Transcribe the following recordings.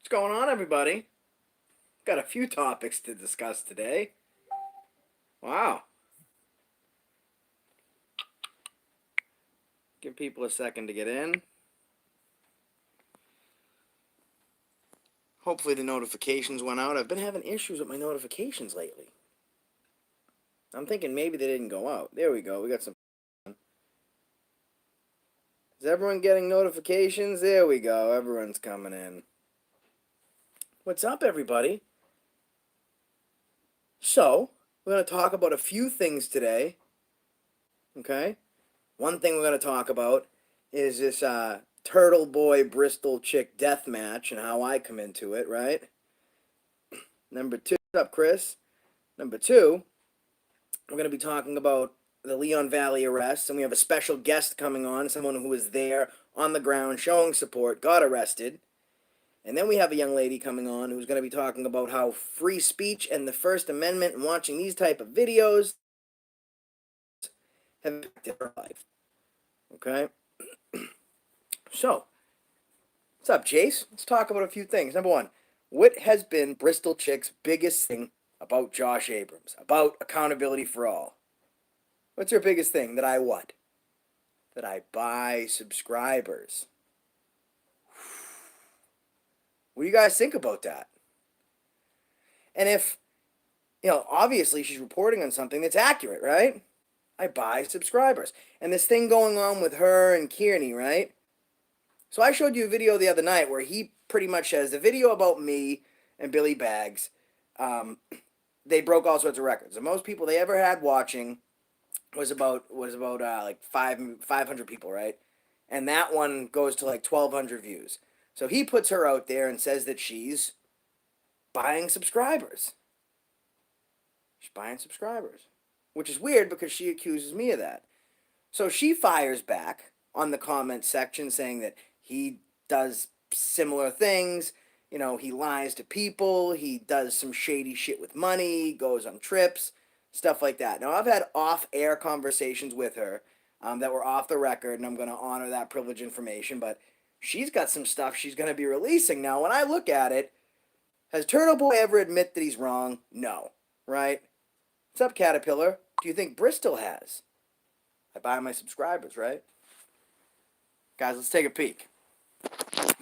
What's going on, everybody? Got a few topics to discuss today. Wow. Give people a second to get in. Hopefully the notifications went out. I've been having issues with my notifications lately. I'm thinking maybe they didn't go out. There we go. We got some. Is everyone getting notifications? There we go. Everyone's coming in. What's up, everybody? So, we're going to talk about a few things today. Okay? One thing we're going to talk about is this Turtleboy Bristol chick deathmatch and how I come into it, right? Number two, what's up, Chris? Number two, we're going to be talking about the Leon Valley arrest, and we have a special guest coming on, someone who was there on the ground showing support, got arrested. And then we have a young lady coming on who's going to be talking about how free speech and the First Amendment and watching these type of videos have impacted her life. Okay? So, what's up, Jace? Let's talk about a few things. Number one, what has been Bristol Chick's biggest thing about Josh Abrams, about accountability for all? What's your biggest thing? That I what? That I buy subscribers. What do you guys think about that? And if, obviously she's reporting on something that's accurate, right? I buy subscribers. And this thing going on with her and Kearney, right? So I showed you a video the other night where he pretty much says the video about me and Billy Baggs, they broke all sorts of records. The most people they ever had watching was about like 500 people, right? And that one goes to like 1,200 views. So he puts her out there and says that she's buying subscribers. She's buying subscribers, which is weird because she accuses me of that. So she fires back on the comment section saying that he does similar things. He lies to people. He does some shady shit with money, goes on trips, stuff like that. Now, I've had off-air conversations with her that were off the record, and I'm going to honor that privileged information, but she's got some stuff she's going to be releasing. Now, when I look at it, has Turtleboy ever admit that he's wrong? No, right? What's up, Caterpillar? Do you think Bristol has? I buy my subscribers, right? Guys, let's take a peek.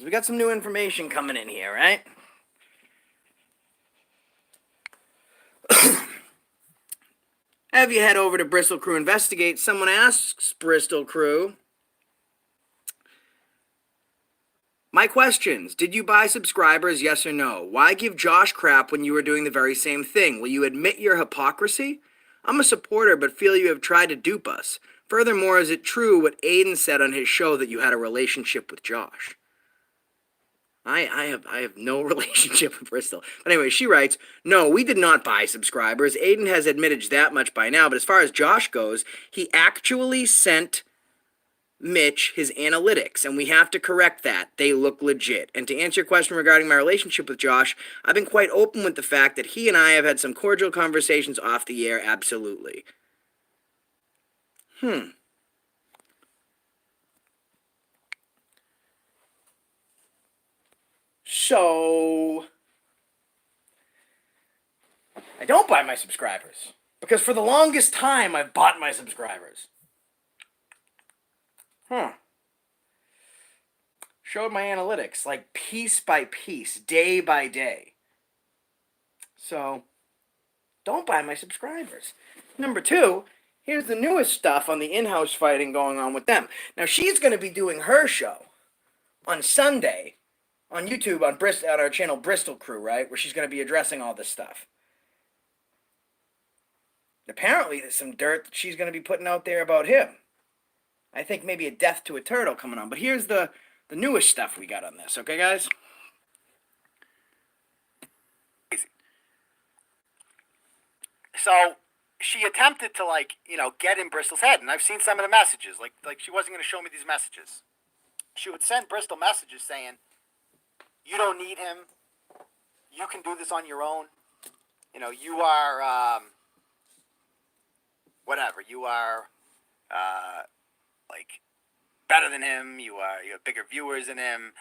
We got some new information coming in here, right? Have you head over to Bristol Crew Investigate? Someone asks Bristol Crew, my questions, did you buy subscribers, yes or no? Why give Josh crap when you were doing the very same thing? Will you admit your hypocrisy? I'm a supporter, but feel you have tried to dupe us. Furthermore, is it true what Aiden said on his show that you had a relationship with Josh? I have no relationship with Bristol. But anyway, she writes, no, we did not buy subscribers. Aiden has admitted that much by now, but as far as Josh goes, he actually sent Mitch his analytics, and we have to correct that. They look legit. And to answer your question regarding my relationship with Josh, I've been quite open with the fact that he and I have had some cordial conversations off the air, absolutely. So, I don't buy my subscribers. Because for the longest time, I've bought my subscribers. Showed my analytics, like piece by piece, day by day. So, don't buy my subscribers. Number two, here's the newest stuff on the in-house fighting going on with them. Now, she's going to be doing her show on Sunday on YouTube on our channel Bristol Crew, right? Where she's going to be addressing all this stuff. Apparently, there's some dirt that she's going to be putting out there about him. I think maybe a death to a turtle coming on. But here's the newest stuff we got on this, okay, guys? So she attempted to, get in Bristol's head, and I've seen some of the messages. Like she wasn't going to show me these messages. She would send Bristol messages saying, you don't need him. You can do this on your own. You are, whatever. You are, better than him. You have bigger viewers than him.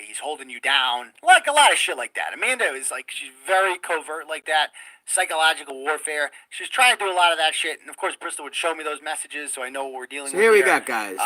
he's holding you down, like a lot of shit like that. Amanda is like, she's very covert like that, psychological warfare. She's trying to do a lot of that shit, and of course Bristol would show me those messages, so I know what we're dealing So with here we here. got, guys.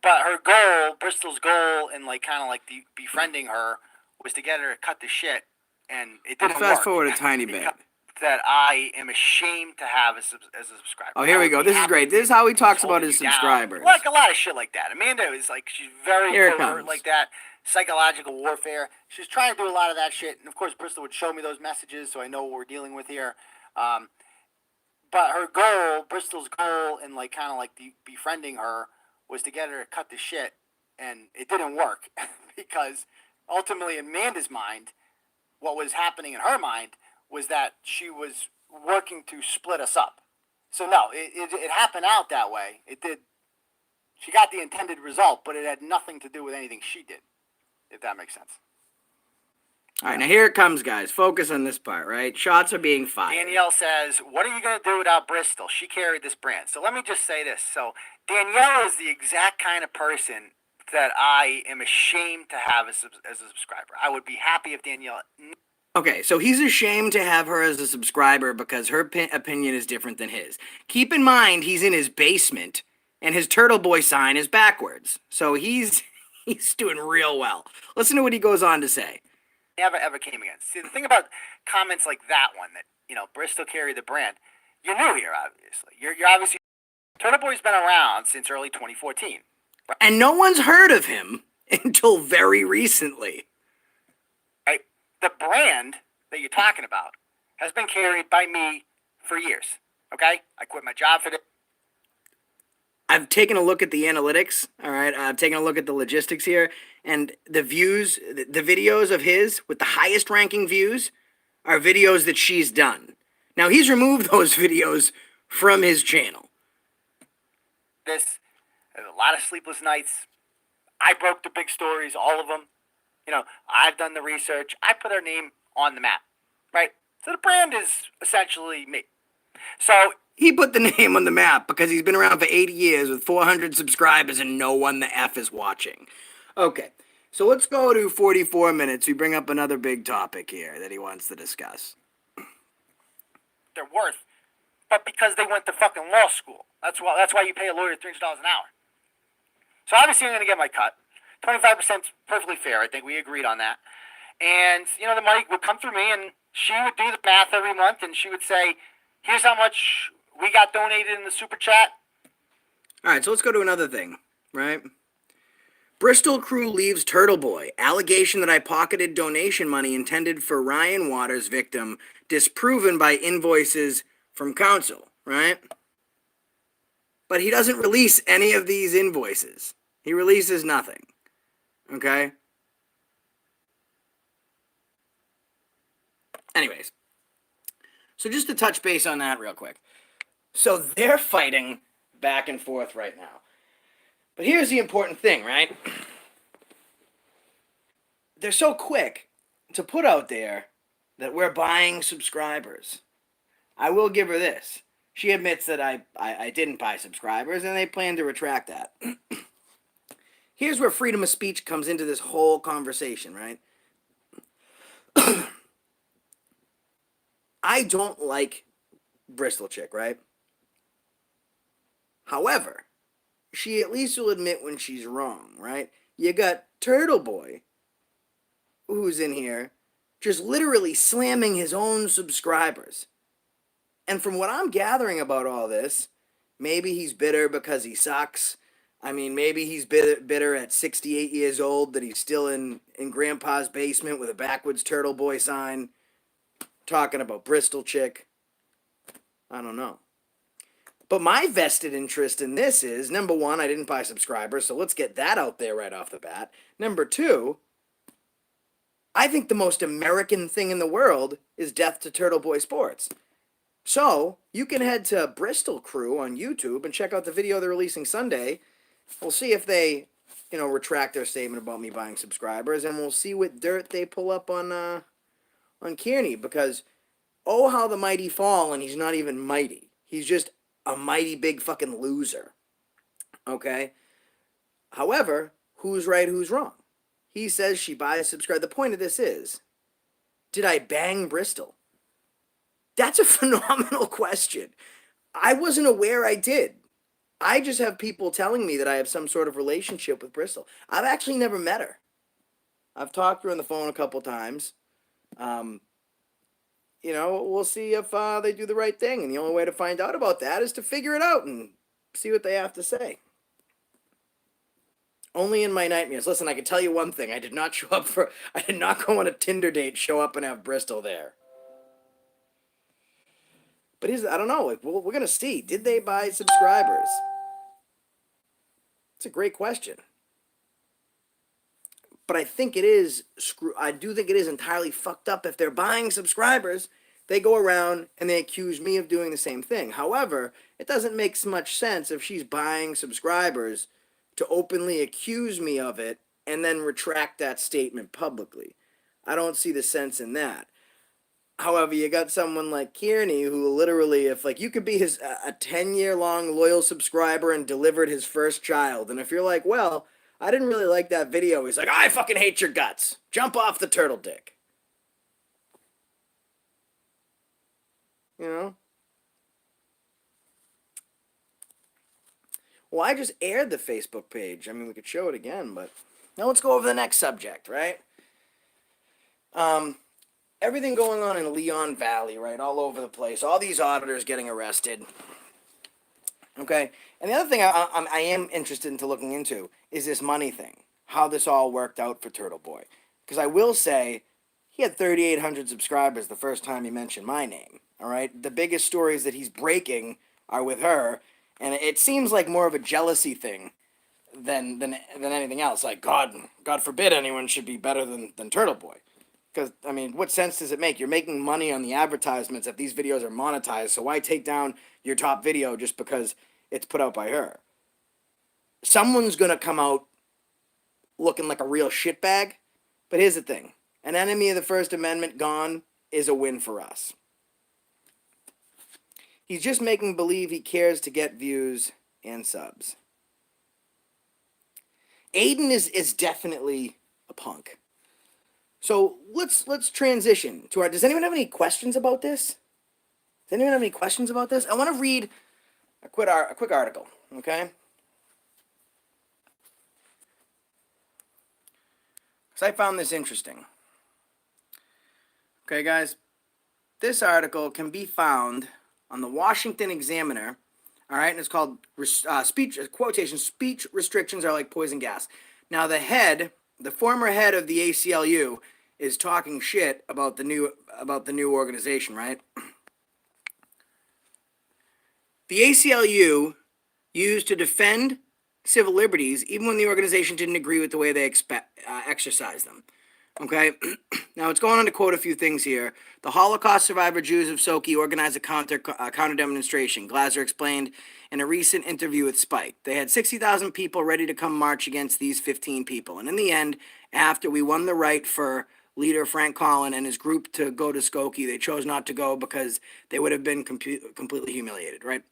But her goal, Bristol's goal, in like kind of like befriending her, was to get her to cut the shit, and it didn't Let's fast work. forward a tiny bit. That I am ashamed to have as a subscriber. Oh, here we go. This is great. This is how he talks about his subscribers. Down. Like a lot of shit like that. Amanda is like, she's very covert like that, psychological warfare. She's trying to do a lot of that shit, and of course Bristol would show me those messages, so I know what we're dealing with here. But her goal, Bristol's goal, in like kind of like befriending her, was to get her to cut the shit, and it didn't work because ultimately, in Amanda's mind, what was happening in her mind was that she was working to split us up. So no, it happened out that way. It did. She got the intended result, but it had nothing to do with anything she did, if that makes sense. All right, now here it comes, guys. Focus on this part, right? Shots are being fired. Danielle says, what are you going to do without Bristol? She carried this brand. So let me just say this. So Danielle is the exact kind of person that I am ashamed to have as a subscriber. I would be happy if Danielle... Okay, so he's ashamed to have her as a subscriber because her opinion is different than his. Keep in mind, he's in his basement, and his Turtleboy sign is backwards. So he's doing real well. Listen to what he goes on to say. Never ever came against. See, the thing about comments like that one, that, you know, Bristol carried the brand, you're new here, obviously. You're obviously... Turtleboy's been around since early 2014. Right? And no one's heard of him until very recently. Right? The brand that you're talking about has been carried by me for years. Okay? I quit my job for this. I've taken a look at the analytics, all right? I've taken a look at the logistics here, and the views, the videos of his with the highest ranking views are videos that she's done. Now, he's removed those videos from his channel. There's a lot of sleepless nights. I broke the big stories, all of them. You know, I've done the research. I put her name on the map, right? So the brand is essentially me. So he put the name on the map because he's been around for 80 years with 400 subscribers and no one the F is watching. Okay, so let's go to 44 minutes. We bring up another big topic here that he wants to discuss. They're worth, but because they went to fucking law school. That's why you pay a lawyer $300 an hour. So obviously I'm going to get my cut. 25% is perfectly fair. I think we agreed on that. And, you know, the money would come through me, and she would do the math every month, and she would say, here's how much we got donated in the super chat. All right, so let's go to another thing, right? Bristol crew leaves Turtleboy. Allegation that I pocketed donation money intended for Ryan Waters' victim disproven by invoices from counsel, right? But he doesn't release any of these invoices. He releases nothing. Okay? Anyways. So just to touch base on that real quick. So they're fighting back and forth right now. But here's the important thing, right? They're so quick to put out there that we're buying subscribers. I will give her this. She admits that I didn't buy subscribers, and they plan to retract that. Here's where freedom of speech comes into this whole conversation, right? I don't like Bristol Chick, right? However, she at least will admit when she's wrong, right? You got Turtleboy, who's in here, just literally slamming his own subscribers. And from what I'm gathering about all this, maybe he's bitter because he sucks. I mean, maybe he's bitter at 68 years old that he's still in Grandpa's basement with a backwards Turtleboy sign talking about Bristol Chick. I don't know. But my vested interest in this is, number one, I didn't buy subscribers, so let's get that out there right off the bat. Number two, I think the most American thing in the world is death to Turtleboy Sports. So, you can head to Bristol Crew on YouTube and check out the video they're releasing Sunday. We'll see if they, retract their statement about me buying subscribers, and we'll see what dirt they pull up on Kearney, because, oh, how the mighty fall, and he's not even mighty. He's just a mighty big fucking loser. Okay? However, who's right, who's wrong? He says she buys subscribe. The point of this is, did I bang Bristol? That's a phenomenal question. I wasn't aware I did. I just have people telling me that I have some sort of relationship with Bristol. I've actually never met her. I've talked to her on the phone a couple times. We'll see if they do the right thing. And the only way to find out about that is to figure it out and see what they have to say. Only in my nightmares. Listen, I can tell you one thing. I did not go on a Tinder date, show up and have Bristol there. But I don't know. We're going to see. Did they buy subscribers? It's a great question. But I think it is I do think it is entirely fucked up if they're buying subscribers. They go around and they accuse me of doing the same thing. However, it doesn't make much sense if she's buying subscribers to openly accuse me of it and then retract that statement publicly. I don't see the sense in that. However, you got someone like Kearney who literally, if like you could be a 10-year-long loyal subscriber and delivered his first child, and if you're like, well, I didn't really like that video, he's like, I fucking hate your guts. Jump off the turtle dick. You know? Well, I just aired the Facebook page. I mean, we could show it again, but now let's go over the next subject, right? Everything going on in Leon Valley, right? All over the place. All these auditors getting arrested. Okay? And the other thing I am interested into looking into is this money thing. How this all worked out for Turtleboy. Because I will say, he had 3,800 subscribers the first time he mentioned my name. All right? The biggest stories that he's breaking are with her. And it seems like more of a jealousy thing than anything else. Like, God forbid anyone should be better than Turtleboy. Because, I mean, what sense does it make? You're making money on the advertisements if these videos are monetized, so why take down your top video just because it's put out by her? Someone's going to come out looking like a real shitbag, but here's the thing. An enemy of the First Amendment gone is a win for us. He's just making believe he cares to get views and subs. Aiden is definitely a punk. So let's transition to our. Does anyone have any questions about this? Does anyone have any questions about this? I want to read a quick article, okay? Because I found this interesting. Okay, guys, this article can be found on the Washington Examiner. All right, and it's called speech restrictions are like poison gas. Now the former head of the ACLU is talking shit about the new organization, right? The ACLU used to defend civil liberties even when the organization didn't agree with the way they exercise them. Okay? Now, it's going on to quote a few things here. The Holocaust survivor Jews of Sochi organized a counter demonstration, Glaser explained in a recent interview with Spike. They had 60,000 people ready to come march against these 15 people. And in the end, after we won the right for leader Frank Collin and his group to go to Skokie, they chose not to go because they would have been completely humiliated, right?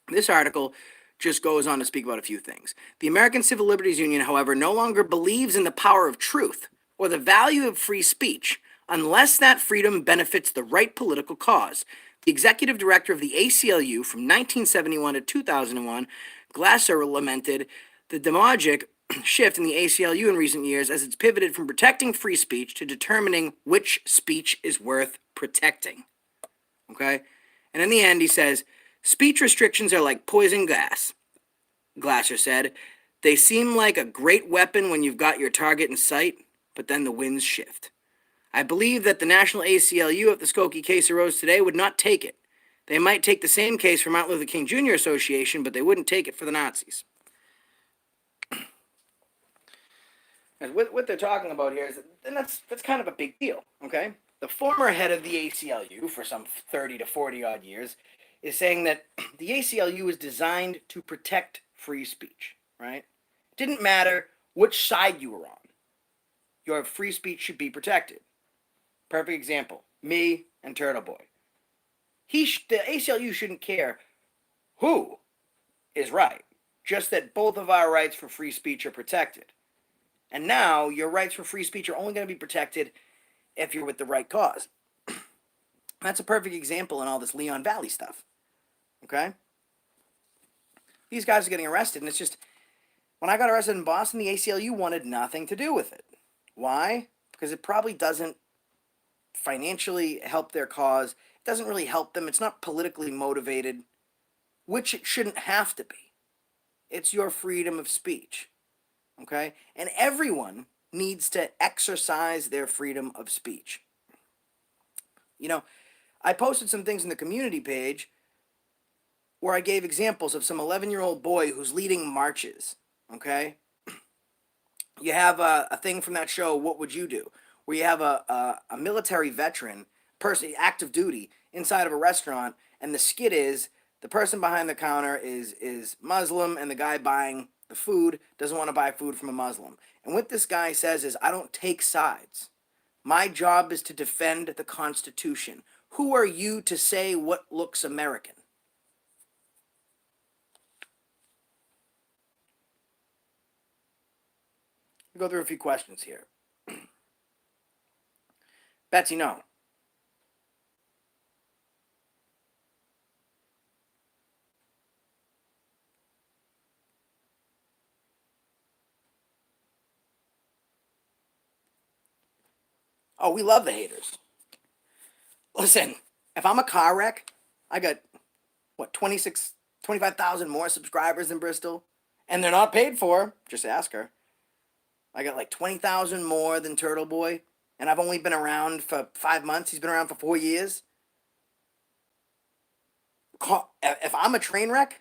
This article just goes on to speak about a few things. The American Civil Liberties Union, however, no longer believes in the power of truth or the value of free speech unless that freedom benefits the right political cause. The executive director of the ACLU from 1971 to 2001, Glaser, lamented the demagogic shift in the ACLU in recent years as it's pivoted from protecting free speech to determining which speech is worth protecting. Okay? And in the end, he says, speech restrictions are like poison gas, Glaser said. They seem like a great weapon when you've got your target in sight, but then the winds shift. I believe that the National ACLU, if the Skokie case arose today, would not take it. They might take the same case for Martin Luther King Jr. Association, but they wouldn't take it for the Nazis. And what they're talking about here is that's kind of a big deal, okay? The former head of the ACLU for some 30 to 40 odd years is saying that the ACLU is designed to protect free speech, right? It didn't matter which side you were on. Your free speech should be protected. Perfect example, me and Turtleboy. The ACLU shouldn't care who is right, just that both of our rights for free speech are protected. And now your rights for free speech are only going to be protected if you're with the right cause. That's a perfect example in all this Leon Valley stuff. Okay? These guys are getting arrested, and it's just, when I got arrested in Boston, the ACLU wanted nothing to do with it. Why? Because it probably doesn't financially help their cause. It doesn't really help them. It's not politically motivated, which it shouldn't have to be. It's your freedom of speech. Okay? And everyone needs to exercise their freedom of speech. You know, I posted some things in the community page where I gave examples of some 11-year-old boy who's leading marches. Okay? You have a thing from that show, What Would You Do? Where you have a military veteran, person, active duty, inside of a restaurant, and the skit is the person behind the counter is Muslim, and the guy buying the food doesn't want to buy food from a Muslim. And what this guy says is, I don't take sides. My job is to defend the Constitution. Who are you to say what looks American? We'll go through a few questions here. Betsy, no. Oh, we love the haters. Listen, if I'm a car wreck, I got, what, 25,000 more subscribers than Bristol? And they're not paid for. Just ask her. I got like 20,000 more than Turtleboy. And I've only been around for 5 months. He's been around for 4 years. If I'm a train wreck,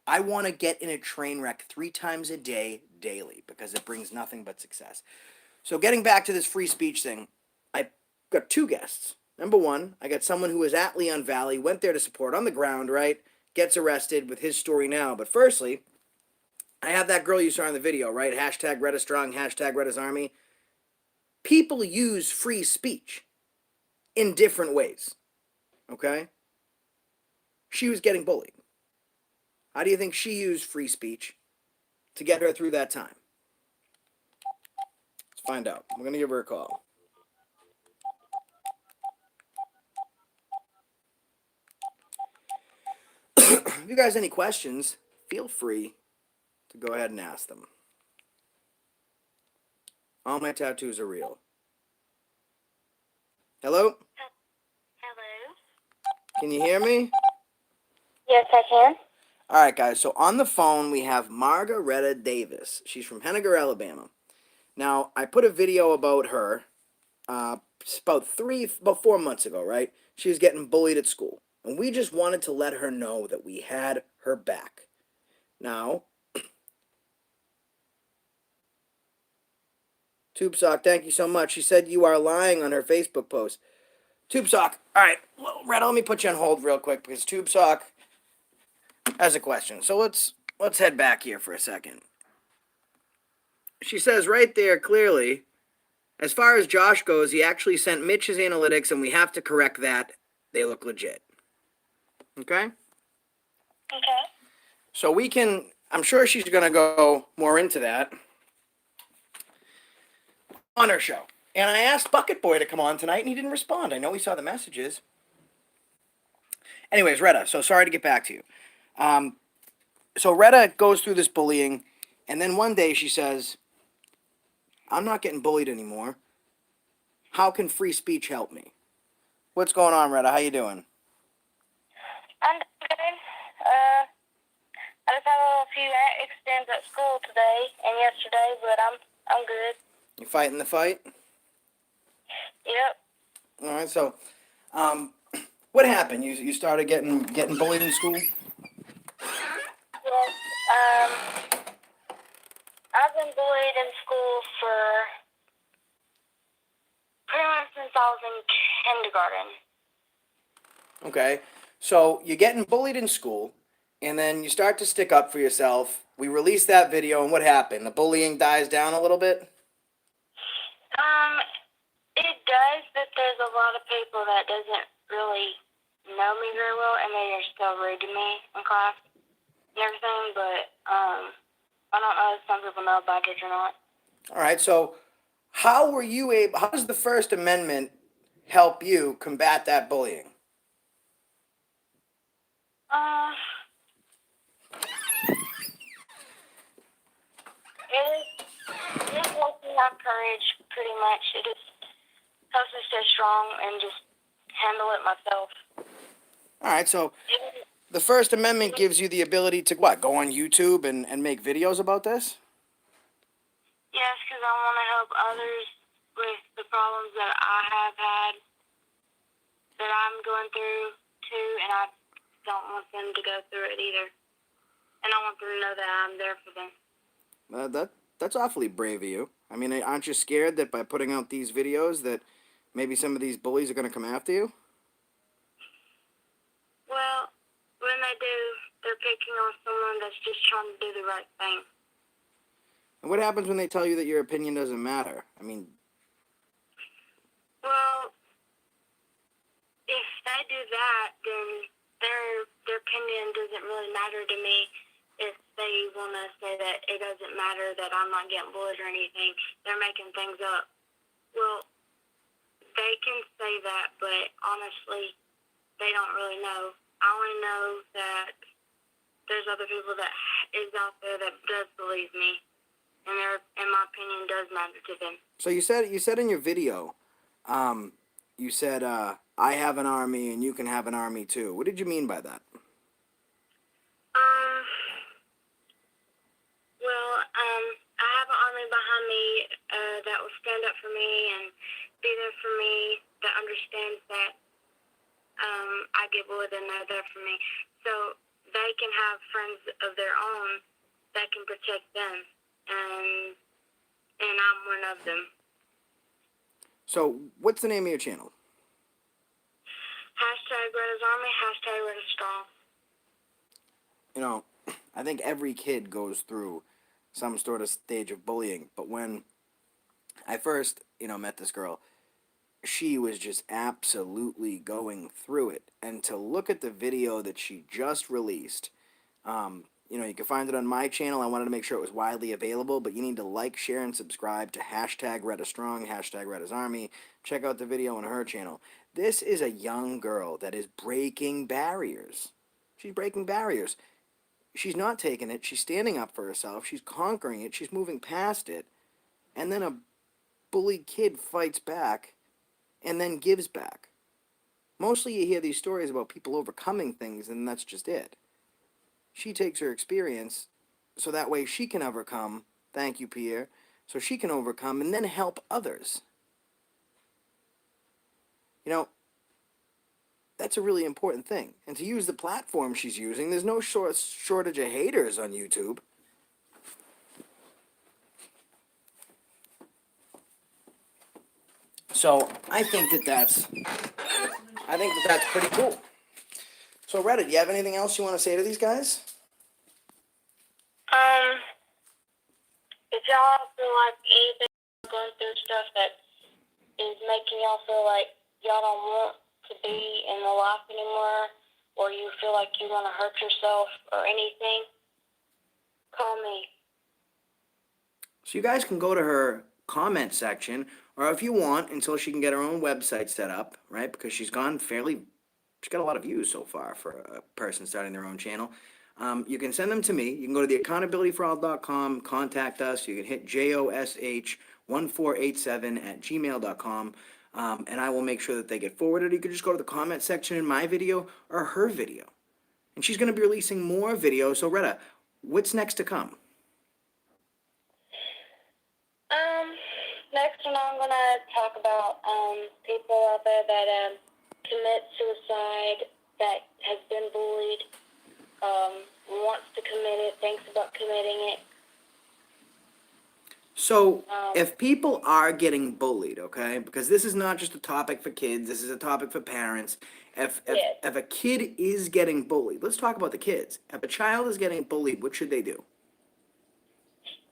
I want to get in a train wreck 3 times a day, daily, because it brings nothing but success. So getting back to this free speech thing, I got 2 guests. Number 1, I got someone who was at Leon Valley, went there to support on the ground, right? Gets arrested with his story now. But firstly, I have that girl you saw in the video, right? Hashtag Rhetta Strong, hashtag Rhetta's Army. People use free speech in different ways, okay? She was getting bullied. How do you think she used free speech to get her through that time? Let's find out. We're going to give her a call. If you guys have any questions, feel free to go ahead and ask them. All my tattoos are real. Hello? Hello? Can you hear me? Yes, I can. All right, guys. So on the phone, we have Margaretta Davis. She's from Henniger, Alabama. Now, I put a video about her about 4 months ago, right? She was getting bullied at school. And we just wanted to let her know that we had her back. Now, TubeSock, thank you so much. She said you are lying on her Facebook post. TubeSock, all right, well, Rhetta, let me put you on hold real quick because TubeSock has a question. So let's head back here for a second. She says right there clearly, as far as Josh goes, he actually sent Mitch his analytics, and we have to correct that. They look legit. Okay? Okay. So we can, I'm sure she's going to go more into that on her show. And I asked Bucket Boy to come on tonight, and he didn't respond. I know he saw the messages. Anyways, Rhetta, so sorry to get back to you. So Rhetta goes through this bullying, and then one day she says, I'm not getting bullied anymore. How can free speech help me? What's going on, Rhetta? How you doing? I'm good. I just had a few accidents at school today and yesterday, but I'm good. You fighting the fight? Yep. All right. So, what happened? You started getting bullied in school? Yes. I've been bullied in school for pretty much since I was in kindergarten. Okay. So you're getting bullied in school, and then you start to stick up for yourself. We released that video, and what happened? The bullying dies down a little bit? It does, but there's a lot of people that doesn't really know me very well, and they are still rude to me in class and everything, but, I don't know if some people know about it or not. All right. So, how were you able? How does the First Amendment help you combat that bullying? Uh, it just helps me have courage, pretty much. It just helps me stay strong and just handle it myself. All right. So, It, the First Amendment gives you the ability to what? Go on YouTube and make videos about this? yes, because I want to help others with the problems that I have had, that I'm going through too, and I don't want them to go through it either. And I want them to know that I'm there for them. That's awfully brave of you. I mean, aren't you scared that by putting out these videos that maybe some of these bullies are going to come after you? Well, when they do, they're picking on someone that's just trying to do the right thing. And what happens when they tell you that your opinion doesn't matter? I mean, Well, if they do that, then their opinion doesn't really matter to me. If they want to say that it doesn't matter that I'm not getting bullied or anything, they're making things up. Well, they can say that, but honestly, they don't really know. I only know that there's other people that is out there that does believe me, and my opinion does matter to them. so you said in your video, you said I have an army and you can have an army too. What did you mean by that? Um, well, I have an army behind me that will stand up for me and be there for me, that understands that I get bullied and they're there for me. So they can have friends of their own that can protect them, and I'm one of them. So, what's the name of your channel? Hashtag Rhetta's Army, hashtag Rhetta Strong. You know, I think every kid goes through some sort of stage of bullying, but when I first, met this girl, she was just absolutely going through it. And to look at the video that she just released, you can find it on my channel. I wanted to make sure it was widely available, but you need to like, share, and subscribe to hashtag Rhetta Strong, hashtag Rhetta's Army. Check out the video on her channel. This is a young girl that is breaking barriers. She's breaking barriers. She's not taking it. She's standing up for herself. She's conquering it. She's moving past it. And then a bullied kid fights back and then gives back. Mostly you hear these stories about people overcoming things, and that's just it. She takes her experience so that way she can overcome, thank you, Pierre, so she can overcome and then help others. You know, that's a really important thing. And to use the platform she's using, there's no shortage of haters on YouTube. So I think that's pretty cool. So Rhetta, do you have anything else you want to say to these guys? If y'all feel like anything going through stuff that is making y'all feel like y'all don't want to be in the life anymore, or you feel like you want to hurt yourself or anything, call me. So you guys can go to her comment section, or if you want, until she can get her own website set up, right? Because she's got a lot of views so far for a person starting their own channel. You can send them to me. You can go to theaccountabilityforall.com, contact us. You can hit josh1487@gmail.com, and I will make sure that they get forwarded. You can just go to the comment section in my video or her video. And she's going to be releasing more videos. So, Rhetta, what's next to come? Next one I'm going to talk about people out there that commit suicide, that has been bullied, wants to commit it, thinks about committing it. So, if people are getting bullied, okay, because this is not just a topic for kids, this is a topic for parents. If a kid is getting bullied, let's talk about the kids. If a child is getting bullied, what should they do?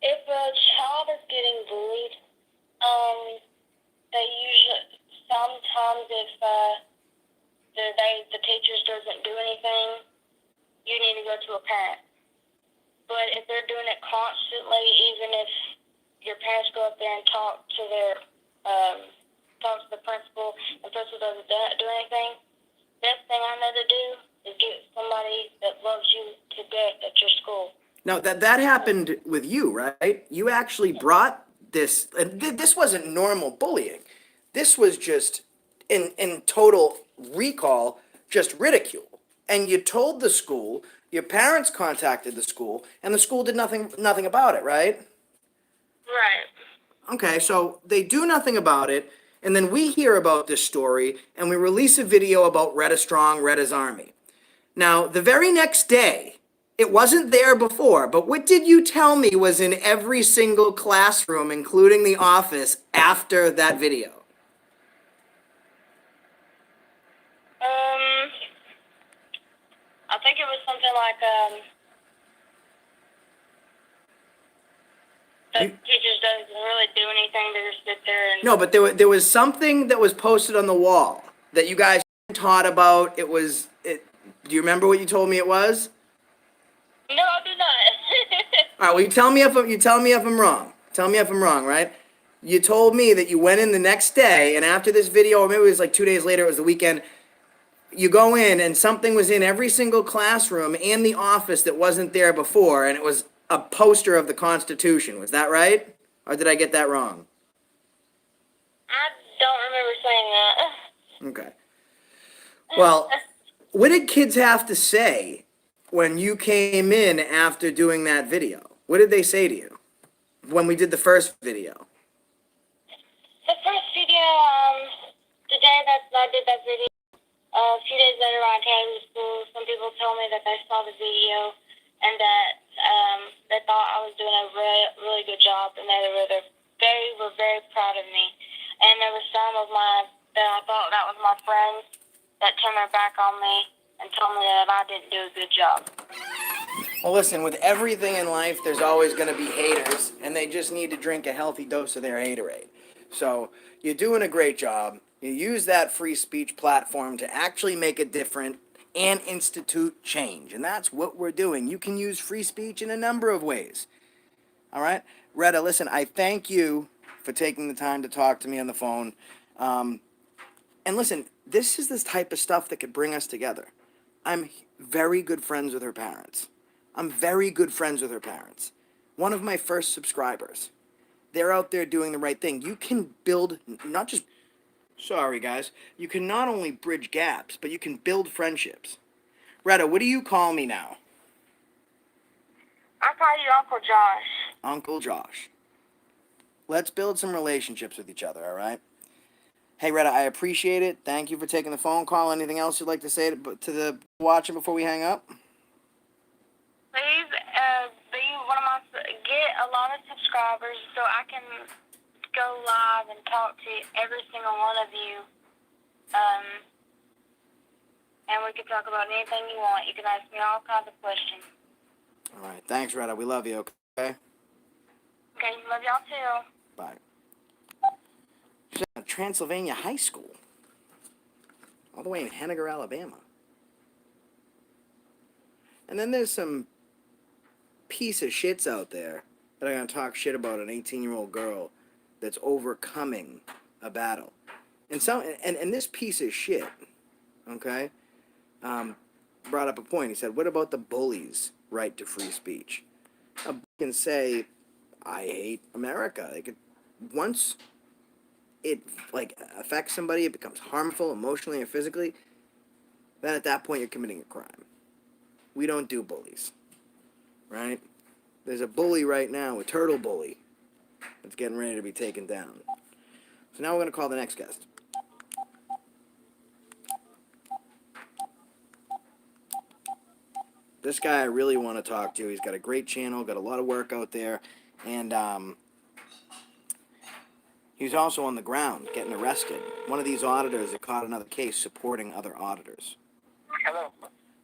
If a child is getting bullied, they usually, sometimes if the teachers doesn't do anything, you need to go to a parent. But if they're doing it constantly, even if your parents go up there and talk to the principal, and the principal doesn't do anything. Best thing I know to do is get somebody that loves you to death at your school. Now that happened with you, right? You actually brought this, and this wasn't normal bullying. This was just in total recall, just ridicule. And you told the school, your parents contacted the school, and the school did nothing about it, right? Right. Okay, so they do nothing about it, and then we hear about this story, and we release a video about Rhetta Strong, Rhetta's Army. Now, the very next day, it wasn't there before, but what did you tell me was in every single classroom, including the office, after that video? I think it was something like, the teachers doesn't really do anything, they just sit there and... No, but there was something that was posted on the wall that you guys taught about. It was, do you remember what you told me it was? No, I do not. All right, well, you tell me if I'm wrong. Tell me if I'm wrong, right? You told me that you went in the next day, and after this video, or maybe it was like 2 days later, it was the weekend, you go in and something was in every single classroom and the office that wasn't there before, and it was a poster of the Constitution. Was that right? Or did I get that wrong? I don't remember saying that. Okay. Well, what did kids have to say when you came in after doing that video? What did they say to you when we did the first video? The first video, the day that I did that video, a few days later when I came to school, some people told me that they saw the video and that they thought I was doing a really good job, and they were very proud of me. And there were some of that I thought that was my friends that turned their back on me and told me that I didn't do a good job. Well, listen, with everything in life, there's always going to be haters, and they just need to drink a healthy dose of their haterade. So you're doing a great job. You use that free speech platform to actually make a difference and institute change. And that's what we're doing. You can use free speech in a number of ways. All right? Rhetta, listen, I thank you for taking the time to talk to me on the phone. And listen, this is this type of stuff that could bring us together. I'm very good friends with her parents. I'm very good friends with her parents. One of my first subscribers. They're out there doing the right thing. You can build, not just, sorry guys, you can not only bridge gaps, but you can build friendships. Rhetta, what do you call me now? I call you Uncle Josh. Uncle Josh. Let's build some relationships with each other, all right? Hey, Rhetta, I appreciate it. Thank you for taking the phone call. Anything else you'd like to say to the watching before we hang up? Please, get a lot of subscribers so I can go live and talk to every single one of you. And we can talk about anything you want. You can ask me all kinds of questions. All right. Thanks, Rhetta. We love you, okay? Okay, love y'all too. Bye. She's at Transylvania High School. All the way in Henniger, Alabama. And then there's some piece of shits out there that are going to talk shit about an 18-year-old girl that's overcoming a battle. And this piece of shit, okay, brought up a point. He said, what about the bullies' right to free speech? A bully can say, I hate America. They could, once it affects somebody, it becomes harmful emotionally or physically, then at that point you're committing a crime. We don't do bullies, right? There's a bully right now, a Turtleboy, that's getting ready to be taken down. So now we're going to call the next guest. This guy I really want to talk to. He's got a great channel, got a lot of work out there, and he's also on the ground getting arrested. One of these auditors that caught another case supporting other auditors. Hello.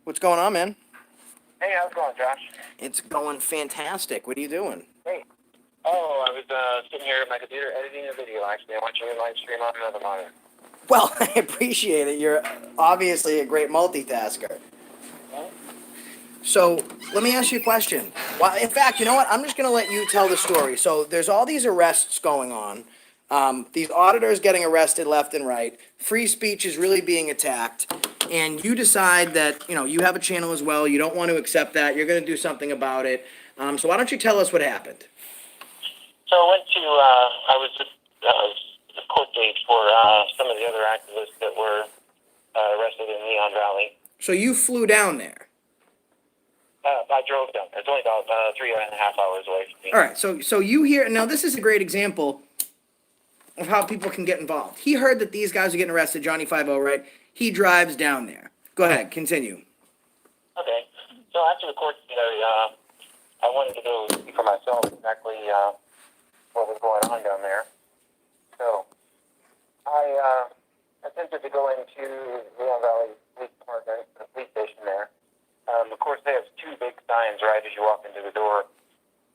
What's going on, man? Hey, how's it going, Josh? It's going fantastic. What are you doing? Hey. Oh, I was sitting here at my computer editing a video, actually. I want you to live stream on another monitor. Well, I appreciate it. You're obviously a great multitasker. So let me ask you a question. Well, in fact, you know what? I'm just going to let you tell the story. So there's all these arrests going on. These auditors getting arrested left and right. Free speech is really being attacked. And you decide that, you have a channel as well. You don't want to accept that. You're going to do something about it. So why don't you tell us what happened? So I went to, I was at the court date for some of the other activists that were arrested in Leon Valley. So you flew down there. I drove down. It's only about 3.5 hours away from me. All right. So you hear, now this is a great example of how people can get involved. He heard that these guys are getting arrested, Johnny 5-0, right? He drives down there. Go ahead, continue. Okay. So after the court date, I wanted to go see for myself exactly what was going on down there. So I attempted to go into Leon Valley Police Department, the police station there. Of course, they have two big signs right as you walk into the door.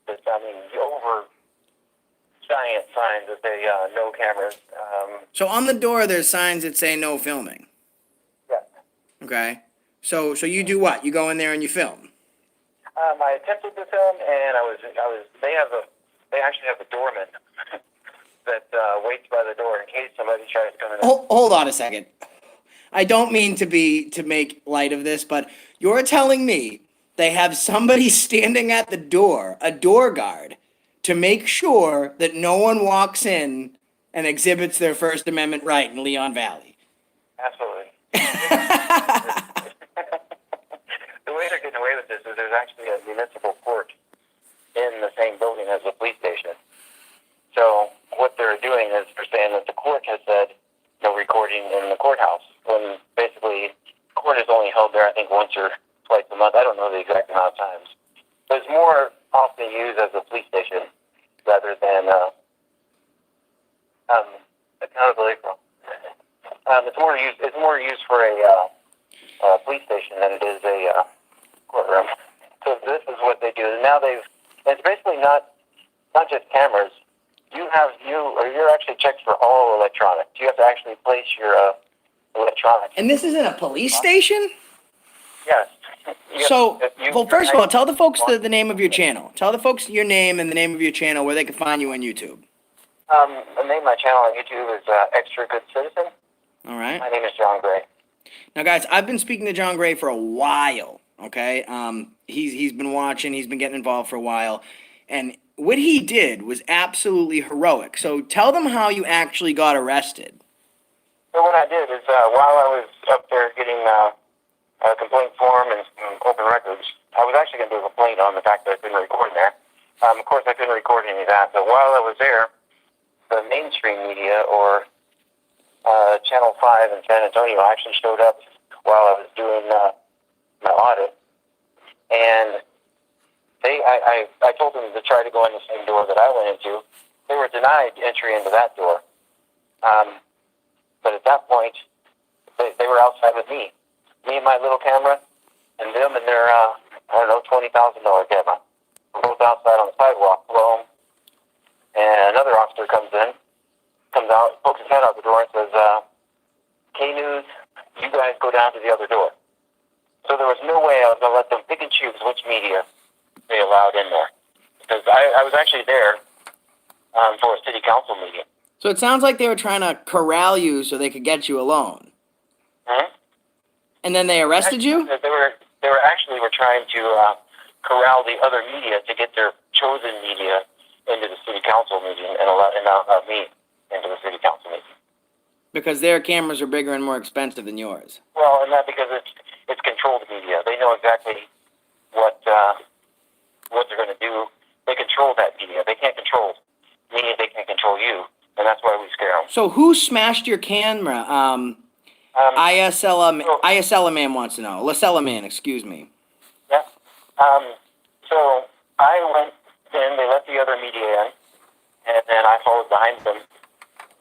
That, over giant signs that say no cameras. So on the door, there's signs that say no filming. Yeah. Okay. So you do what? You go in there and you film. I attempted to film, and they actually have a doorman that waits by the door in case somebody tries to come in. Hold on a second. I don't mean to make light of this, but you're telling me they have somebody standing at the door, a door guard, to make sure that no one walks in and exhibits their First Amendment right in Leon Valley. Absolutely. The way they're getting away with this is there's actually a municipal court in the same building as the police station. So what they're doing is they're saying that the court has said no recording in the courthouse, when basically court is only held there, I think, once or twice a month. I don't know the exact amount of times. But it's more often used as a police station rather than accountability. It's more used for a police station than it is a courtroom. So this is what they do. And now it's basically not just cameras. You're actually checked for all electronics. You have to actually place your electronics. And this isn't a police station? Yes. So, well, first of all, tell the folks the name of your channel. Tell the folks your name and the name of your channel where they can find you on YouTube. The name of my channel on YouTube is Extra Good Citizen. All right. My name is John Gray. Now, guys, I've been speaking to John Gray for a while. Okay, he's been watching. He's been getting involved for a while, and what he did was absolutely heroic. So, tell them how you actually got arrested. So what I did is while I was up there getting a complaint form and some open records, I was actually going to do a complaint on the fact that I couldn't record there. Of course, I couldn't record any of that, but while I was there, the mainstream media, or Channel 5 in San Antonio, actually showed up while I was doing my audit, and I told them to try to go in the same door that I went into. They were denied entry into that door. But at that point, they were outside with me and my little camera, and them and their, $20,000 camera. We're both outside on the sidewalk, alone, and another officer comes out, pokes his head out the door and says, K-News, you guys go down to the other door. So there was no way I was going to let them pick and choose which media they allowed in there. Because I was actually there for a city council meeting. So it sounds like they were trying to corral you so they could get you alone. Hmm? And then they arrested you? They were actually trying to corral the other media to get their chosen media into the city council meeting and not me into the city council meeting. Because their cameras are bigger and more expensive than yours. Well, and that because it's controlled media. They know exactly what they're going to do. They control that media. They can't control me. They can't control you, and that's why we scare them. So who smashed your camera? ISL man wants to know. Lacella man, excuse me. Yeah. So I went in. They let the other media in, and then I followed behind them.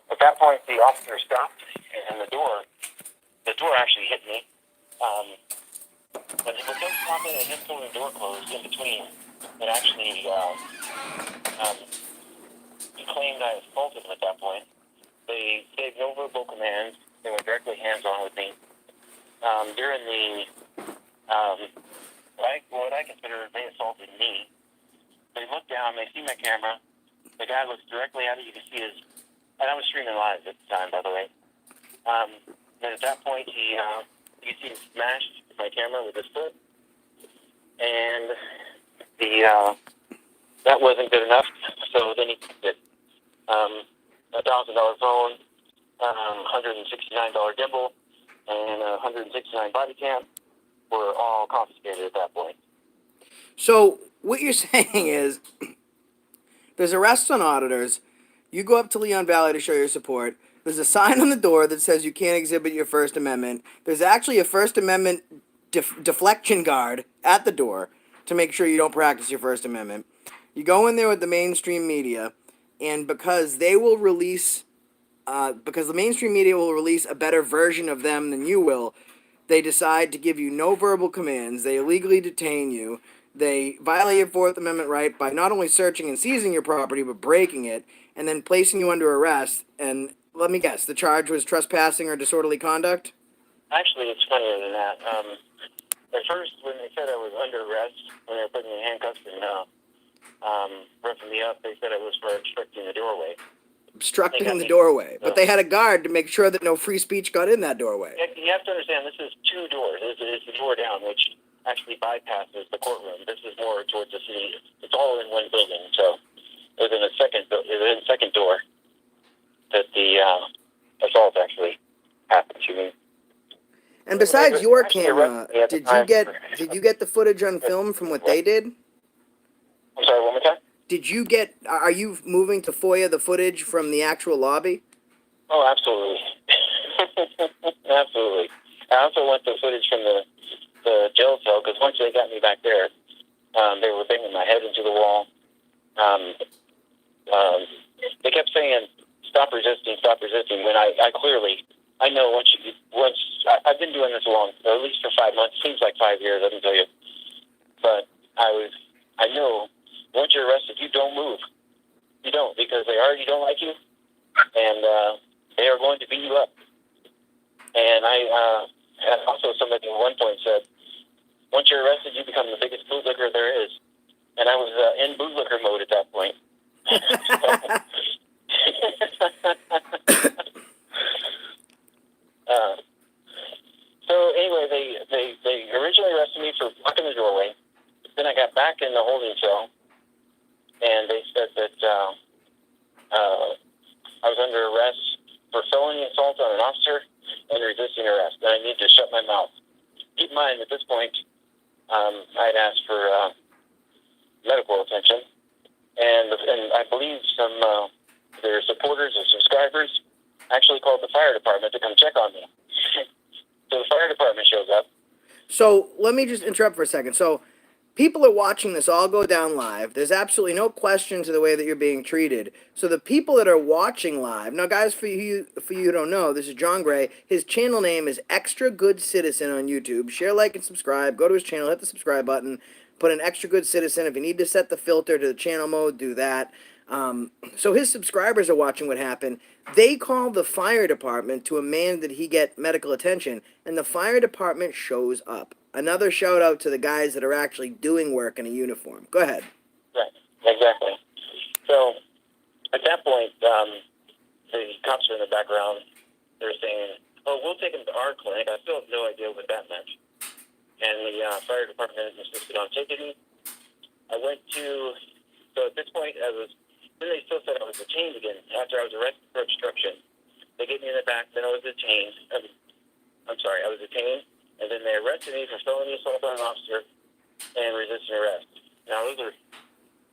At that point, the officer stopped, and the door actually hit me. But with them stopping and him pulling the door closed in between, it actually he claimed I assaulted him at that point. They gave no verbal commands. They went directly hands-on with me. During the what I consider they assaulted me. They look down, they see my camera. The guy looks directly at it. You can see his, and I was streaming live at the time, by the way. Then at that point, you see him smashed my camera with his foot, and that wasn't good enough. So then he did $1,000 phone, $169 gimbal, and $169 body cam were all confiscated at that point. So what you're saying is, there's arrests on auditors. You go up to Leon Valley to show your support. There's a sign on the door that says you can't exhibit your First Amendment. There's actually a First Amendment deflection guard at the door to make sure you don't practice your First Amendment. You go in there with the mainstream media, and because they will release, because the mainstream media will release a better version of them than you will, they decide to give you no verbal commands. They illegally detain you. They violate your Fourth Amendment right by not only searching and seizing your property, but breaking it, and then placing you under arrest. And let me guess, the charge was trespassing or disorderly conduct? Actually, it's funnier than that. At first, when they said I was under arrest, when they were putting me in handcuffs and roughing me up, they said it was for obstructing the doorway. Obstructing the doorway. But they had a guard to make sure that no free speech got in that doorway. You have to understand, this is two doors. It's the door down, which actually bypasses the courtroom. This is more towards the city. It's all in one building, so it was in the second door that the assault actually happened to me. And besides your camera, did you get the footage on film from what they did? I'm sorry, one more time? Are you moving to FOIA the footage from the actual lobby? Oh, absolutely. Absolutely. I also want the footage from the jail cell, because once they got me back there, they were banging my head into the wall. They kept saying, stop resisting, when I clearly, I know I've been doing this long, at least for 5 months, seems like 5 years, I can tell you. But I know, once you're arrested, you don't move. You don't, because they already don't like you, and they are going to beat you up. And also somebody at one point said, once you're arrested, you become the biggest bootlicker there is. And I was in bootlicker mode at that point. So anyway, they originally arrested me for blocking the doorway. Then I got back in the holding cell, and they said that I was under arrest for felony assault on an officer and resisting arrest, and I need to shut my mouth. Keep in mind, at this point, I'd asked for medical attention, and I believe some their supporters and subscribers actually called the fire department to come check on me. So the fire department shows up. So let me just interrupt for a second. So people are watching this all go down live. There's absolutely no question to the way that you're being treated. So the people that are watching live, now guys, for you who don't know, this is John Gray. His channel name is Extra Good Citizen on YouTube. Share, like, and subscribe. Go to his channel, hit the subscribe button, put an Extra Good Citizen. If you need to set the filter to the channel mode, do that. So his subscribers are watching what happened. They called the fire department to demand that he get medical attention, and the fire department shows up. Another shout out to the guys that are actually doing work in a uniform. Go ahead. Right, exactly. So at that point, the cops are in the background. They're saying, "Oh, we'll take him to our clinic." I still have no idea what that meant. And the fire department insisted on taking me. I went to. So at this point, then they still said I was detained again after I was arrested for obstruction. They get me in the back, then I was detained. I was detained, and then they arrested me for felony assault on an officer and resisting arrest. Now, those are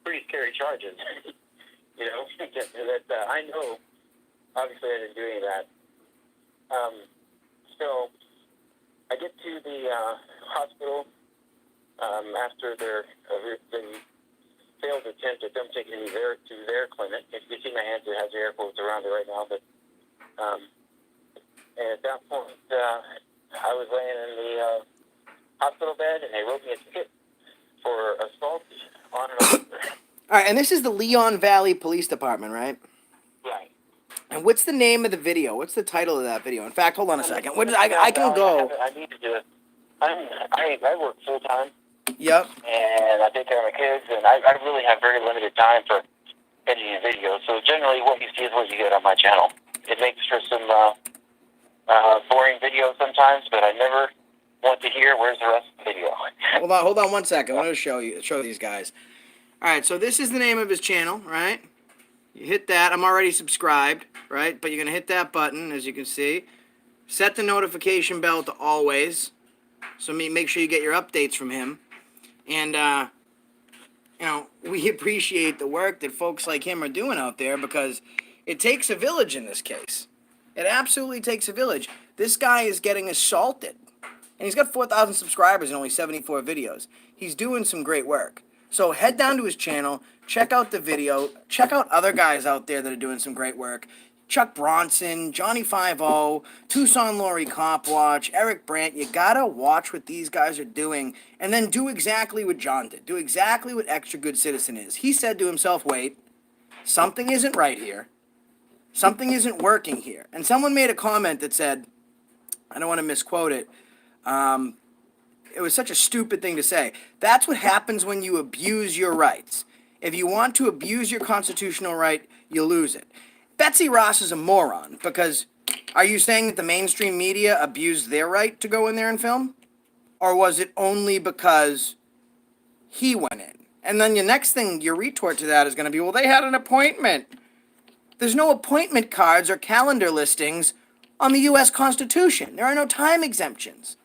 pretty scary charges, you know, that I know, obviously, I didn't do any of that. So I get to the hospital after the failed attempt at them taking me to their clinic. If you see my hands, it has the air quotes around it right now. But and at that point, I was laying in the hospital bed, and they wrote me a ticket for assault on an officer. All right, and this is the Leon Valley Police Department, right? Right. And what's the name of the video? What's the title of that video? In fact, hold on a second. I can go. I need to do it. I work full time, Yep. And I take care of my kids, and I really have very limited time for editing videos. So generally, what you see is what you get on my channel. It makes for some boring videos sometimes, but I never want to hear where's the rest of the video. Hold on 1 second. Let me show these guys. All right, so this is the name of his channel, right? You hit that. I'm already subscribed, right? But you're going to hit that button, as you can see. Set the notification bell to always. So make sure you get your updates from him. And, you know, we appreciate the work that folks like him are doing out there because it takes a village in this case. It absolutely takes a village. This guy is getting assaulted. And he's got 4,000 subscribers and only 74 videos. He's doing some great work. So head down to his channel, check out the video, check out other guys out there that are doing some great work. Chuck Bronson, Johnny 5-0, Tucson Lori Copwatch, Eric Brandt. You gotta watch what these guys are doing and then do exactly what John did. Do exactly what Extra Good Citizen is. He said to himself, wait, something isn't right here. Something isn't working here. And someone made a comment that said, I don't want to misquote it, it was such a stupid thing to say. That's what happens when you abuse your rights. If you want to abuse your constitutional right, you lose it. Betsy Ross is a moron because are you saying that the mainstream media abused their right to go in there and film? Or was it only because he went in? And then your next thing, your retort to that is going to be, well, they had an appointment. There's no appointment cards or calendar listings on the U.S. Constitution. There are no time exemptions.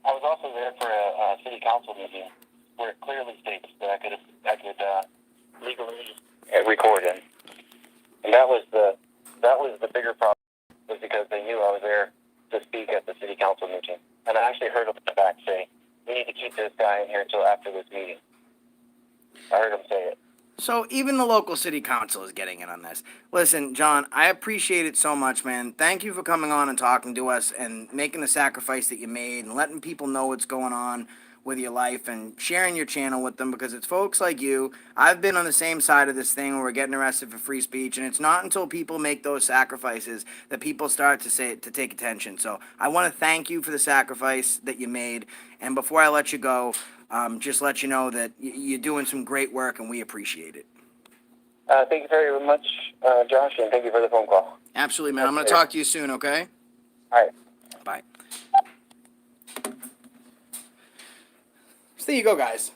I was also there for a city council meeting where it clearly states that I could legally record in, and that was the bigger problem, was because they knew I was there to speak at the city council meeting, and I actually heard them in the back say, "We need to keep this guy in here until after this meeting." I heard him say it. So even the local city council is getting in on this. Listen, John, I appreciate it so much, man. Thank you for coming on and talking to us and making the sacrifice that you made and letting people know what's going on with your life and sharing your channel with them because it's folks like you. I've been on the same side of this thing where we're getting arrested for free speech, and it's not until people make those sacrifices that people start to take attention. So I want to thank you for the sacrifice that you made. And before I let you go, just let you know that you're doing some great work, and we appreciate it. Thank you very much, Josh, and thank you for the phone call. Absolutely, man. I'm going to talk to you soon, okay? All right. Bye. So there you go, guys.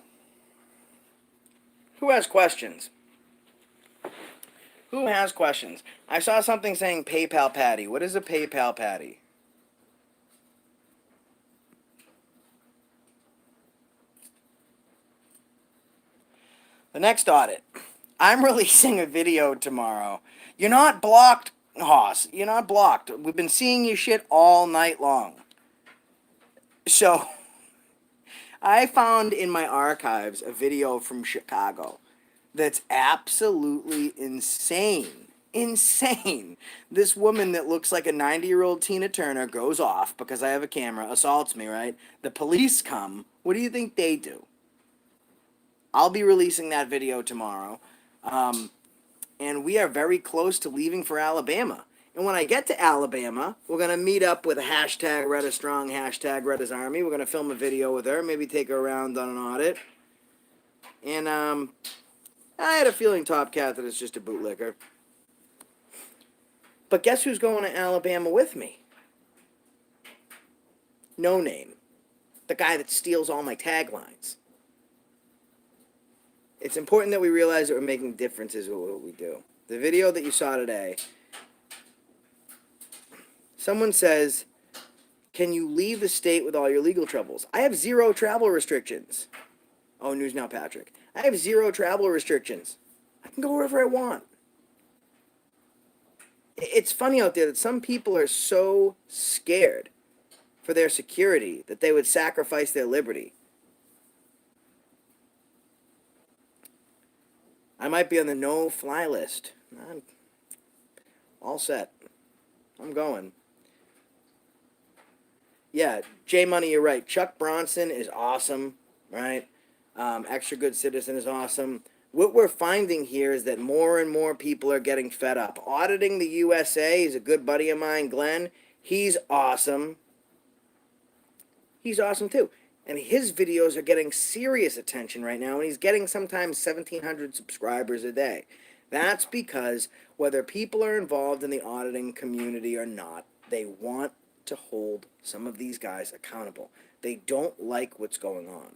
Who has questions? Who has questions? I saw something saying PayPal Patty. What is a PayPal Patty? The next audit. I'm releasing a video tomorrow. You're not blocked, Hoss. You're not blocked. We've been seeing your shit all night long. So, I found in my archives a video from Chicago that's absolutely insane. Insane. This woman that looks like a 90-year-old Tina Turner goes off because I have a camera, assaults me, right? The police come. What do you think they do? I'll be releasing that video tomorrow. And we are very close to leaving for Alabama. And when I get to Alabama, we're going to meet up with a hashtag Rhetta Strong, hashtag Rhetta's Army. We're going to film a video with her, maybe take her around on an audit. And I had a feeling Top Cat that it's just a bootlicker. But guess who's going to Alabama with me? No Name. The guy that steals all my taglines. It's important that we realize that we're making differences with what we do. The video that you saw today, someone says, can you leave the state with all your legal troubles? I have 0 travel restrictions. Oh, News Now Patrick. I have 0 travel restrictions. I can go wherever I want. It's funny out there that some people are so scared for their security that they would sacrifice their liberty. I might be on the no-fly list. I'm all set. I'm going. Yeah, J Money, you're right. Chuck Bronson is awesome, right? Extra Good Citizen is awesome. What we're finding here is that more and more people are getting fed up. Auditing the USA is a good buddy of mine, Glenn. He's awesome. He's awesome too. And his videos are getting serious attention right now, and he's getting sometimes 1,700 subscribers a day. That's because whether people are involved in the auditing community or not, they want to hold some of these guys accountable. They don't like what's going on.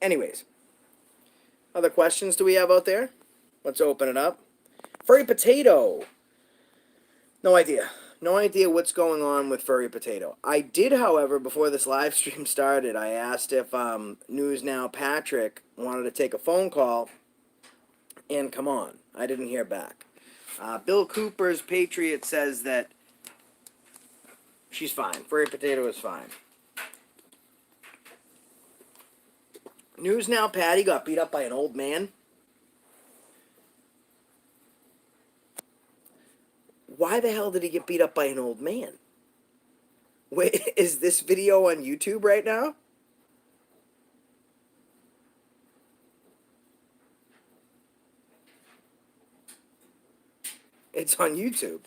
Anyways, other questions do we have out there? Let's open it up. Furry Potato. No idea. No idea what's going on with Furry Potato. I did, however, before this live stream started, I asked if News Now Patrick wanted to take a phone call and come on. I didn't hear back. Bill Cooper's Patriot says that she's fine. Furry Potato is fine. News Now Patty got beat up by an old man. Why the hell did he get beat up by an old man? Wait, is this video on YouTube right now? It's on YouTube.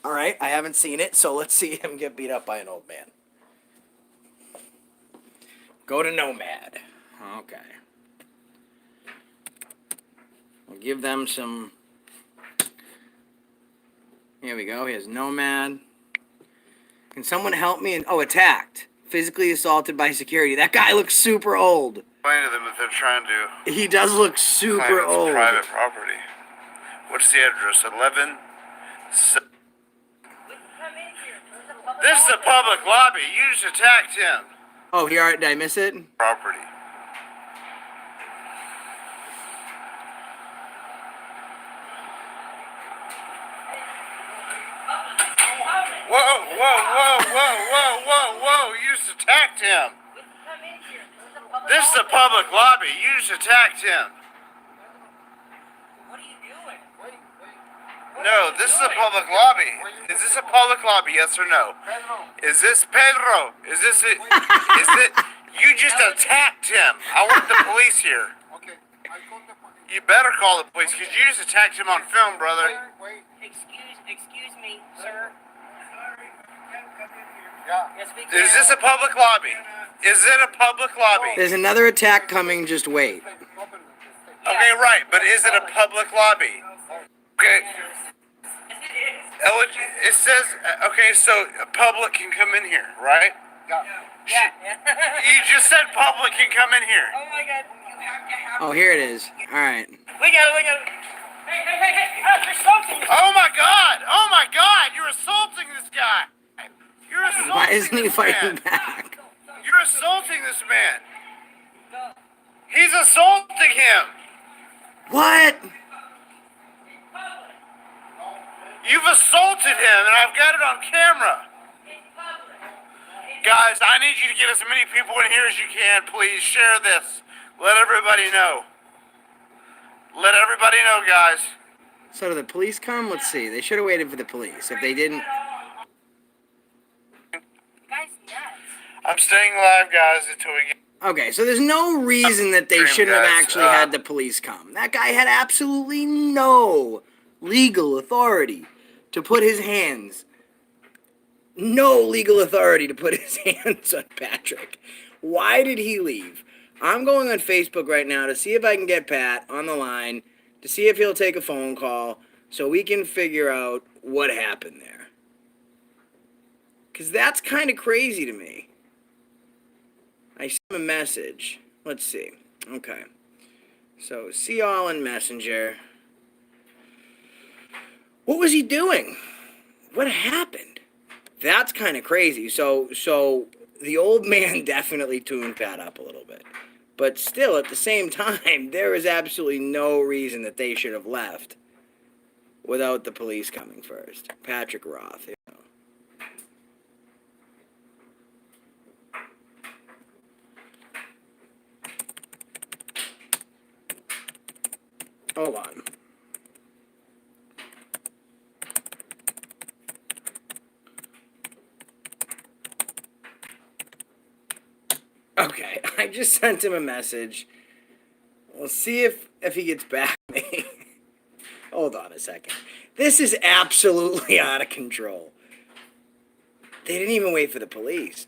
All right, I haven't seen it, so let's see him get beat up by an old man. Go to Nomad. Okay. We'll give them some... Here we go. Here's Nomad. Can someone help me? Oh, attacked. Physically assaulted by security. That guy looks super old. Explain to them if they're trying to. He does look super claim it's old. private property. What's the address? 11. This is a public lobby. You just attacked him. Oh, he already, did I miss it? Property. Whoa, whoa, whoa, whoa, whoa, whoa, whoa. You just attacked him. This is a public lobby. You just attacked him. What are you doing? No, this is a public lobby. Is this a public lobby? Yes or no? Is this Pedro? Is this it? Is it? You just attacked him. I want the police here. You better call the police because you just attacked him on film, brother. Excuse me, sir. Yes, we Is this a public lobby? Is it a public lobby? There's another attack coming, just wait. Okay, right, but is it a public lobby? Okay. It says, okay, so public can come in here, right? Yeah. You just said public can come in here. Oh my God! You have to have. Oh, here it is. All right. We got it. Hey! You're assaulting me. Oh my God! Oh my God! You're assaulting this guy! You're assaulting Why isn't he this fighting man. back? You're assaulting this man! He's assaulting him! What? You've assaulted him, and I've got it on camera! Guys, I need you to get as many people in here as you can. Please share this. Let everybody know. Let everybody know, guys. So did the police come? Let's see. They should have waited for the police. If they didn't... Guy's nuts. I'm staying live, guys, until we get... Okay, so there's no reason that they shouldn't have Guys, actually had the police come. That guy had absolutely no legal authority to put his hands... No legal authority to put his hands on Patrick. Why did he leave? I'm going on Facebook right now to see if I can get Pat on the line, to see if he'll take a phone call, so we can figure out what happened there. Because that's kind of crazy to me. I sent him a message. Let's see. Okay. So, see all in Messenger. What was he doing? What happened? That's kind of crazy. So the old man definitely tuned Pat up a little bit. But still, at the same time, there is absolutely no reason that they should have left without the police coming first. Patrick Roth, you know. Hold on. Okay, I just sent him a message. We'll see if he gets back to me. Hold on a second. This is absolutely out of control. They didn't even wait for the police.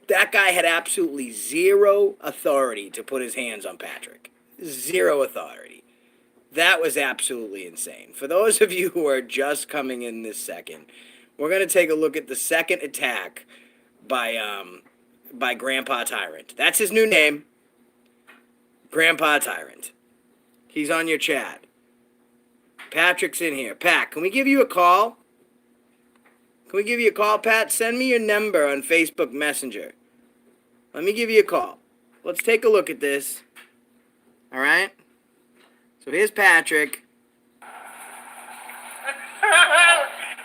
That guy had absolutely zero authority to put his hands on Patrick. Zero authority. That was absolutely insane. For those of you who are just coming in this second, we're going to take a look at the second attack by Grandpa Tyrant. That's his new name. Grandpa Tyrant. He's on your chat. Patrick's in here. Pat, can we give you a call? Can we give you a call, Pat? Send me your number on Facebook Messenger. Let me give you a call. Let's take a look at this. All right? So here's Patrick.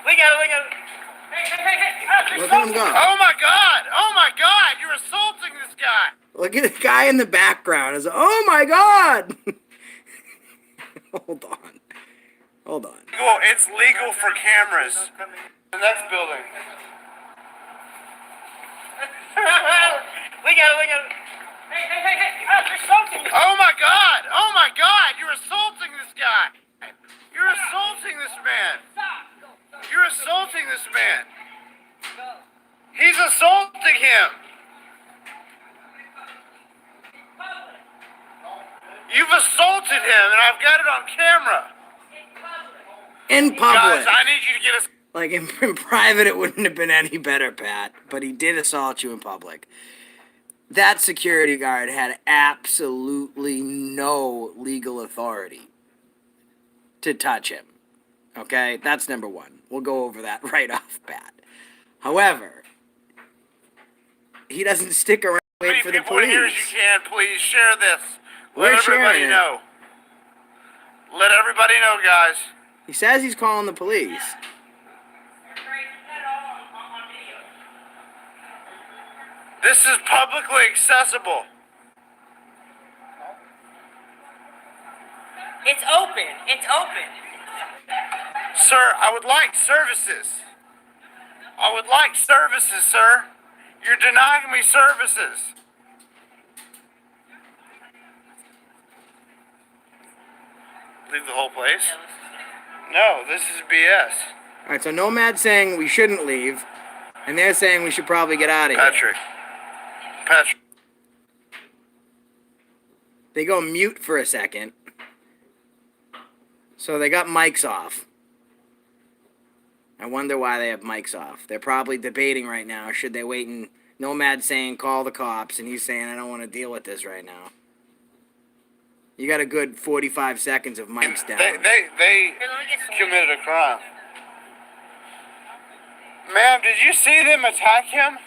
We got it. Hey. Look at him go. Oh my God! Oh my God! You're assaulting this guy! Look at the guy in the background. Is oh my God! Hold on. Well, it's legal for cameras. The next building. We got it. Hey. You're assaulting me. Oh my God! Oh my God! You're assaulting this guy! You're assaulting this man! You're assaulting this man! He's assaulting him! You've assaulted him, and I've got it on camera. In public. Guys, I need you to get us. Like in private, it wouldn't have been any better, Pat. But he did assault you in public. That security guard had absolutely no legal authority to touch him. Okay, that's number one. We'll go over that right off bat. However, he doesn't stick around and wait for the people in here as police. you can, please share this. We're Let everybody sharing it. know. Let everybody know, guys. He says he's calling the police. This is publicly accessible. It's open. Sir, I would like services. Sir. You're denying me services. Leave the whole place? No, this is BS. All right, so Nomad's saying we shouldn't leave, and they're saying we should probably get out of here. Patrick. They go mute for a second. So they got mics off. I wonder why they have mics off. They're probably debating right now. Should they wait and Nomad's saying call the cops, and he's saying I don't want to deal with this right now. You got a good 45 seconds of mics down. They committed a crime. Ma'am, did you see them attack him?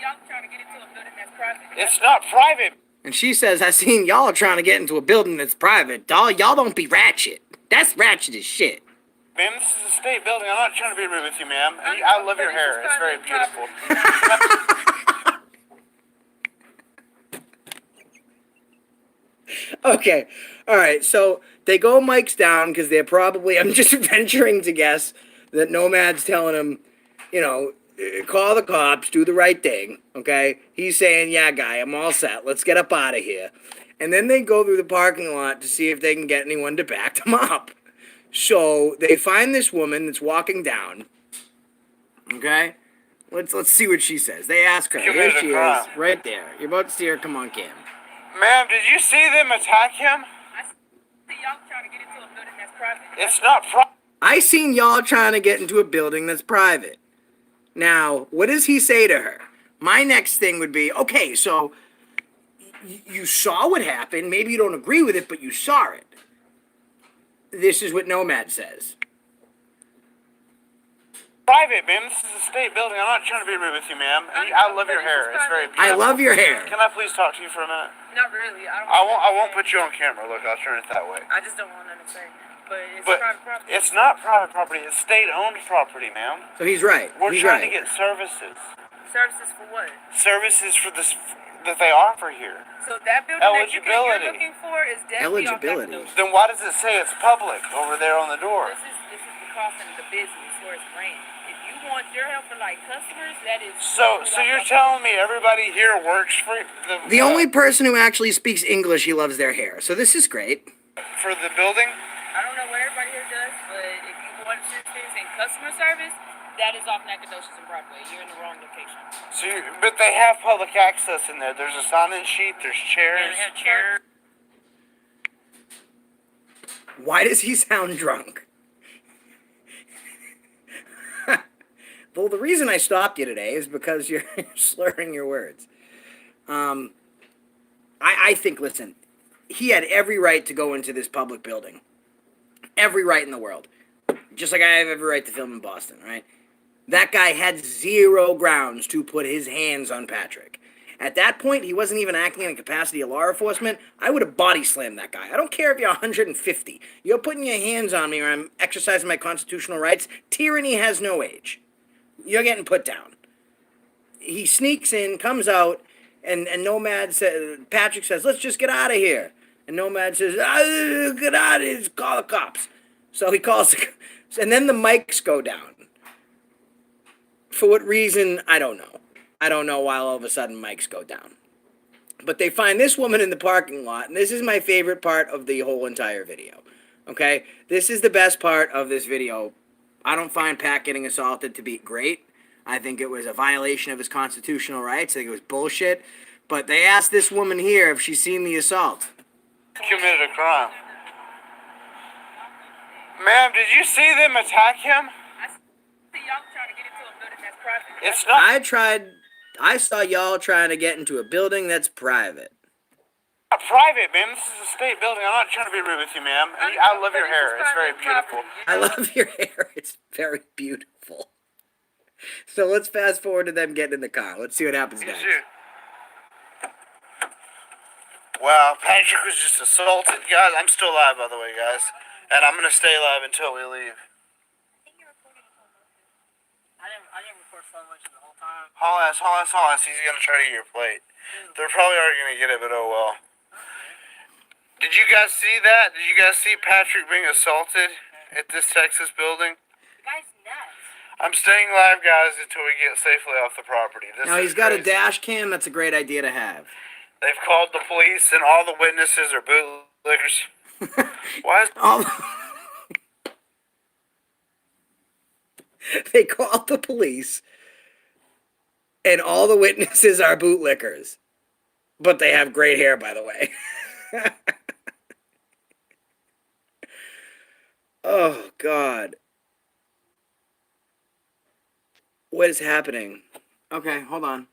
Y'all trying to get into a building that's private. It's not private. And she says, I seen y'all trying to get into a building that's private. Y'all don't be ratchet. That's ratchet as shit. Ma'am, this is a state building. I'm not trying to be rude with you, ma'am. I love your hair. It's very beautiful. Okay. All right. So they go mics down because they're probably, I'm just venturing to guess that Nomad's telling him, you know, call the cops, do the right thing. Okay. He's saying, yeah, guy, I'm all set. Let's get up out of here. And then they go through the parking lot to see if they can get anyone to back them up. So they find this woman that's walking down. Okay. Let's see what she says. They ask her. Here she is, right there. You're about to see her come on cam. Ma'am, did you see them attack him? I see y'all trying to get into a building that's private. It's not private. I seen y'all trying to get into a building that's private. Now, what does he say to her? My next thing would be, okay, so you saw what happened. Maybe you don't agree with it, but you saw it. This is what Nomad says. Private, ma'am. This is a state building. I'm not trying to be rude with you, ma'am. I love your hair. It's very beautiful. I love your hair. Can I please talk to you for a minute? Not really. I won't put you on camera. Look, I'll turn it that way. I just don't want nothing to say. But it's But private property. it's not private property. It's state-owned property, ma'am. So he's right. We're He's trying right. to get services. Services for what? Services for this that they offer here. So that building that Eligibility. you're looking for is definitely Eligibility. off that building. Then why does it say it's public over there on the door? This is the cost of the business where it's ran. If you want your help for like customers, that is. So you're telling me everybody here works for The only person who actually speaks English, he loves their hair. So this is great. for the building? I don't know what everybody here does, but if you want assistance in customer service, that is off Nacogdoches and Broadway. You're in the wrong location. So, but they have public access in there. There's a sign-in sheet. There's chairs. Yeah, they have chairs. Why does he sound drunk? Well, the reason I stopped you today is because you're slurring your words. I think, listen, he had every right to go into this public building. Every right in the world. Just like I have every right to film in Boston, right? That guy had zero grounds to put his hands on Patrick. At that point, he wasn't even acting in the capacity of law enforcement. I would have body slammed that guy. I don't care if you're 150. You're putting your hands on me or I'm exercising my constitutional rights. Tyranny has no age. You're getting put down. He sneaks in, comes out, and Nomad says, Patrick says, let's just get out of here. And Nomad says, get out of here, call the cops. So he calls, and then the mics go down. For what reason, I don't know. I don't know why all of a sudden mics go down. But they find this woman in the parking lot, and this is my favorite part of the whole entire video. Okay? This is the best part of this video. I don't find Pat getting assaulted to be great. I think it was a violation of his constitutional rights. I think it was bullshit. But they asked this woman here if she's seen the assault. Committed a crime. Ma'am, did you see them attack him? I see y'all trying to get into a building that's private. It's not I saw y'all trying to get into a building that's private. private, ma'am. This is a state building. I'm not trying to be rude with you, ma'am. I love your hair. It's very beautiful. I love your hair. It's very beautiful. So let's fast forward to them getting in the car. Let's see what happens next. Wow, Patrick was just assaulted. Guys, I'm still live, by the way, guys. And I'm going to stay live until we leave. I didn't record slow motion the whole time. Haul ass. He's going to try to get your plate. They're probably already going to get it, but oh well. Did you guys see that? Did you guys see Patrick being assaulted at this Texas building? The guy's nuts. I'm staying live, guys, until we get safely off the property. Now, he's got a dash cam. That's a great idea to have. They've called the police, and all the witnesses are bootlickers. Why is... They called the police, and all the witnesses are bootlickers. But they have great hair, by the way. Oh, God. What is happening? Okay, hold on.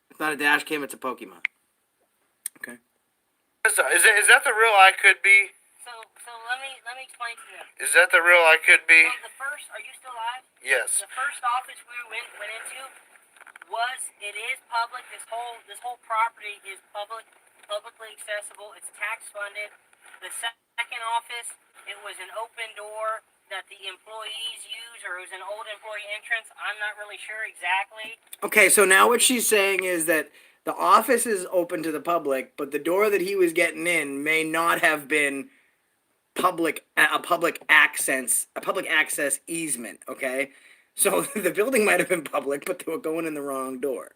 It's not a dash cam, it's a Pokemon. Okay. Is that the real I Could Be? So let me explain to you. Is that the real I Could Be? So the first, are you still live? Yes. The first office we went into it is public. This whole property is publicly accessible. It's tax funded. The second office, it was an open door that the employees use, or it was an old employee entrance. I'm not really sure exactly. Okay, so now what she's saying is that the office is open to the public, but the door that he was getting in may not have been a public access easement, okay? So the building might have been public, but they were going in the wrong door.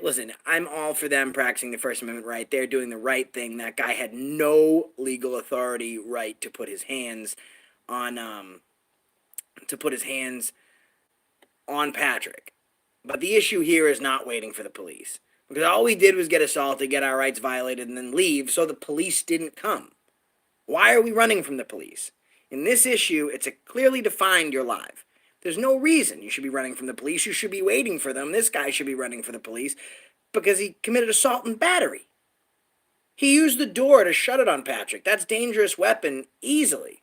Listen, I'm all for them practicing the First Amendment right. They're doing the right thing. That guy had no legal authority right to put his hands on Patrick. But the issue here is not waiting for the police. Because all we did was get assaulted, get our rights violated, and then leave, so the police didn't come. Why are we running from the police? In this issue, it's clearly defined you're live. There's no reason you should be running from the police. You should be waiting for them. This guy should be running for the police because he committed assault and battery. He used the door to shut it on Patrick. That's dangerous weapon easily.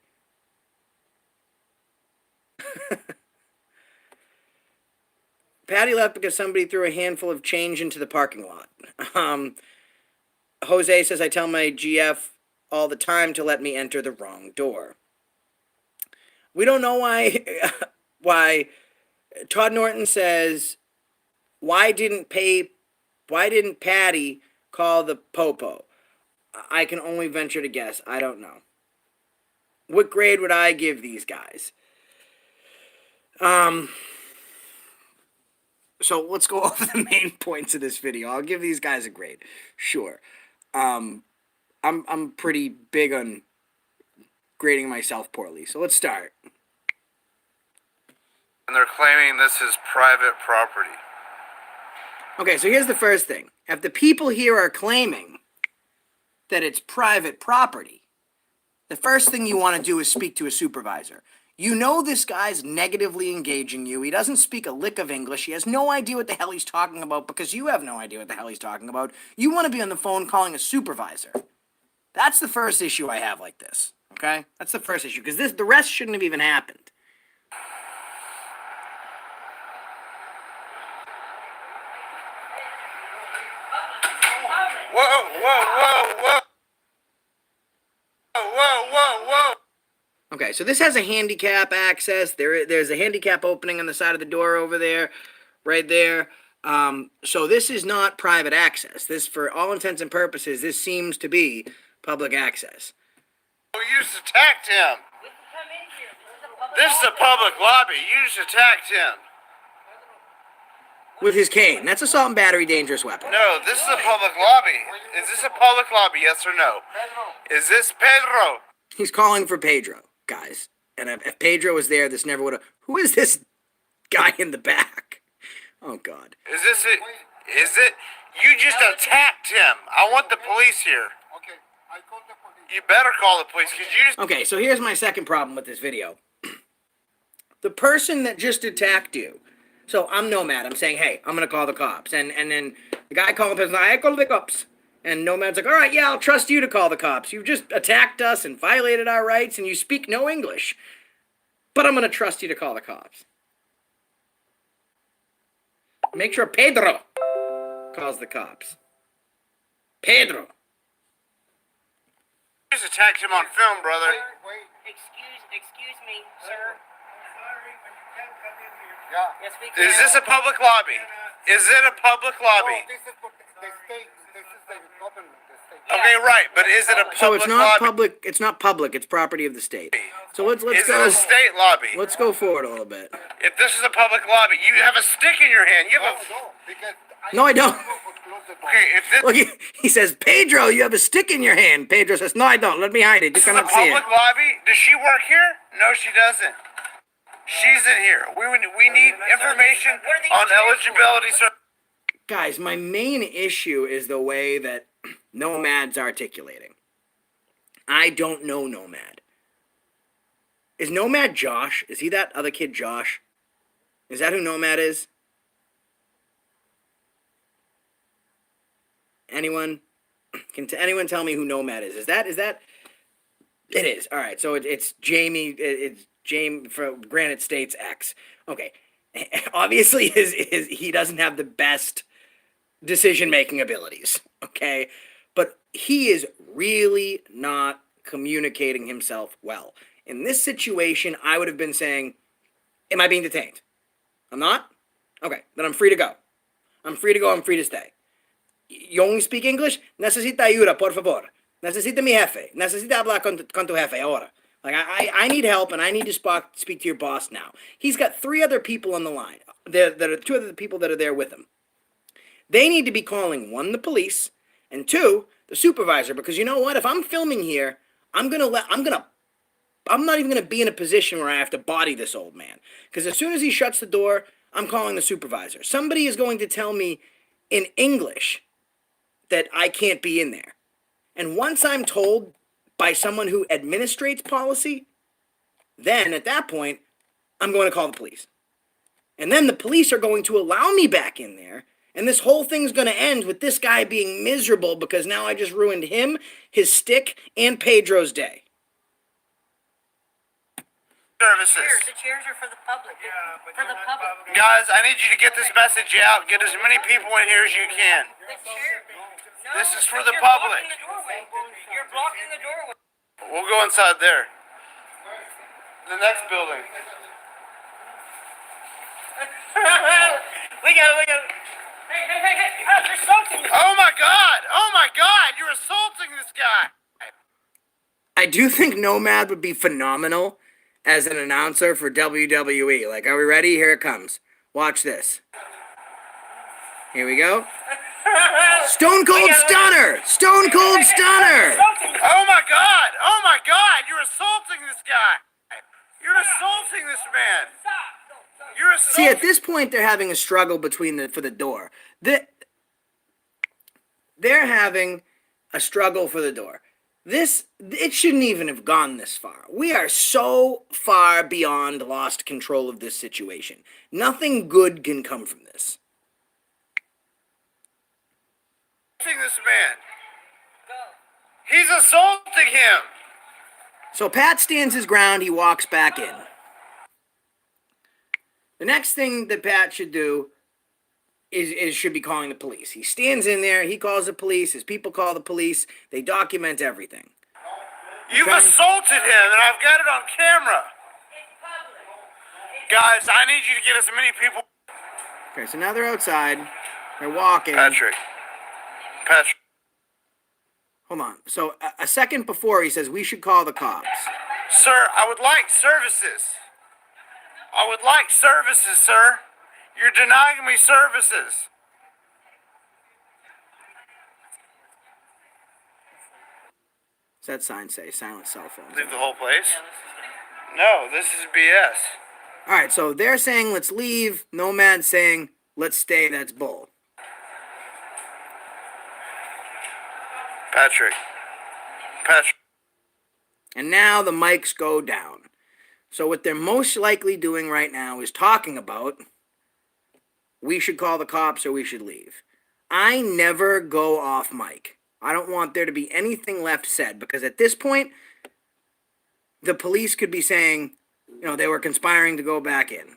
Patty left because somebody threw a handful of change into the parking lot. Jose says, I tell my GF all the time to let me enter the wrong door. We don't know why Todd Norton says, why didn't Patty call the Popo? I can only venture to guess. I don't know. What grade would I give these guys? So let's go over the main points of this video. I'll give these guys a grade. Sure. I I'm pretty big on grading myself poorly. So let's start. And they're claiming this is private property. Okay, so here's the first thing. If the people here are claiming that it's private property, the first thing you want to do is speak to a supervisor. You know this guy's negatively engaging you. He doesn't speak a lick of English. He has no idea what the hell he's talking about because you have no idea what the hell he's talking about. You want to be on the phone calling a supervisor. That's the first issue I have like this, okay? That's the first issue because the rest shouldn't have even happened. Whoa, whoa, whoa, whoa. Whoa, whoa, whoa. Okay, so this has a handicap access. There's a handicap opening on the side of the door over there, right there. So this is not private access. This, for all intents and purposes, this seems to be public access. You just attacked him. We can come in here. This is a public lobby. You just attacked him. With his cane. That's assault and battery, dangerous weapon. No, this is a public lobby. Is this a public lobby, yes or no? Is this Pedro? He's calling for Pedro, guys. And if Pedro was there, this never would have... Who is this guy in the back? Oh, God. Is this it? Is it? You just attacked him. I want the police here. Okay, I called the police. You better call the police because you just... Okay, so here's my second problem with this video. The person that just attacked you... So I'm Nomad. I'm saying, hey, I'm going to call the cops. And then the guy calling is like, I call the cops. And Nomad's like, all right, yeah, I'll trust you to call the cops. You've just attacked us and violated our rights and you speak no English. But I'm going to trust you to call the cops. Make sure Pedro calls the cops. Pedro. You just attacked him on film, brother. Excuse me, sir. Yeah. Yes, we can. Is this a public lobby? Is it a public lobby? No, this is for the state. This is the government, the state. Okay, right, but is it a public So it's not lobby? public. It's not public. It's property of the state. So let's Is it go. a state lobby? Let's go forward a little bit. If this is a public lobby, you have a stick in your hand. You have a... No, because No, I don't. close the door. Okay, if this Look, he says, Pedro, you have a stick in your hand. Pedro says, no, I don't. Let me hide it. You is a cannot see it. public lobby, does she work here? No, she doesn't. She's in here. We need information on eligibility. Guys, my main issue is the way that Nomad's articulating. I don't know Nomad. Is Nomad Josh? Is he that other kid, Josh? Is that who Nomad is? Anyone? Can anyone tell me who Nomad is? Is that? It is. All right. So it's Jamie. It's Jamie from Granite State's ex. Okay. Obviously, he doesn't have the best decision-making abilities. Okay, but he is really not communicating himself well. In this situation, I would have been saying, "Am I being detained? I'm not. Okay, then I'm free to go. I'm free to go. I'm free to stay. You only speak English? Necesita ayuda, por favor. Necesita mi jefe. Necesita hablar con tu jefe ahora. Like, I need help, and I need to speak to your boss now. He's got 3 other people on the line. There are 2 other people that are there with him. They need to be calling 1, the police, and 2, the supervisor, because you know what? If I'm filming here, I'm not even gonna be in a position where I have to body this old man. Because as soon as he shuts the door, I'm calling the supervisor. Somebody is going to tell me in English that I can't be in there. And once I'm told by someone who administrates policy, then at that point, I'm going to call the police. And then the police are going to allow me back in there, and this whole thing's going to end with this guy being miserable because now I just ruined him, his stick, and Pedro's day. Services. The chairs are for the public. For the public. Guys, I need you to get this message out. Get as many people in here as you can. The chair. No, This is for the you're public. blocking the doorway. You're blocking the doorway. We'll go inside there. The next building. We got it. Hey. You're assaulting me. Oh my God! Oh my God! You're assaulting this guy! I do think Nomad would be phenomenal as an announcer for WWE. Like, are we ready? Here it comes. Watch this. Here we go. Stone Cold Stunner! Stone Cold Stunner! Oh my God! Oh my God! You're assaulting this guy! You're assaulting this man! You're assaulting. See, at this point, they're having a struggle for the door. They're having a struggle for the door. It shouldn't even have gone this far. We are so far beyond lost control of this situation. Nothing good can come from this. This man. He's assaulting him. So Pat stands his ground. He walks back in. The next thing that Pat should do should be calling the police. He stands in there. He calls the police. His people call the police. They document everything. You've assaulted him, and I've got it on camera. Guys, I need you to get as many people. Okay, so now they're outside. They're walking. Patrick. Hold on. So a second before, he says, we should call the cops. Sir, I would like services. I would like services, sir. You're denying me services. What's that sign say? Silent cell phones. Leave the whole place? No, this is BS. All right, so they're saying, let's leave. Nomad saying, let's stay. That's bull. Patrick. And now the mics go down. So what they're most likely doing right now is talking about, we should call the cops or we should leave. I never go off mic. I don't want there to be anything left said, because at this point, the police could be saying, they were conspiring to go back in.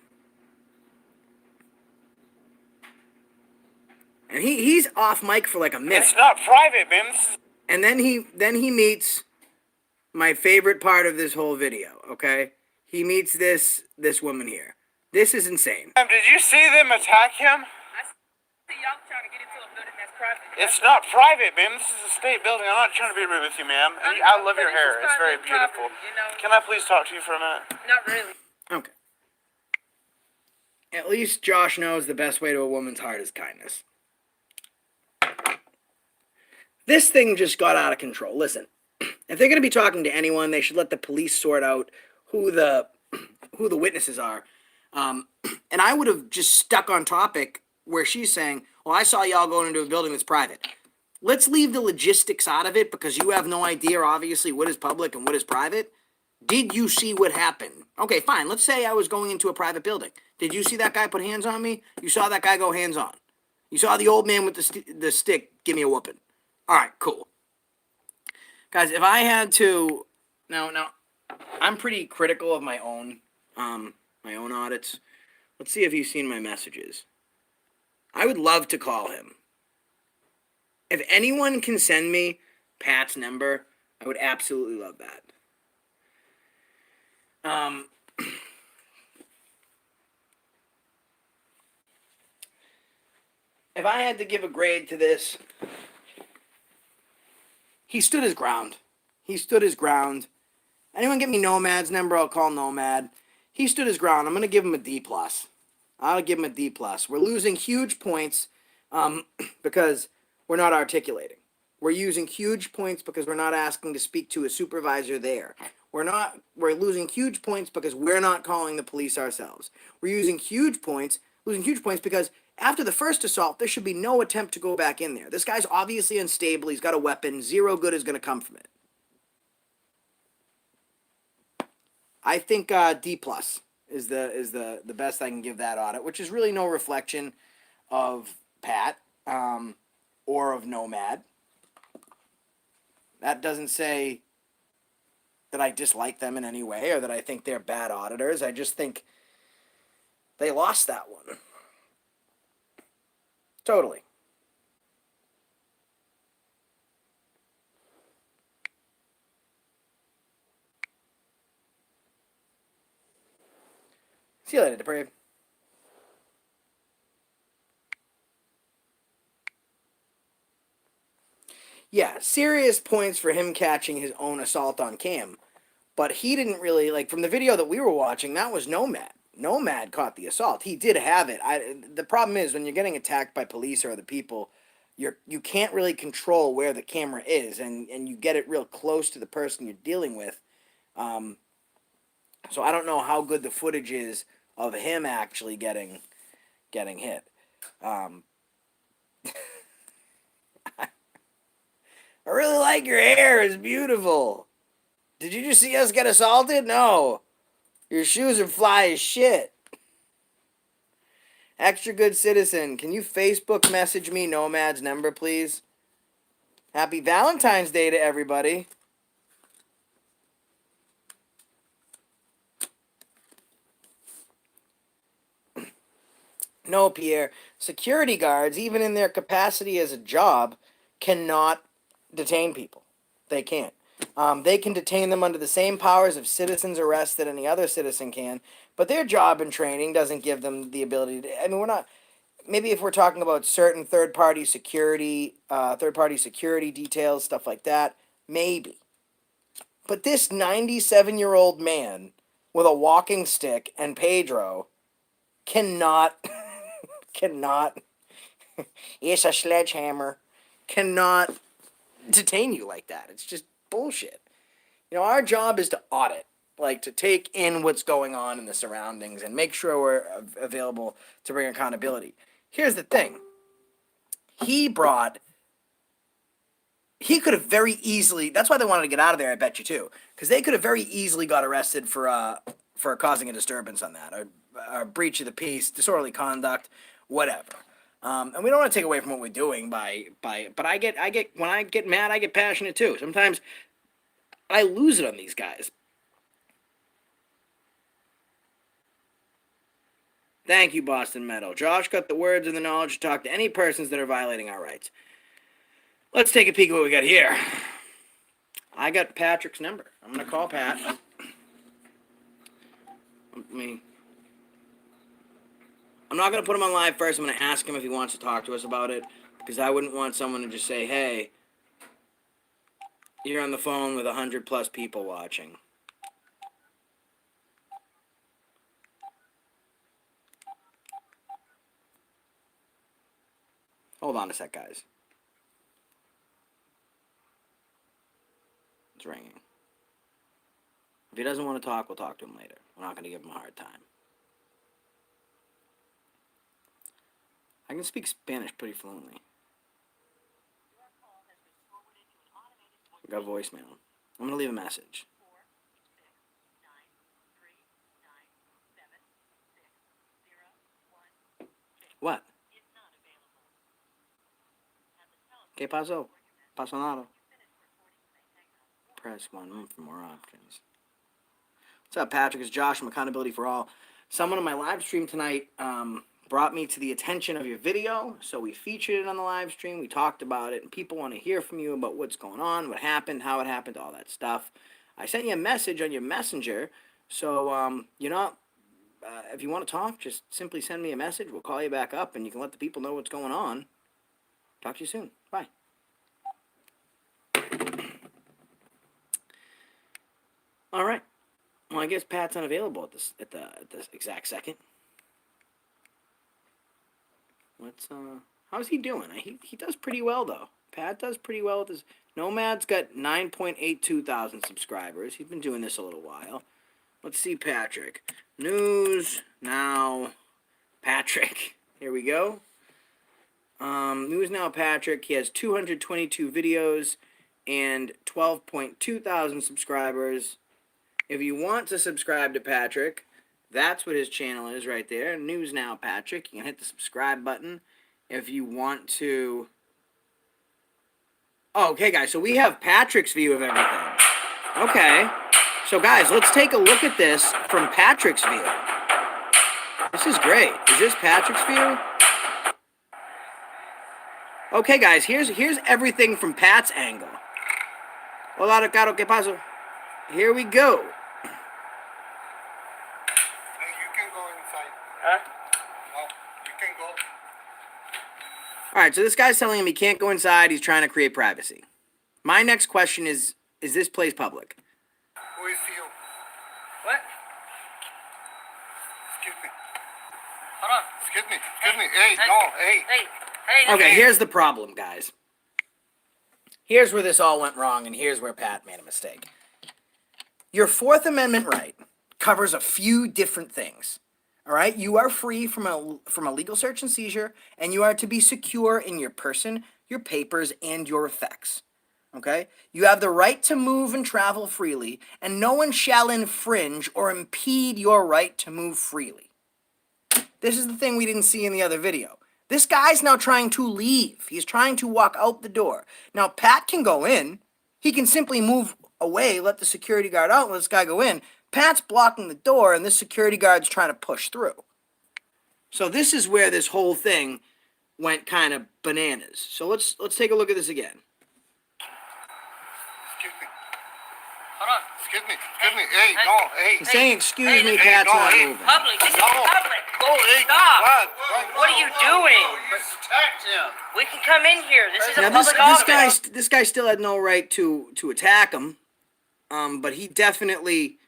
And he's off mic for like a minute. It's not private, man. And then he meets my favorite part of this whole video, okay? He meets this woman here. This is insane. Did you see them attack him? I see y'all trying to get into a building that's private. It's not private, ma'am. This is a state building. I'm not trying to be rude with you, ma'am. And I love your hair. It's very beautiful. Can I please talk to you for a minute? Not really. Okay. At least Josh knows the best way to a woman's heart is kindness. This thing just got out of control. Listen, if they're going to be talking to anyone, they should let the police sort out who the witnesses are. And I would have just stuck on topic where she's saying, well, I saw y'all going into a building that's private. Let's leave the logistics out of it, because you have no idea, obviously, what is public and what is private. Did you see what happened? Okay, fine. Let's say I was going into a private building. Did you see that guy put hands on me? You saw that guy go hands on. You saw the old man with the stick give me a whooping. All right, cool. Guys, if I had to... Now, I'm pretty critical of my own audits. Let's see if he's seen my messages. I would love to call him. If anyone can send me Pat's number, I would absolutely love that. If I had to give a grade to this, he stood his ground. Anyone get me Nomad's number? I'll call Nomad. He stood his ground. I'm going to give him a D+. I'll give him a D+. We're losing huge points because we're not articulating. We're using huge points because we're not asking to speak to a supervisor there. We're losing huge points because we're not calling the police ourselves. We're losing huge points because after the first assault, there should be no attempt to go back in there. This guy's obviously unstable. He's got a weapon. Zero good is going to come from it. I think D+ is the best I can give that audit, which is really no reflection of Pat or of Nomad. That doesn't say that I dislike them in any way or that I think they're bad auditors. I just think they lost that one. Totally. See you later, Depraved. Yeah, serious points for him catching his own assault on cam. But he didn't really, from the video that we were watching, that was Nomad. Nomad caught the assault. He did have it. The problem is, when you're getting attacked by police or other people, you can't really control where the camera is, and you get it real close to the person you're dealing with. So I don't know how good the footage is of him actually getting hit. I really like your hair. It's beautiful. Did you just see us get assaulted? No. Your shoes are fly as shit. Extra good citizen, can you Facebook message me Nomad's number, please? Happy Valentine's Day to everybody. No, Pierre. Security guards, even in their capacity as a job, cannot detain people. They can't. They can detain them under the same powers of citizen's arrest that any other citizen can, but their job and training doesn't give them the ability to. I mean, we're not. Maybe if we're talking about certain third-party security details, stuff like that, maybe. But this 97-year-old man with a walking stick and Pedro cannot, it's a sledgehammer, cannot detain you like that. It's just bullshit. You know, our job is to audit, like to take in what's going on in the surroundings and make sure we're available to bring accountability. Here's the thing. He could have very easily, that's why they wanted to get out of there, I bet you too, because they could have very easily got arrested for causing a disturbance on that, or breach of the peace, disorderly conduct, whatever. And we don't want to take away from what we're doing but I get when I get mad, I get passionate too. Sometimes I lose it on these guys. Thank you, Boston Meadow. Josh got the words and the knowledge to talk to any persons that are violating our rights. Let's take a peek at what we got here. I got Patrick's number. I'm going to call Pat. I'm not going to put him on live first. I'm going to ask him if he wants to talk to us about it, because I wouldn't want someone to just say, hey, you're on the phone with 100 plus people watching. Hold on a sec, guys. It's ringing. If he doesn't want to talk, we'll talk to him later. We're not going to give him a hard time. I can speak Spanish pretty fluently. I got voicemail. I'm going to leave a message. What? ¿Qué pasó? Pasó nada. Press 1 for more options. What's up, Patrick? It's Josh from Accountability for All. Someone on my live stream tonight brought me to the attention of your video, so we featured it on the live stream. We talked about it, and people want to hear from you about what's going on, what happened, how it happened, all that stuff. I sent you a message on your messenger, so if you want to talk, just simply send me a message. We'll call you back up, and you can let the people know what's going on. Talk to you soon. Bye. All right. Well, I guess Pat's unavailable at this exact second. How's he doing? He does pretty well though. Pat does pretty well with his. Nomad's got 9.82 thousand subscribers. He's been doing this a little while. Let's see, Patrick. News now. Patrick. Here we go. News now, Patrick. He has 222 videos and 12.2 thousand subscribers. If you want to subscribe to Patrick, that's what his channel is right there. News Now Patrick. You can hit the subscribe button if you want to. Oh, okay, guys. So we have Patrick's view of everything. Okay. So, guys, let's take a look at this from Patrick's view. This is great. Is this Patrick's view? Okay, guys. Here's everything from Pat's angle. Hola, Ricardo. ¿Qué pasó? Here we go. All right, so this guy's telling him he can't go inside. He's trying to create privacy. My next question is this place public? Who is you? What? Excuse me. Hold on. Excuse me. Hey, no, hey. Hey. Hey, Okay, here's the problem, guys. Here's where this all went wrong, and here's where Pat made a mistake. Your Fourth Amendment right covers a few different things. All right, you are free from a legal search and seizure, and you are to be secure in your person, your papers, and your effects. Okay, you have the right to move and travel freely, and no one shall infringe or impede your right to move freely. This is the thing we didn't see in the other video. This guy's now trying to leave. He's trying to walk out the door. Now, Pat can go in. He can simply move away, let the security guard out, and let this guy go in. Pat's blocking the door, and this security guard's trying to push through. So this is where this whole thing went kind of bananas. So let's take a look at this again. Excuse me. Hold on. Excuse me. Hey, no, hey. He's saying, excuse hey, me, hey, Pat's no, not hey, moving. Public. This is No. public. No, hey, Stop. what? What are you doing? You attacked him. We can come in here. This is a Now public office. this guy still had no right to attack him, but he definitely,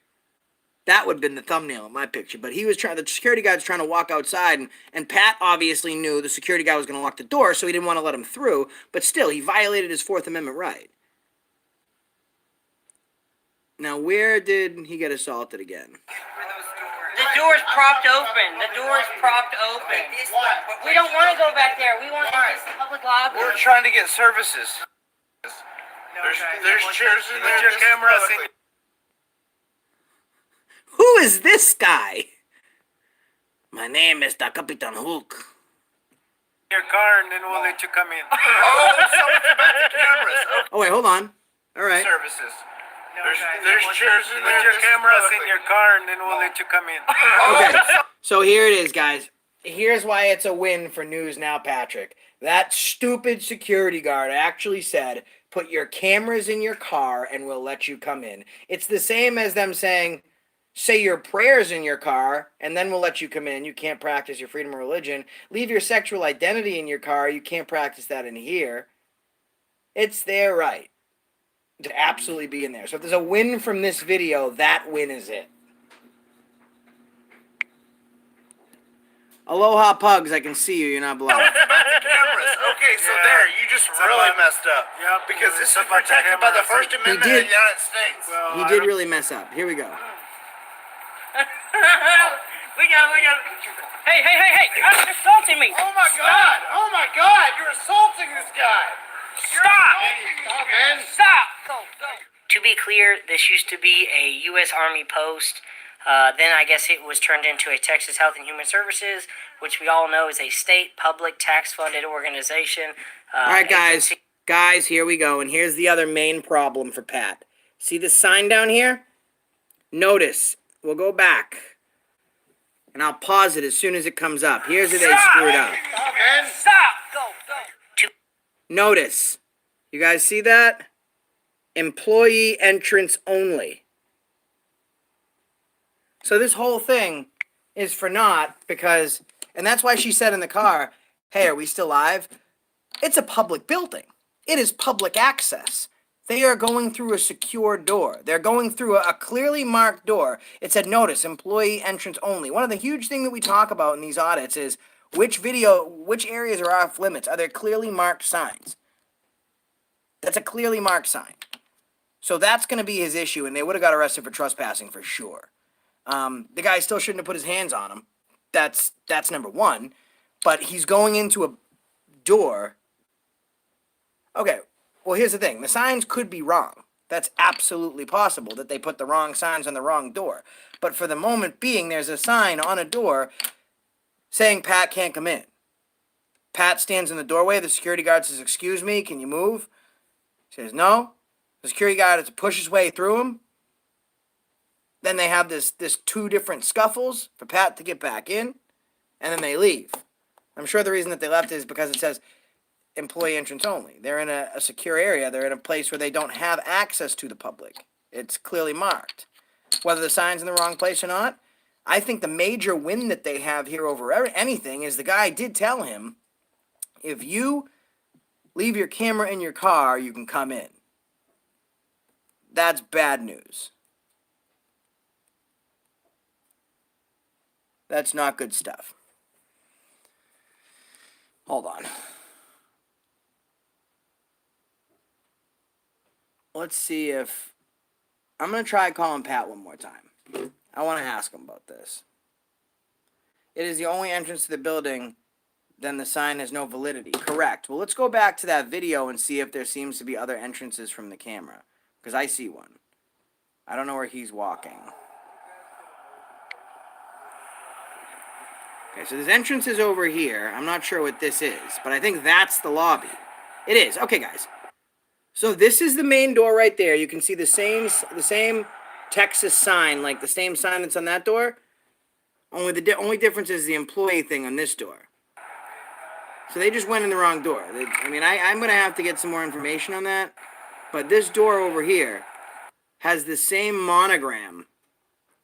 that would have been the thumbnail of my picture. But he was the security guard was trying to walk outside, and Pat obviously knew the security guy was going to lock the door, so he didn't want to let him through. But still, he violated his Fourth Amendment right. Now, where did he get assaulted again? The door's propped open. The door's propped open. We don't want to go back there. We want to use the public lobby. We're trying to get services. There's chairs in there. Your camera. Who is this guy? My name is the Capitan Hook. Your car and then we'll let you come in. Oh, someone's about the cameras. Oh, wait, hold on. All right. Services. There's chairs in there. Put your cameras in your car and then we'll let you come in. Okay, so here it is, guys. Here's why it's a win for News Now, Patrick. That stupid security guard actually said, put your cameras in your car and we'll let you come in. It's the same as them saying, say your prayers in your car and then we'll let you come in. You can't practice your freedom of religion. Leave your sexual identity in your car. You can't practice that in here. It's their right to absolutely be in there. So if there's a win from this video, that win is it. Aloha Pugs, I can see you. You're not blowing. Cameras. Okay, so Yeah. there, you just really messed up. Yeah, Because this is it's about the protected by the cameras. First Amendment did. of the United States. Well, He I did don't- really mess up. Here we go. we got. Hey! You're assaulting me. Oh my God! You're assaulting this guy. Stop! Man. Stop! Go. To be clear, this used to be a U.S. Army post. Then I guess it was turned into a Texas Health and Human Services, which we all know is a state public tax-funded organization. All right, guys. agency- Guys, here we go. And here's the other main problem for Pat. See this sign down here? Notice. We'll go back. And I'll pause it as soon as it comes up. Here's where they screwed up. Stop! Go. Notice. You guys see that? Employee entrance only. So this whole thing is for naught because, and that's why she said in the car, hey, are we still live? It's a public building. It is public access. They are going through a secure door. They're going through a clearly marked door. It said, notice, employee entrance only. One of the huge things that we talk about in these audits is which areas are off limits. Are there clearly marked signs? That's a clearly marked sign. So that's going to be his issue, and they would have got arrested for trespassing for sure. The guy still shouldn't have put his hands on him. That's number one. But he's going into a door. Okay, well, here's the thing. The signs could be wrong. That's absolutely possible that they put the wrong signs on the wrong door. But for the moment being, there's a sign on a door saying Pat can't come in. Pat stands in the doorway. The security guard says, excuse me, can you move? He says, no. The security guard has to push his way through him. Then they have this two different scuffles for Pat to get back in, and then they leave. I'm sure the reason that they left is because it says employee entrance only. They're in a secure area. They're in a place where they don't have access to the public. It's clearly marked. Whether the sign's in the wrong place or not, I think the major win that they have here over anything is the guy did tell him, if you leave your camera in your car, you can come in. That's bad news. That's not good stuff. Hold on. let's see if I'm gonna try calling Pat one more time. I want to ask him about this. It is the only entrance to the building. Then the sign has no validity. Correct. Well, let's go back to that video and see if there seems to be other entrances from the camera, because I see one. I don't know where he's walking. Okay, so this entrance is over here. I'm not sure what this is, but I think that's the lobby. It is. Okay, guys. So this is the main door right there. You can see the same Texas sign, like the same sign that's on that door. Only the only difference is the employee thing on this door. So they just went in the wrong door. I'm going to have to get some more information on that. But this door over here has the same monogram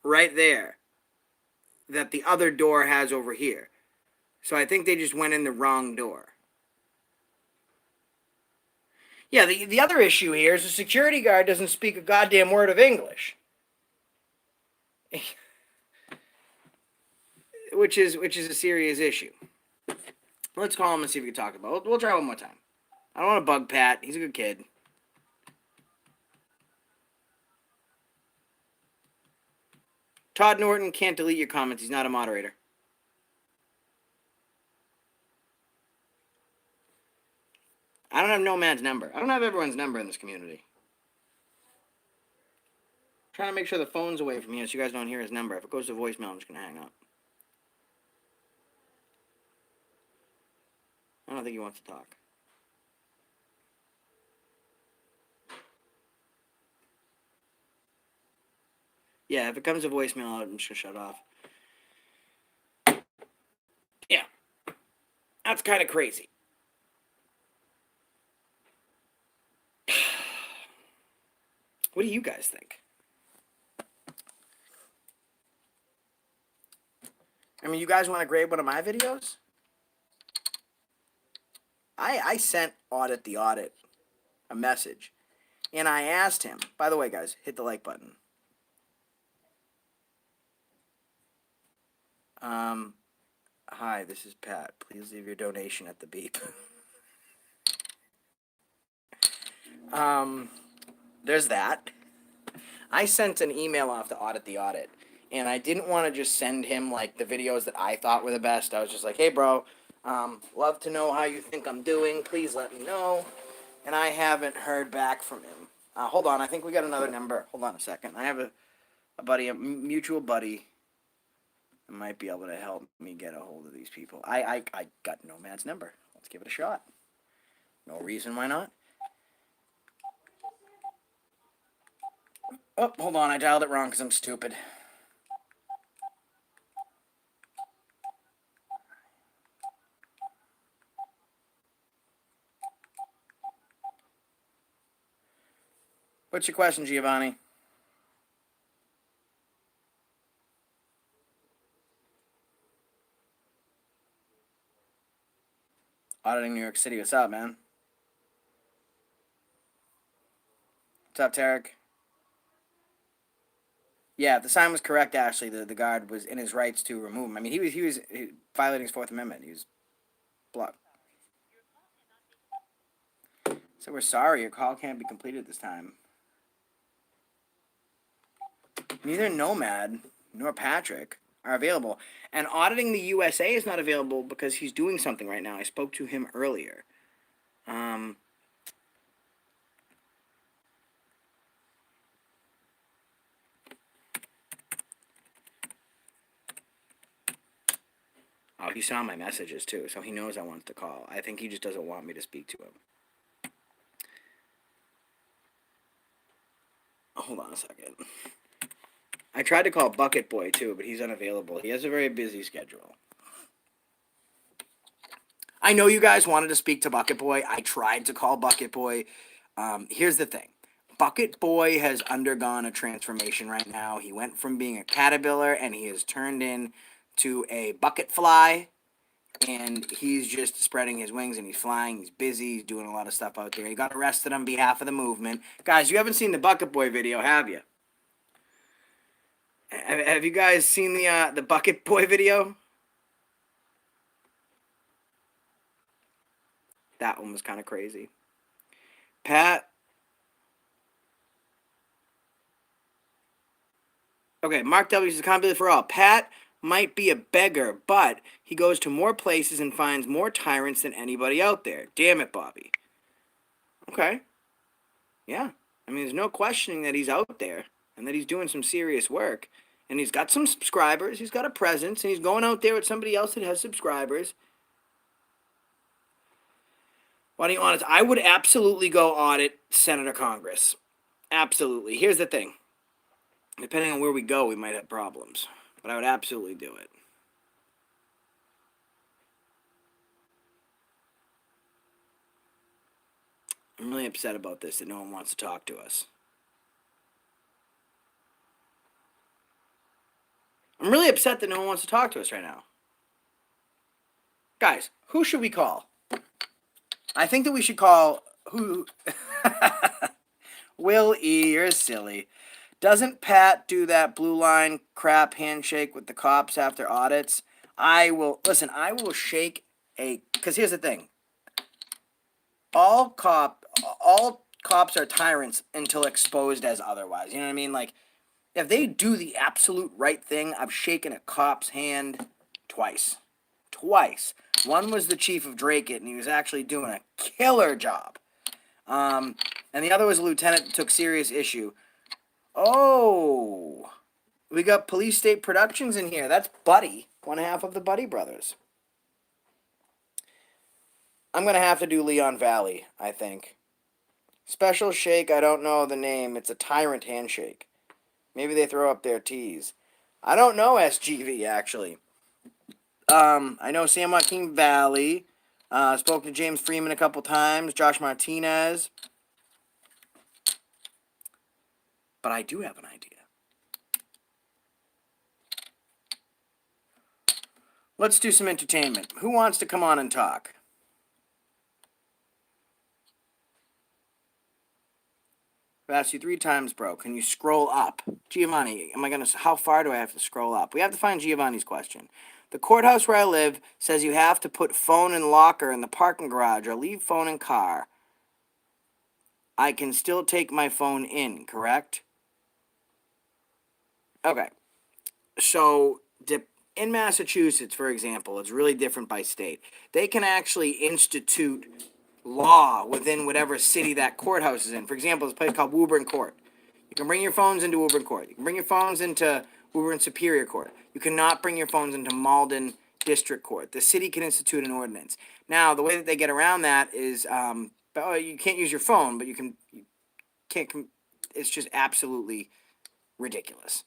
right there that the other door has over here. So I think they just went in the wrong door. Yeah, the other issue here is the security guard doesn't speak a goddamn word of English. Which is a serious issue. Let's call him and see if we can talk about it. We'll try one more time. I don't want to bug Pat. He's a good kid. Todd Norton can't delete your comments. He's not a moderator. I don't have Nomad's number. I don't have everyone's number in this community. I'm trying to make sure the phone's away from here so you guys don't hear his number. If it goes to voicemail, I'm just going to hang up. I don't think he wants to talk. Yeah, if it comes to voicemail, I'm just going to shut off. Yeah. That's kind of crazy. What do you guys think? I mean, you guys want to grade one of my videos? I sent Audit the Audit a message. And I asked him, by the way, guys, hit the like button. Hi, this is Pat. Please leave your donation at the beep. There's that. I sent an email off to Audit the Audit, and I didn't want to just send him, like, the videos that I thought were the best. I was just like, hey, bro, love to know how you think I'm doing. Please let me know. And I haven't heard back from him. Hold on, I think we got another number. Hold on a second. I have a buddy, a mutual buddy, that might be able to help me get a hold of these people. I got Nomad's number. Let's give it a shot. No reason why not. Oh, hold on, I dialed it wrong because I'm stupid. What's your question, Giovanni? Auditing New York City. What's up, man? What's up, Tarek? Yeah, the sign was correct, Ashley. The guard was in his rights to remove him. I mean, he was violating his Fourth Amendment. He was blocked. So we're sorry, your call can't be completed this time. Neither Nomad nor Patrick are available. And Auditing the USA is not available because he's doing something right now. I spoke to him earlier. Oh, he saw my messages too, so he knows I want to call. I think he just doesn't want me to speak to him. Hold on a second. I tried to call Bucket Boy too, but he's unavailable. He has a very busy schedule. I know you guys wanted to speak to Bucket Boy. I tried to call Bucket Boy. Here's the thing. Bucket Boy has undergone a transformation right now. He went from being a caterpillar and he has turned into a bucket fly. And he's just spreading his wings and he's flying. He's busy. He's doing a lot of stuff out there. He got arrested on behalf of the movement. Guys, you haven't seen the Bucket Boy video, have you? Have you guys seen the Bucket Boy video? That one was kind of crazy. Pat Okay, Mark W. says accountability for all. Pat might be a beggar, but he goes to more places and finds more tyrants than anybody out there. Damn it, Bobby. Okay. Yeah. I mean, there's no questioning that he's out there and that he's doing some serious work. And he's got some subscribers, he's got a presence, and he's going out there with somebody else that has subscribers. Why do you honest? I would absolutely go audit Senate or Congress. Absolutely. Here's the thing. Depending on where we go, we might have problems. But I would absolutely do it. I'm really upset about this, that no one wants to talk to us. I'm really upset that no one wants to talk to us right now. Guys, who should we call? I think that we should call who? Will E, you're silly. Doesn't Pat do that blue line crap handshake with the cops after audits? I will shake because here's the thing. All cops are tyrants until exposed as otherwise. You know what I mean? Like, if they do the absolute right thing, I've shaken a cop's hand twice. One was the chief of Drake It, and he was actually doing a killer job. And the other was a lieutenant that took serious issue. Oh, we got Police State Productions in here. That's Buddy, one half of the Buddy brothers. I'm going to have to do Leon Valley, I think. Special shake, I don't know the name. It's a tyrant handshake. Maybe they throw up their T's. I don't know SGV, actually. I know San Joaquin Valley. Spoke to James Freeman a couple times. Josh Martinez. But I do have an idea. Let's do some entertainment. Who wants to come on and talk? I've asked you 3 times, bro. Can you scroll up? Giovanni, how far do I have to scroll up? We have to find Giovanni's question. The courthouse where I live says you have to put phone in locker in the parking garage or leave phone in car. I can still take my phone in, correct? Okay. So, in Massachusetts, for example, it's really different by state. They can actually institute law within whatever city that courthouse is in. For example, there's a place called Woburn Court. You can bring your phones into Woburn Court. You can bring your phones into Woburn Superior Court. You cannot bring your phones into Malden District Court. The city can institute an ordinance. Now, the way that they get around that is, you can't use your phone, but you can't. It's just absolutely ridiculous.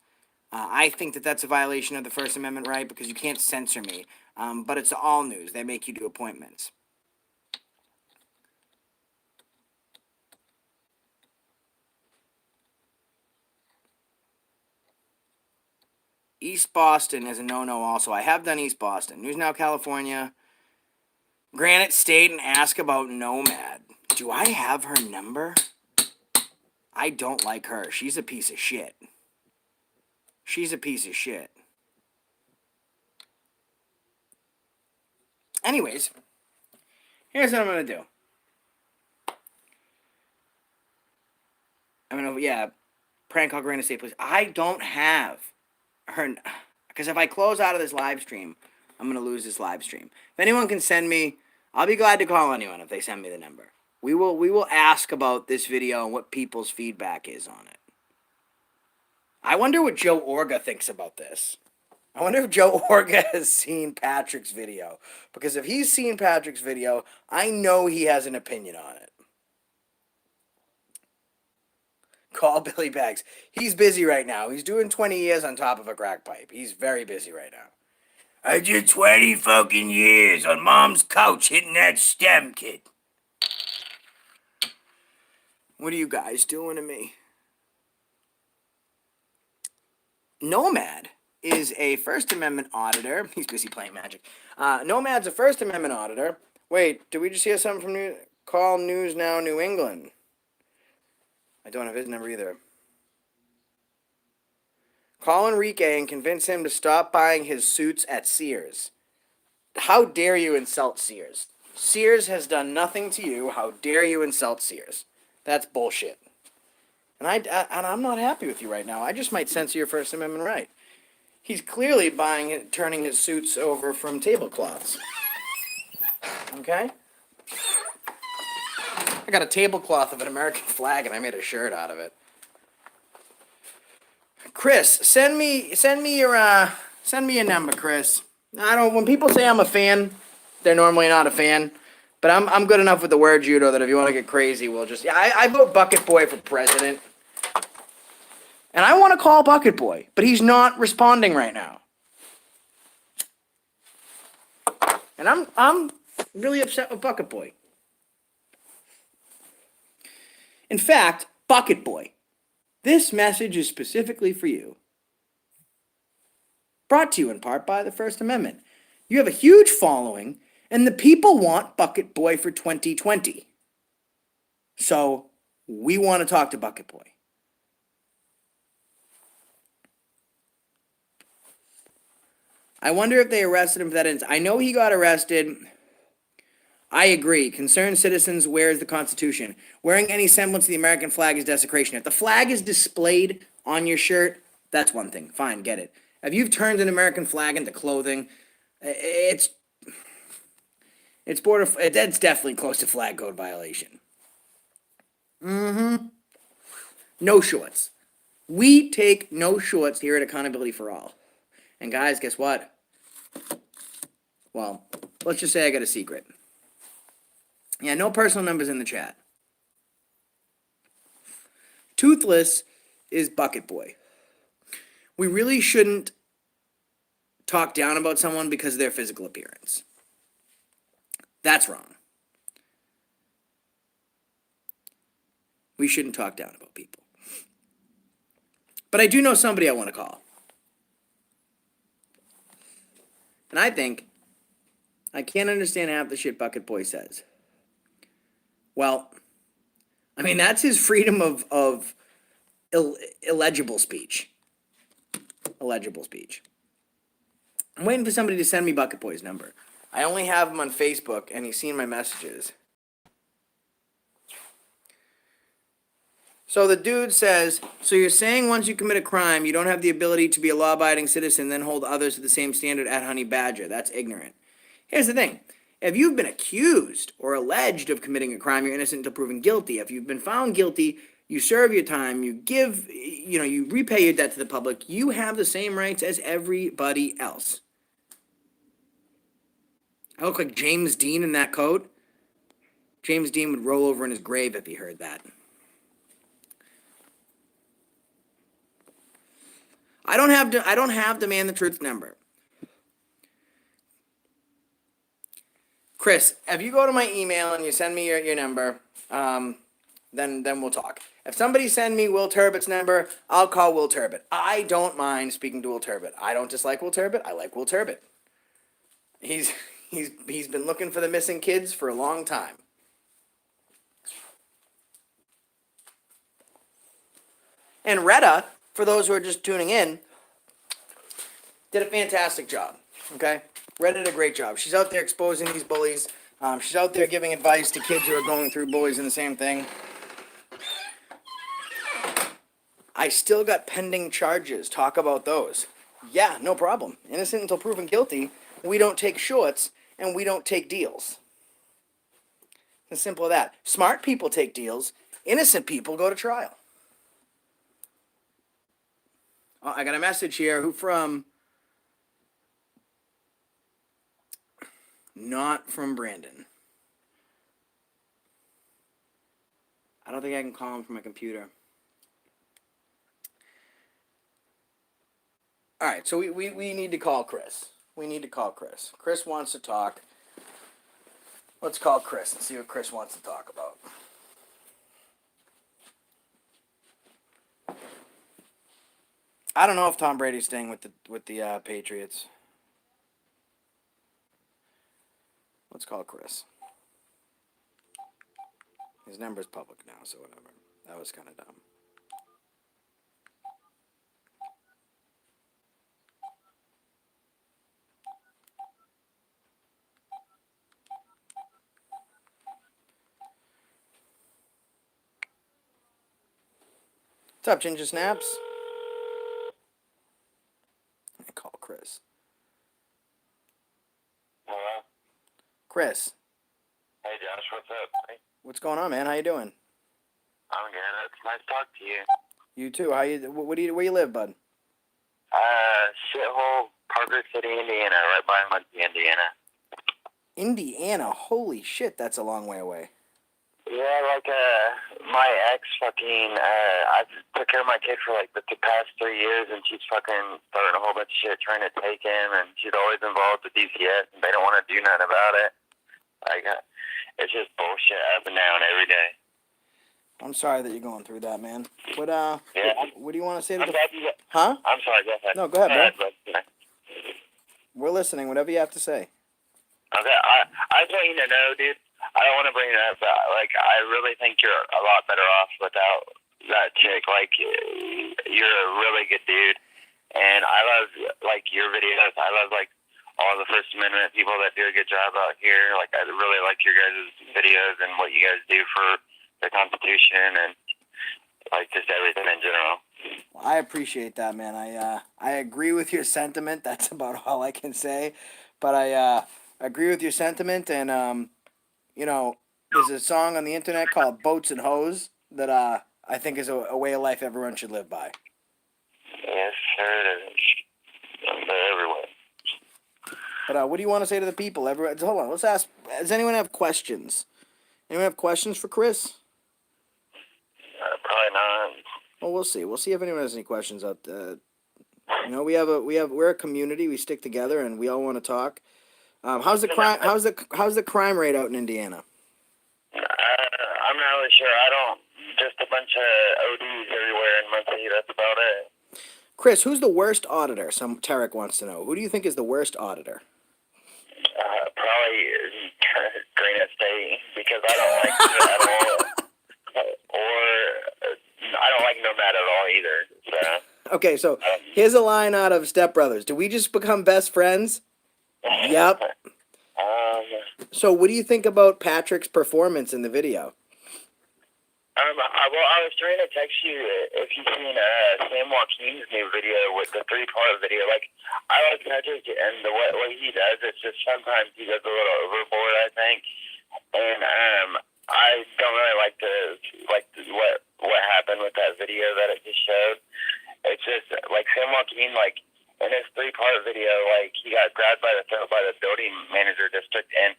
I think that that's a violation of the First Amendment right because you can't censor me. But it's all news. They make you do appointments. East Boston is a no-no also. I have done East Boston. News Now, California. Granite State and ask about Nomad. Do I have her number? I don't like her. She's a piece of shit. Anyways, here's what I'm going to do. Prank call Granite State, please. I don't have her, because if I close out of this live stream, I'm going to lose this live stream. If anyone can send me, I'll be glad to call anyone if they send me the number. We will ask about this video and what people's feedback is on it. I wonder what Joe Orga thinks about this. I wonder if Joe Orga has seen Patrick's video. Because if he's seen Patrick's video, I know he has an opinion on it. Call Billy Bags. He's busy right now. He's doing 20 years on top of a crack pipe. He's very busy right now. I did 20 fucking years on Mom's couch hitting that stem, kid. What are you guys doing to me? Nomad is a First Amendment auditor. He's busy playing Magic. Nomad's a First Amendment auditor. Wait, did we just hear something from Call News Now New England? I don't have his number either. Call Enrique and convince him to stop buying his suits at Sears. How dare you insult Sears? Sears has done nothing to you. How dare you insult Sears? That's bullshit. And I'm not happy with you right now. I just might censor your First Amendment right. He's clearly turning his suits over from tablecloths. Okay? I got a tablecloth of an American flag and I made a shirt out of it. Chris, send me your number, Chris. When people say I'm a fan, they're normally not a fan. But I'm good enough with the word judo that if you want to get crazy, we'll just... Yeah, I vote Bucket Boy for president. And I want to call Bucket Boy, but he's not responding right now. And I'm really upset with Bucket Boy. In fact, Bucket Boy, this message is specifically for you. Brought to you in part by the First Amendment. You have a huge following, and the people want Bucket Boy for 2020. So, we want to talk to Bucket Boy. I wonder if they arrested him for that. I know he got arrested. I agree. Concerned citizens, where is the Constitution? Wearing any semblance of the American flag is desecration. If the flag is displayed on your shirt, that's one thing. Fine, get it. If you've turned an American flag into clothing, it's that's definitely close to flag code violation. No shorts. We take no shorts here at Accountability for All. And guys, guess what? Well, let's just say I got a secret. Yeah, no personal numbers in the chat. Toothless is Bucket Boy. We really shouldn't talk down about someone because of their physical appearance. That's wrong. We shouldn't talk down about people. But I do know somebody I want to call. And I think I can't understand half the shit Bucket Boy says. Well, I mean, that's his freedom of illegible speech. Illegible speech. I'm waiting for somebody to send me Bucket Boy's number. I only have him on Facebook, and he's seen my messages. So the dude says, so you're saying once you commit a crime, you don't have the ability to be a law-abiding citizen, then hold others to the same standard at Honey Badger. That's ignorant. Here's the thing. If you've been accused or alleged of committing a crime, you're innocent until proven guilty. If you've been found guilty, you serve your time, you repay your debt to the public, you have the same rights as everybody else. I look like James Dean in that coat. James Dean would roll over in his grave if he heard that. I don't have Demand the Truth number. Chris, if you go to my email and you send me your number, then we'll talk. If somebody send me Will Turbott's number, I'll call Will Turbott. I don't mind speaking to Will Turbott. I don't dislike Will Turbott. I like Will Turbott. He's been looking for the missing kids for a long time. And Rhetta, for those who are just tuning in, did a fantastic job. Okay? Rhetta did a great job. She's out there exposing these bullies. She's out there giving advice to kids who are going through bullies and the same thing. I still got pending charges. Talk about those. Yeah, no problem. Innocent until proven guilty. We don't take shorts, and we don't take deals. It's simple as that. Smart people take deals. Innocent people go to trial. Oh, I got a message here. Who from? Not from Brandon. I don't think I can call him from my computer. All right, so we need to call Chris. We need to call Chris. Chris wants to talk. Let's call Chris and see what Chris wants to talk about. I don't know if Tom Brady's staying with the Patriots. Let's call Chris. His number's public now, so whatever. That was kind of dumb. What's up, Ginger Snaps? I call Chris. Hello? Chris, Hey, Josh, what's up? Hey, what's going on, man? How you doing? I'm good. It's nice to talk to you. You too. How you? Where you live, bud? Shithole, Parker City, Indiana, right by Muncie, Indiana. Indiana. Holy shit, that's a long way away. Yeah, like, my ex I took care of my kid for, like, the past 3 years, and she's fucking starting a whole bunch of shit trying to take him, and she's always involved with DCS, and they don't want to do nothing about it. Like, it's just bullshit up and down every day. I'm sorry that you're going through that, man. What Yeah. what do you want to say to I'm the? glad you Huh? I'm sorry, go ahead. No, go ahead, bro. bro. We're listening. Whatever you have to say. Okay, I just want you to know, dude, I don't want to bring it up, but, like, I really think you're a lot better off without that chick. Like, you're a really good dude, and I love, like, your videos. I love, like, all the First Amendment people that do a good job out here. Like, I really like your guys' videos and what you guys do for the Constitution and, like, just everything in general. Well, I appreciate that, man. I agree with your sentiment. That's about all I can say. But I agree with your sentiment, and you know, there's a song on the internet called "Boats and Hoes" that I think is a way of life everyone should live by. Yes, sir, it is. They're everywhere. But what do you want to say to the people? Everyone, hold on. Let's ask. Does anyone have questions? Anyone have questions for Chris? Probably not. Well, we'll see. We'll see if anyone has any questions out there. You know, we're a community. We stick together, and we all want to talk. How's the crime? How's the crime rate out in Indiana? I'm not really sure. I don't. Just a bunch of ODs everywhere in Muncie. That's about it. Chris, who's the worst auditor? Tarek wants to know. Who do you think is the worst auditor? Probably Granite State, because I don't like it at all. Or I don't like Nomad at all either. So. Okay, so here's a line out of Step Brothers. Do we just become best friends? Yep. So what do you think about Patrick's performance in the video? Well, I was trying to text you if you've seen Sam Joaquin's new video with the 3-part video. Like, I like Patrick, and the what he does, it's just sometimes he goes a little overboard, I think. And I don't really like what happened with that video that it just showed. It's just like Sam Joaquin, like in his 3-part video, like he got grabbed by the throat by the building manager district, and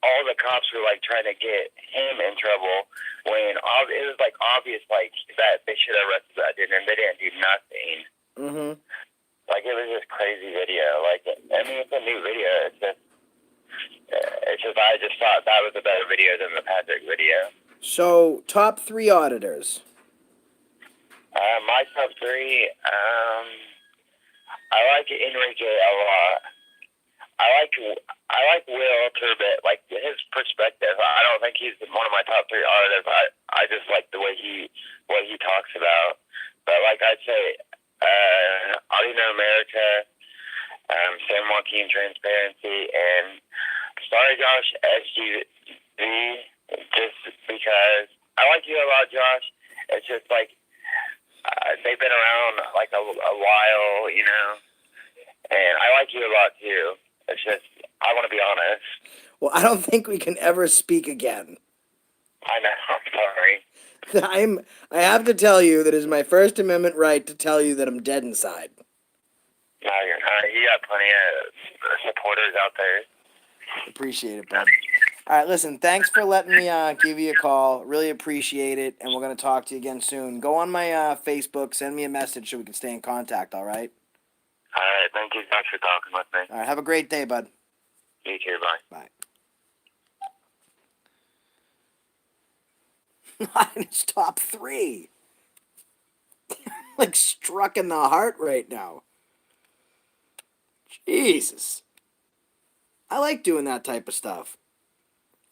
all the cops were like trying to get him in trouble when it was like obvious like that they should have arrested that dude, and they didn't do nothing. Mm-hmm. Like, it was just crazy video. Like, I mean, it's a new video. It's just I just thought that was a better video than the Patrick video. So top 3 auditors. My top 3. I like Enrique a lot. I like Will Turbot, like his perspective. I don't think he's one of my top 3 auditors. I just like the way what he talks about. But like I'd say, Auditing America, Sam Joaquin Transparency, and Sorry Josh SGV. Just because I like you a lot, Josh. It's just like they've been around like a while, you know, and I like you a lot too. It's just, I want to be honest. Well, I don't think we can ever speak again. I know, I'm sorry. I have to tell you that it is my First Amendment right to tell you that I'm dead inside. No, you're not. You got plenty of supporters out there. Appreciate it, bud. All right, listen, thanks for letting me give you a call. Really appreciate it, and we're going to talk to you again soon. Go on my Facebook, send me a message so we can stay in contact, all right? All right, thank you guys for talking with me. All right, have a great day, bud. You too, bye. Bye. Mine is top 3. Like struck in the heart right now. Jesus. I like doing that type of stuff.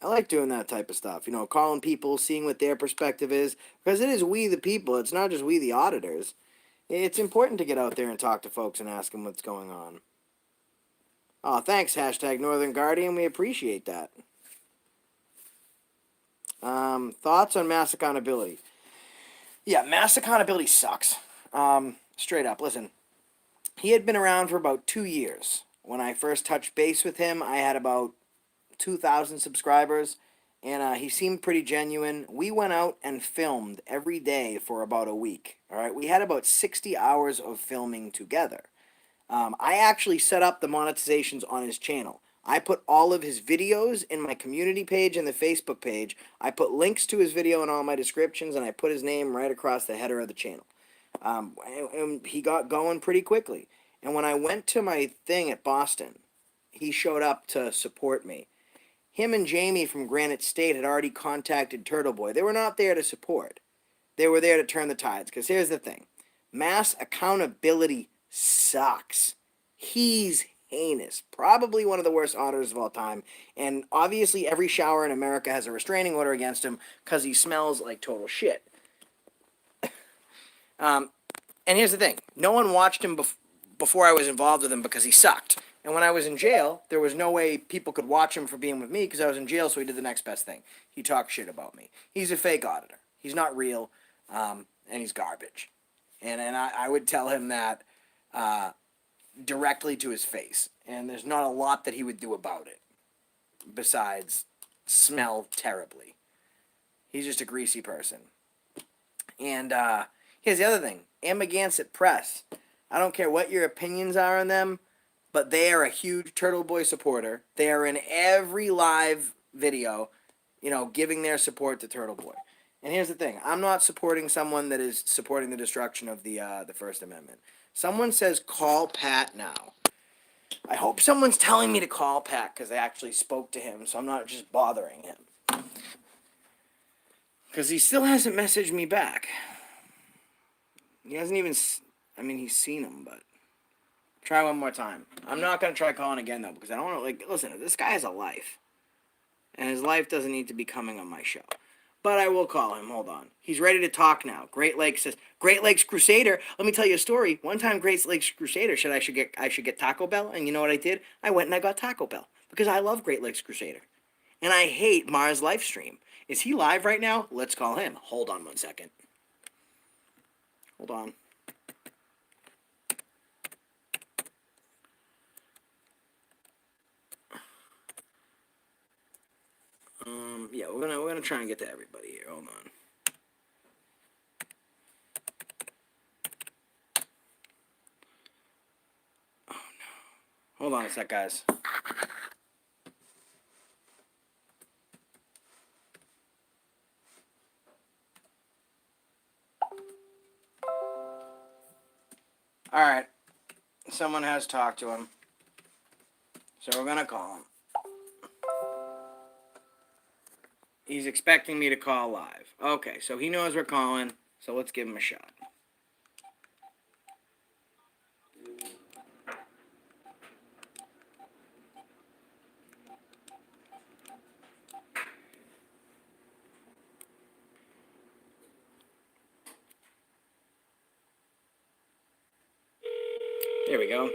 You know, calling people, seeing what their perspective is. Because it is we the people. It's not just we the auditors. It's important to get out there and talk to folks and ask them what's going on. Oh, thanks, #Northern Guardian. We appreciate that. Thoughts on mass accountability? Yeah, mass accountability sucks. Straight up, listen. He had been around for about 2 years. When I first touched base with him, I had about 2,000 subscribers, and he seemed pretty genuine. We went out and filmed every day for about a week. All right, we had about 60 hours of filming together. I actually set up the monetizations on his channel. I put all of his videos in my community page and the Facebook page. I put links to his video in all my descriptions, and I put his name right across the header of the channel. And he got going pretty quickly. And when I went to my thing at Boston, he showed up to support me. Him and Jamie from Granite State had already contacted Turtleboy. They were not there to support. They were there to turn the tides. Because here's the thing. Mass accountability sucks. He's heinous. Probably one of the worst auditors of all time. And obviously every shower in America has a restraining order against him because he smells like total shit. And here's the thing. No one watched him before I was involved with him because he sucked. And when I was in jail, there was no way people could watch him for being with me because I was in jail, so he did the next best thing. He talked shit about me. He's a fake auditor. He's not real, and he's garbage. And I would tell him that directly to his face. And there's not a lot that he would do about it besides smell terribly. He's just a greasy person. And here's the other thing. Amagansett Press. I don't care what your opinions are on them, but they are a huge Turtleboy supporter. They are in every live video, giving their support to Turtleboy. And here's the thing. I'm not supporting someone that is supporting the destruction of the First Amendment. Someone says call Pat now. I hope someone's telling me to call Pat because I actually spoke to him, so I'm not just bothering him. Because he still hasn't messaged me back. He hasn't even... he's seen him, but... Try one more time. I'm not going to try calling again, though, because I don't want to, listen, this guy has a life. And his life doesn't need to be coming on my show. But I will call him. Hold on. He's ready to talk now. Great Lakes says, Great Lakes Crusader. Let me tell you a story. One time, Great Lakes Crusader said I should get Taco Bell. And you know what I did? I went and I got Taco Bell. Because I love Great Lakes Crusader. And I hate Mars Livestream. Is he live right now? Let's call him. Hold on 1 second. Hold on. Yeah, we're gonna try and get to everybody here. Hold on. Oh no. Hold on a sec, guys. Alright. Someone has talked to him. So we're gonna call him. He's expecting me to call live. Okay, so he knows we're calling, so let's give him a shot. There we go.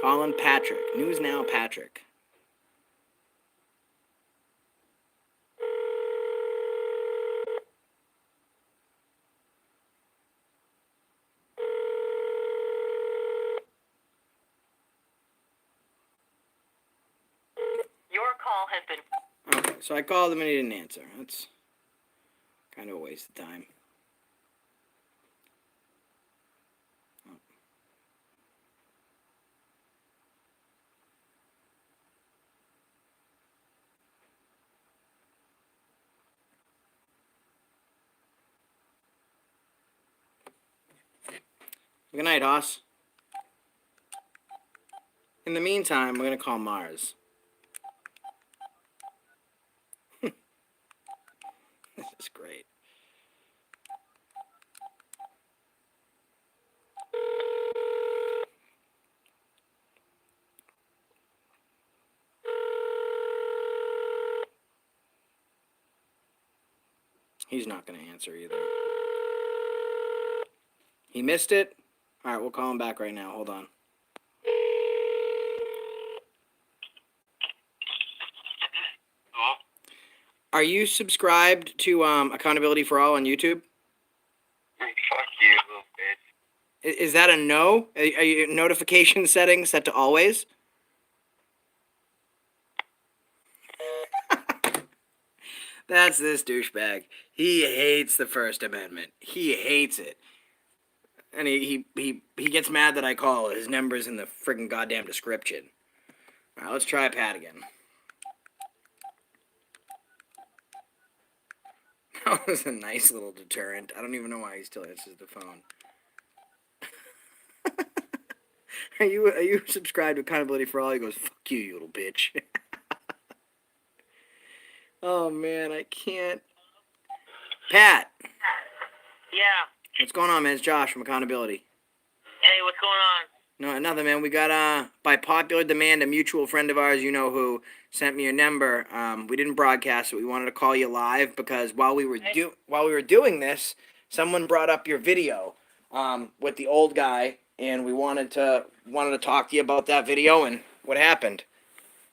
Colin Patrick. News Now Patrick. Your call has been... Okay, so I called him and he didn't answer. That's kind of a waste of time. Good night, Hoss. In the meantime, we're going to call Mars. This is great. He's not going to answer either. He missed it? Alright, we'll call him back right now. Hold on. Hello? Are you subscribed to Accountability for All on YouTube? Fuck you, little bitch. Is that a no? Are your notification settings set to always? That's this douchebag. He hates the First Amendment. He hates it. And he gets mad that I call. His number's in the friggin' goddamn description. All right, let's try Pat again. That was a nice little deterrent. I don't even know why he still answers the phone. Are you subscribed to Accountability for All? He goes, fuck you, you little bitch. Oh, man, I can't. Pat, Yeah. what's going on, man? It's Josh from Accountability. Hey, what's going on? No, nothing, man. We got, by popular demand, a mutual friend of ours, you know who, sent me your number. We didn't broadcast it. We wanted to call you live because while we were doing this, someone brought up your video with the old guy, and we wanted to talk to you about that video and what happened.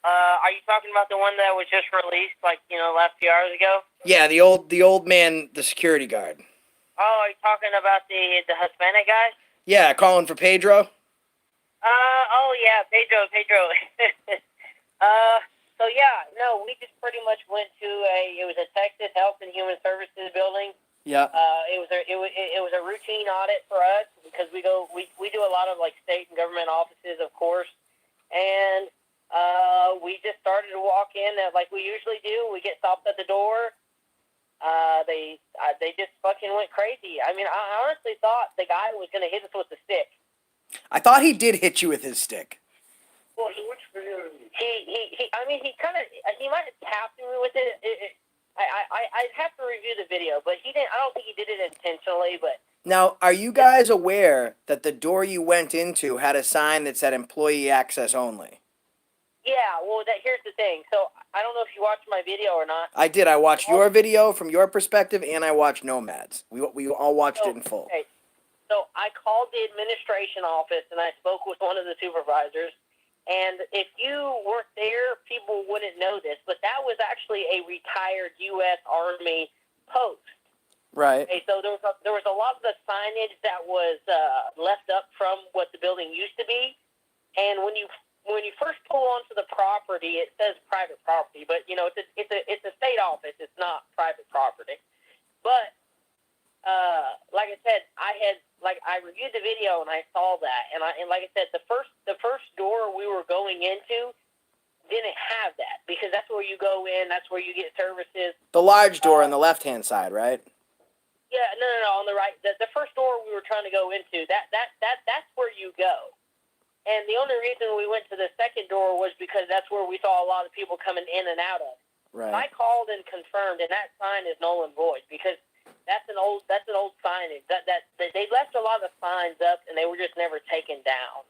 Are you talking about the one that was just released, like, last few hours ago? Yeah, the old man, the security guard. Oh, are you talking about the Hispanic guy? Yeah, calling for Pedro. Oh yeah, Pedro. So yeah, no, we just pretty much went to it was a Texas Health and Human Services building. Yeah. It was a routine audit for us because we do a lot of like state and government offices, of course, and we just started to walk in like we usually do. We get stopped at the door. They just fucking went crazy. I mean, I honestly thought the guy was gonna hit us with the stick. I thought he did hit you with his stick. Well, which video? I mean, he might have tapped me with it. I'd have to review the video, but he didn't. I don't think he did it intentionally. But Now, are you guys aware that the door you went into had a sign that said employee access only? yeah, well, here's the thing. So I don't know if you watched my video or not. I did. I watched your video from your perspective, and I watched Nomad's. We all watched it in full. Okay. So I called the administration office, and I spoke with one of the supervisors. And if you weren't there, people wouldn't know this, but that was actually a retired U.S. Army post. Right. Okay, so there was a lot of the signage that was left up from what the building used to be, and when you first pull onto the property, it says private property, but it's a state office. It's not private property. But like I said, I reviewed the video and I saw that, and like I said, the first door we were going into didn't have that because that's where you go in, that's where you get services. The large door on the left-hand side, right? Yeah, no, on the right. The first door we were trying to go into, that's where you go. And the only reason we went to the second door was because that's where we saw a lot of people coming in and out of. Right. I called and confirmed, and that sign is null and void because that's an old signage. That they left a lot of signs up, and they were just never taken down.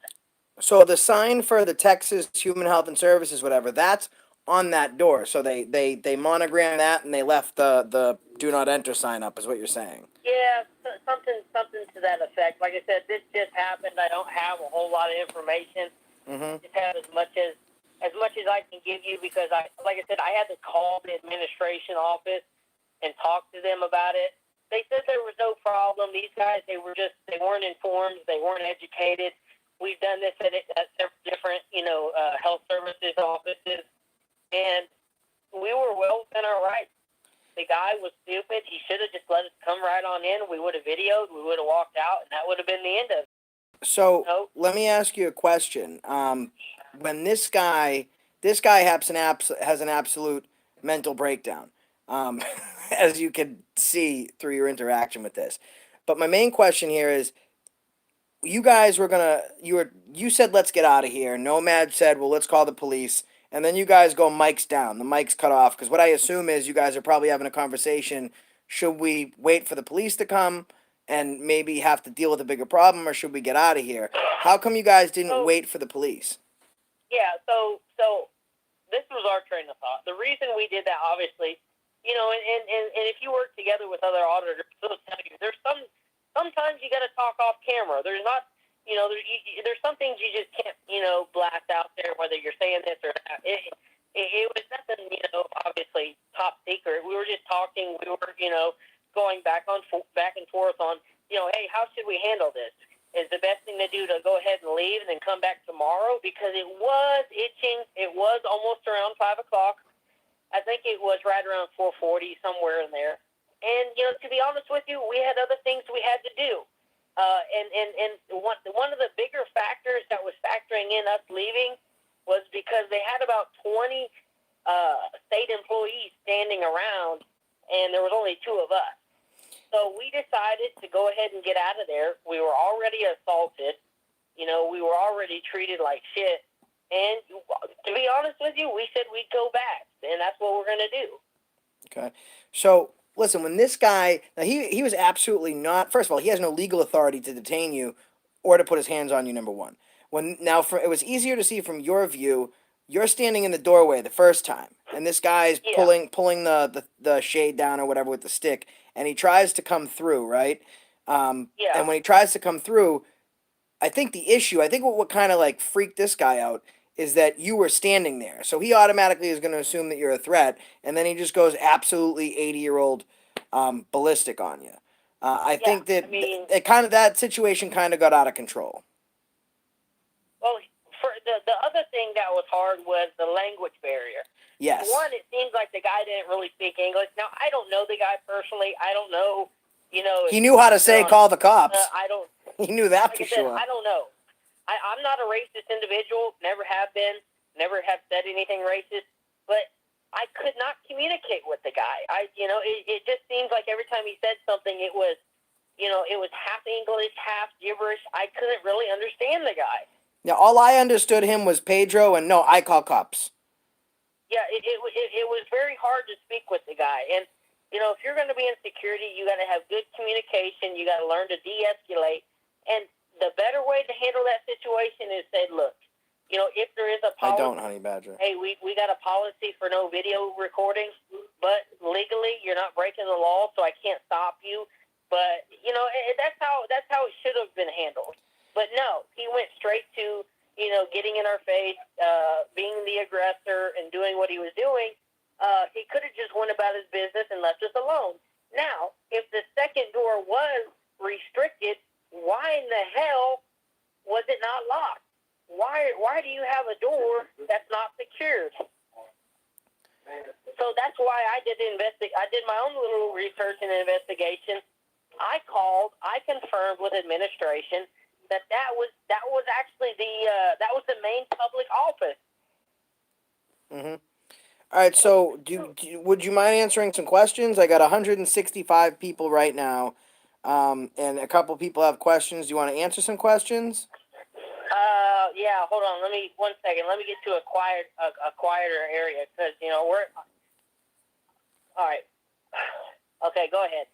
So the sign for the Texas Human Health and Services, whatever, that's on that door. So they monogrammed that, and they left the do not enter sign up, is what you're saying. Yeah, something to that effect. Like I said, this just happened. I don't have a whole lot of information. Mm-hmm. Just have as much as I can give you because like I said, I had to call the administration office and talk to them about it. They said there was no problem. These guys, they weren't informed. They weren't educated. We've done this at several different, health services offices, and we were well within our rights. The guy was stupid. He should have just let us come right on in. We would have videoed. We would have walked out, and that would have been the end of it. So let me ask you a question. When this guy has an absolute mental breakdown, as you can see through your interaction with this. But my main question here is, you guys you said let's get out of here. Nomad said, well, let's call the police. And then you guys go mics down. The mics cut off. Because what I assume is you guys are probably having a conversation. Should we wait for the police to come and maybe have to deal with a bigger problem, or should we get out of here? How come you guys didn't wait for the police? Yeah, so this was our train of thought. The reason we did that, obviously, and if you work together with other auditors, they'll tell you there's sometimes you got to talk off camera. There's not, there's some things you just can't, blast out there, whether you're saying this or not. it was nothing, obviously top secret. We were just talking. We were, going back and forth on, hey, how should we handle this? Is the best thing to do to go ahead and leave and then come back tomorrow? Because it was itching. It was almost around 5 o'clock. I think it was right around 4:40, somewhere in there. And, to be honest with you, we had other things we had to do. And one of the bigger factors that was factoring in us leaving was because they had about 20 state employees standing around, and there was only 2 of us. So we decided to go ahead and get out of there. We were already assaulted. We were already treated like shit. And to be honest with you, we said we'd go back, and that's what we're going to do. Okay. So, listen, when this guy, now he was absolutely not, first of all, he has no legal authority to detain you or to put his hands on you, number one. It was easier to see from your view, you're standing in the doorway the first time, and this guy's pulling the shade down or whatever with the stick, and he tries to come through, right? And when he tries to come through, I think what kind of like freaked this guy out is that you were standing there. So he automatically is going to assume that you're a threat, and then he just goes absolutely 80-year-old ballistic on you. I think that that situation kind of got out of control. Well, for the other thing that was hard was the language barrier. Yes. One, it seems like the guy didn't really speak English. Now, I don't know the guy personally. I don't know, He knew how to say, call the cops. I don't. He knew that like for I said, sure. I don't know. I'm not a racist individual. Never have been. Never have said anything racist. But I could not communicate with the guy. It just seems like every time he said something, it was half English, half gibberish. I couldn't really understand the guy. Yeah, all I understood him was Pedro, and no, I call cops. Yeah, it was very hard to speak with the guy. And, if you're going to be in security, you got to have good communication. You got to learn to de-escalate. And the better way to handle that situation is say, look, if there is a policy. I don't, Honey Badger. Hey, we got a policy for no video recording, but legally you're not breaking the law, so I can't stop you. But, that's how it should have been handled. But no, he went straight to, getting in our face, being the aggressor and doing what he was doing. He could have just went about his business and left us alone. Now, if the second door was restricted, why in the hell was it not locked? Why do you have a door that's not secured? So that's why I did my own little research and investigation. I confirmed with administration that was actually the main public office. Mm-hmm. All right, so would you mind answering some questions? I got 165 people right now, and a couple people have questions. Do you want to answer some questions? Yeah, hold on. One second. Let me get to a quieter area, because, we're, all right. Okay, go ahead.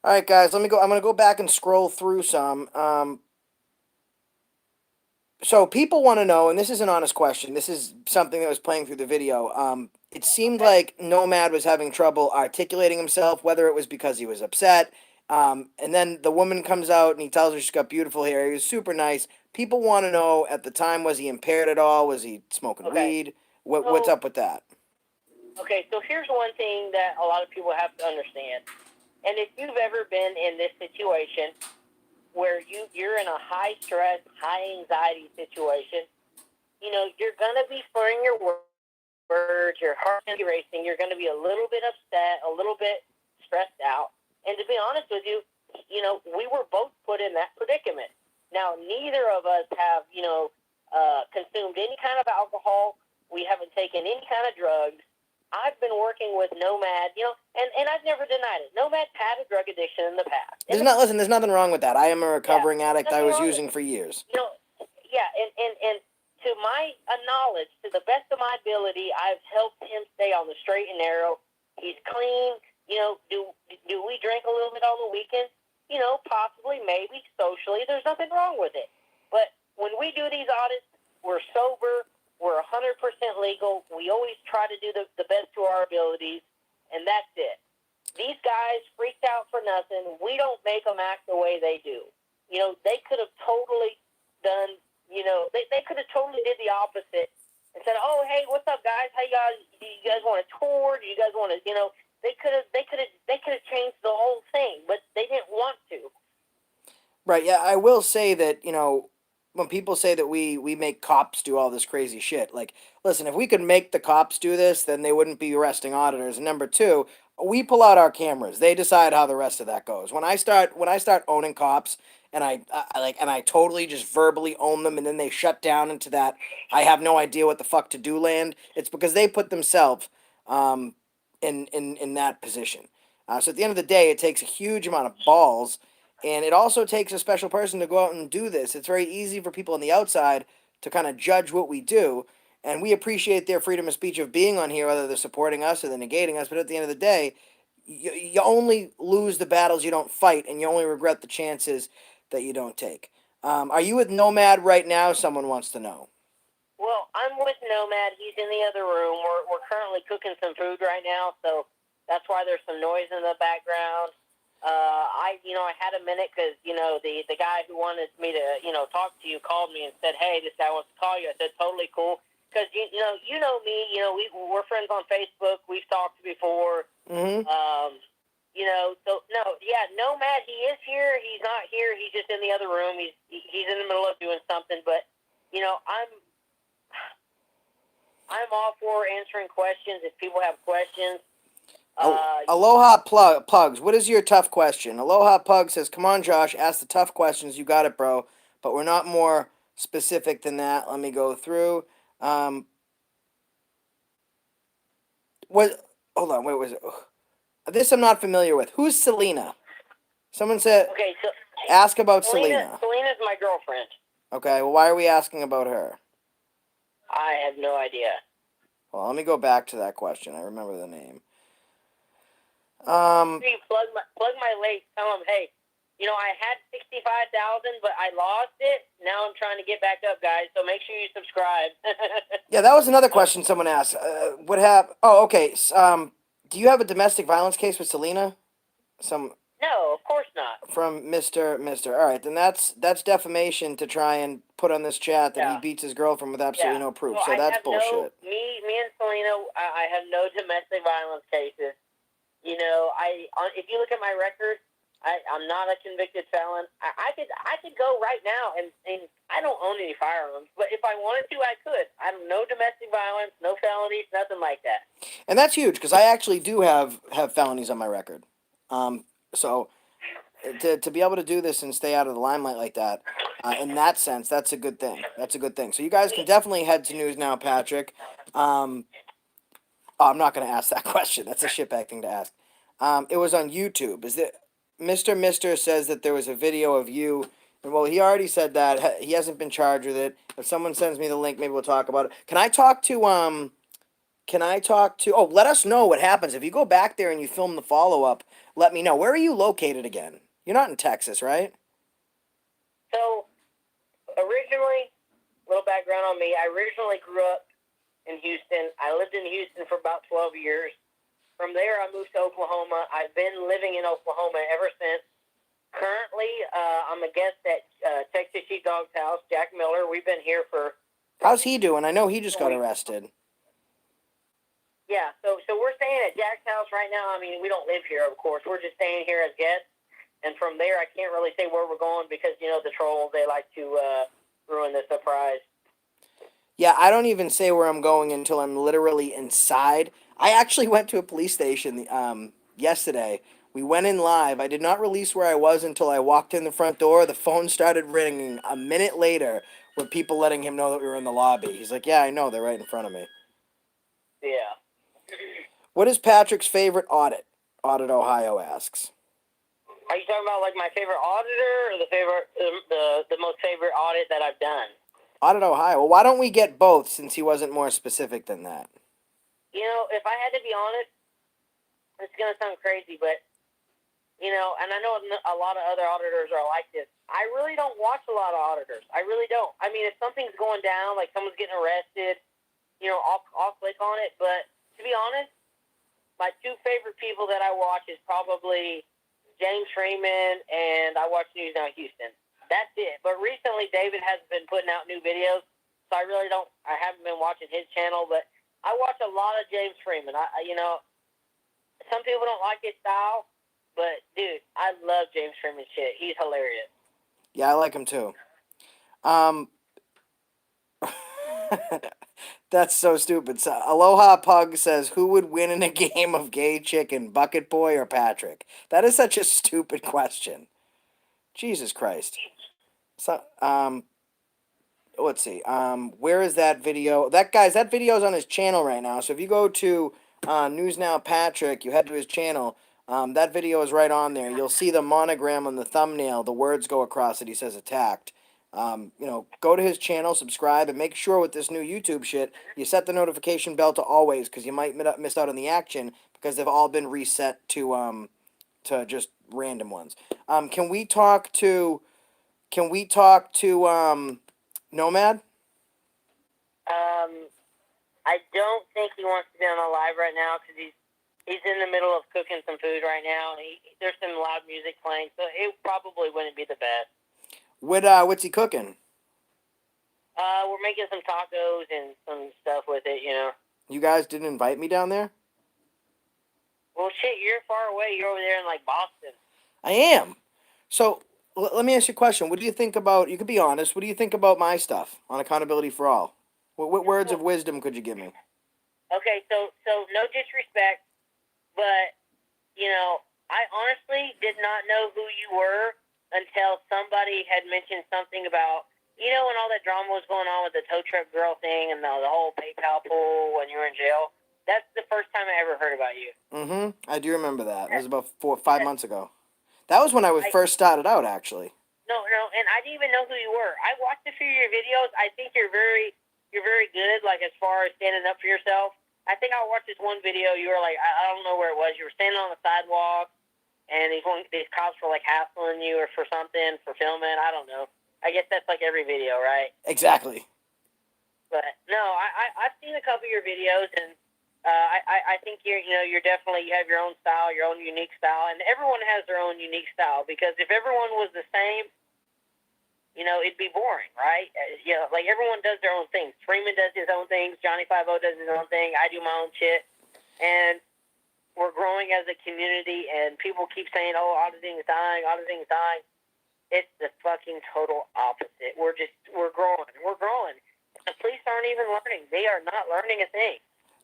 All right, guys, I'm going to go back and scroll through some. So people want to know, and this is an honest question. This is something that was playing through the video. It seemed like Nomad was having trouble articulating himself, whether it was because he was upset. And then the woman comes out and he tells her she's got beautiful hair. He was super nice. People want to know, at the time, was he impaired at all? Was he smoking weed? What's up with that? Okay, so here's one thing that a lot of people have to understand. And if you've ever been in this situation where you're in a high-stress, high-anxiety situation, you're going to be slurring your words, your heart's going to be racing, you're going to be a little bit upset, a little bit stressed out. And to be honest with you, we were both put in that predicament. Now, neither of us have, consumed any kind of alcohol. We haven't taken any kind of drugs. I've been working with Nomad, and I've never denied it. Nomad's had a drug addiction in the past. There's nothing wrong with that. I am a recovering addict. I was using for years. And to my knowledge, to the best of my ability, I've helped him stay on the straight and narrow. He's clean. Do we drink a little bit on the weekend? Possibly, maybe, socially. There's nothing wrong with it. But when we do these audits, we're sober. We're 100% legal. We always try to do the best to our abilities, and that's it. These guys freaked out for nothing. We don't make them act the way they do. They could have totally done, they could have totally did the opposite and said, "Oh, hey, what's up, guys? How you guys? Do you guys want to tour? Do you guys want to, They could have changed the whole thing, but they didn't want to. Right, yeah, I will say that, when people say that we make cops do all this crazy shit, like, listen, if we could make the cops do this, then they wouldn't be arresting auditors. And number two, we pull out our cameras. They decide how the rest of that goes. When I start owning cops and I totally just verbally own them and then they shut down into that I have no idea what the fuck to do land, it's because they put themselves in that position. So at the end of the day, it takes a huge amount of balls, and it also takes a special person to go out and do this. It's very easy for people on the outside to kind of judge what we do, and we appreciate their freedom of speech of being on here, whether they're supporting us or they're negating us. But at the end of the day, you only lose the battles you don't fight, and you only regret the chances that you don't take. Are you with Nomad right now? Someone wants to know. Well, I'm with Nomad. He's in the other room. We're currently cooking some food right now, so that's why there's some noise in the background. I had a minute because, the guy who wanted me to, talk to you called me and said, "Hey, this guy wants to call you." I said, "Totally cool." Because, you know me, we're friends on Facebook. We've talked before. Mm-hmm. Nomad, he is here. He's not here. He's just in the other room. He's in the middle of doing something. But, I'm all for answering questions if people have questions. Aloha Pugs, what is your tough question? Aloha Pug says, "Come on, Josh, ask the tough questions. You got it, bro. But we're not more specific than that." Let me go through. Hold on, wait, was it? This I'm not familiar with. Who's Selena? Someone said, Okay, so ask about Selena. Selena's my girlfriend. Okay, well, why are we asking about her? I have no idea. Well, let me go back to that question. I remember the name. Plug my legs. Tell them, hey, I had 65,000, but I lost it. Now I'm trying to get back up, guys. So make sure you subscribe. Yeah, that was another question someone asked. What happened? Oh, okay. Do you have a domestic violence case with Selena? No, of course not. From Mr. All right, then that's defamation to try and put on this chat that he beats his girlfriend with absolutely no proof. So that's bullshit. Me and Selena, I have no domestic violence cases. If you look at my record, I'm not a convicted felon. I could go right now and I don't own any firearms, but if I wanted to, I could. I'm no domestic violence, no felonies, nothing like that. And that's huge because I actually do have felonies on my record. So to be able to do this and stay out of the limelight like that, in that sense, that's a good thing. That's a good thing. So you guys can definitely head to news now, Patrick. I'm not going to ask that question. That's a shitbag thing to ask. It was on YouTube. Is it Mr. says that there was a video of you, and well, he already said that he hasn't been charged with it. If someone sends me the link, maybe we'll talk about it. Can I talk to Oh, let us know what happens if you go back there and you film the follow up. Let me know. Where are you located again? You're not in Texas, right? So originally, little background on me. I originally grew up in Houston. I lived in Houston for about 12 years. From there, I moved to Oklahoma. I've been living in Oklahoma ever since. Currently, I'm a guest at Texas Sheepdog's house, Jack Miller. We've been here for... How's he doing? I know he just got arrested. Yeah, so we're staying at Jack's house right now. I mean, we don't live here, of course. We're just staying here as guests. And from there, I can't really say where we're going because, the trolls, they like to ruin the surprise. Yeah, I don't even say where I'm going until I'm literally inside. I actually went to a police station yesterday. We went in live. I did not release where I was until I walked in the front door. The phone started ringing a minute later with people letting him know that we were in the lobby. He's like, "Yeah, I know. They're right in front of me." Yeah. What is Patrick's favorite audit? Audit Ohio asks. Are you talking about, like, my favorite auditor or the most favorite audit that I've done? Audit Ohio. Well, why don't we get both since he wasn't more specific than that? If I had to be honest, it's going to sound crazy, but, and I know a lot of other auditors are like this. I really don't watch a lot of auditors. I really don't. I mean, if something's going down, like someone's getting arrested, I'll click on it. But to be honest, my two favorite people that I watch is probably James Freeman and I watch News Now Houston. That's it. But recently, David has been putting out new videos, so I really don't. I haven't been watching his channel, but I watch a lot of James Freeman. Some people don't like his style, but dude, I love James Freeman's shit. He's hilarious. Yeah, I like him too. That's so stupid. So, Aloha Pug says, "Who would win in a game of gay chicken, Bucket Boy or Patrick?" That is such a stupid question. Jesus Christ. So, let's see. Where is that video? That video's on his channel right now. So if you go to News Now Patrick, you head to his channel. That video is right on there. You'll see the monogram on the thumbnail. The words go across it. He says attacked. Go to his channel, subscribe, and make sure with this new YouTube shit, you set the notification bell to always, because you might miss out on the action because they've all been reset to just random ones. Can we talk to Nomad? I don't think he wants to be on the live right now because he's in the middle of cooking some food right now. There's some loud music playing, so it probably wouldn't be the best. What's he cooking? We're making some tacos and some stuff with it, you know. You guys didn't invite me down there? Well, shit, you're far away. You're over there in, like, Boston. I am. So, let me ask you a question. What do you think about, you could be honest, what do you think about my stuff on Accountability for All? What words of wisdom could you give me? Okay, so no disrespect, but, you know, I honestly did not know who you were until somebody had mentioned something about, you know, when all that drama was going on with the tow truck girl thing and the whole PayPal pool when you were in jail. That's the first time I ever heard about you. Mm-hmm. I do remember that. It was about 4 or 5 months ago. That was when I first started out, actually. No, and I didn't even know who you were. I watched a few of your videos. I think you're very good, like, as far as standing up for yourself. I think I watched this one video. You were like, I don't know where it was. You were standing on the sidewalk, and these cops were, like, hassling you or for something, for filming. I don't know. I guess that's like every video, right? Exactly. But no, I've seen a couple of your videos, and I think you're definitely, you have your own style, your own unique style, and everyone has their own unique style, because if everyone was the same, you know, it'd be boring, right? Like, everyone does their own things. Freeman does his own things. Johnny 5 does his own thing. I do my own shit. And we're growing as a community, and people keep saying, oh, auditing is dying, auditing is dying. It's the fucking total opposite. We're growing. We're growing. The police aren't even learning. They are not learning a thing.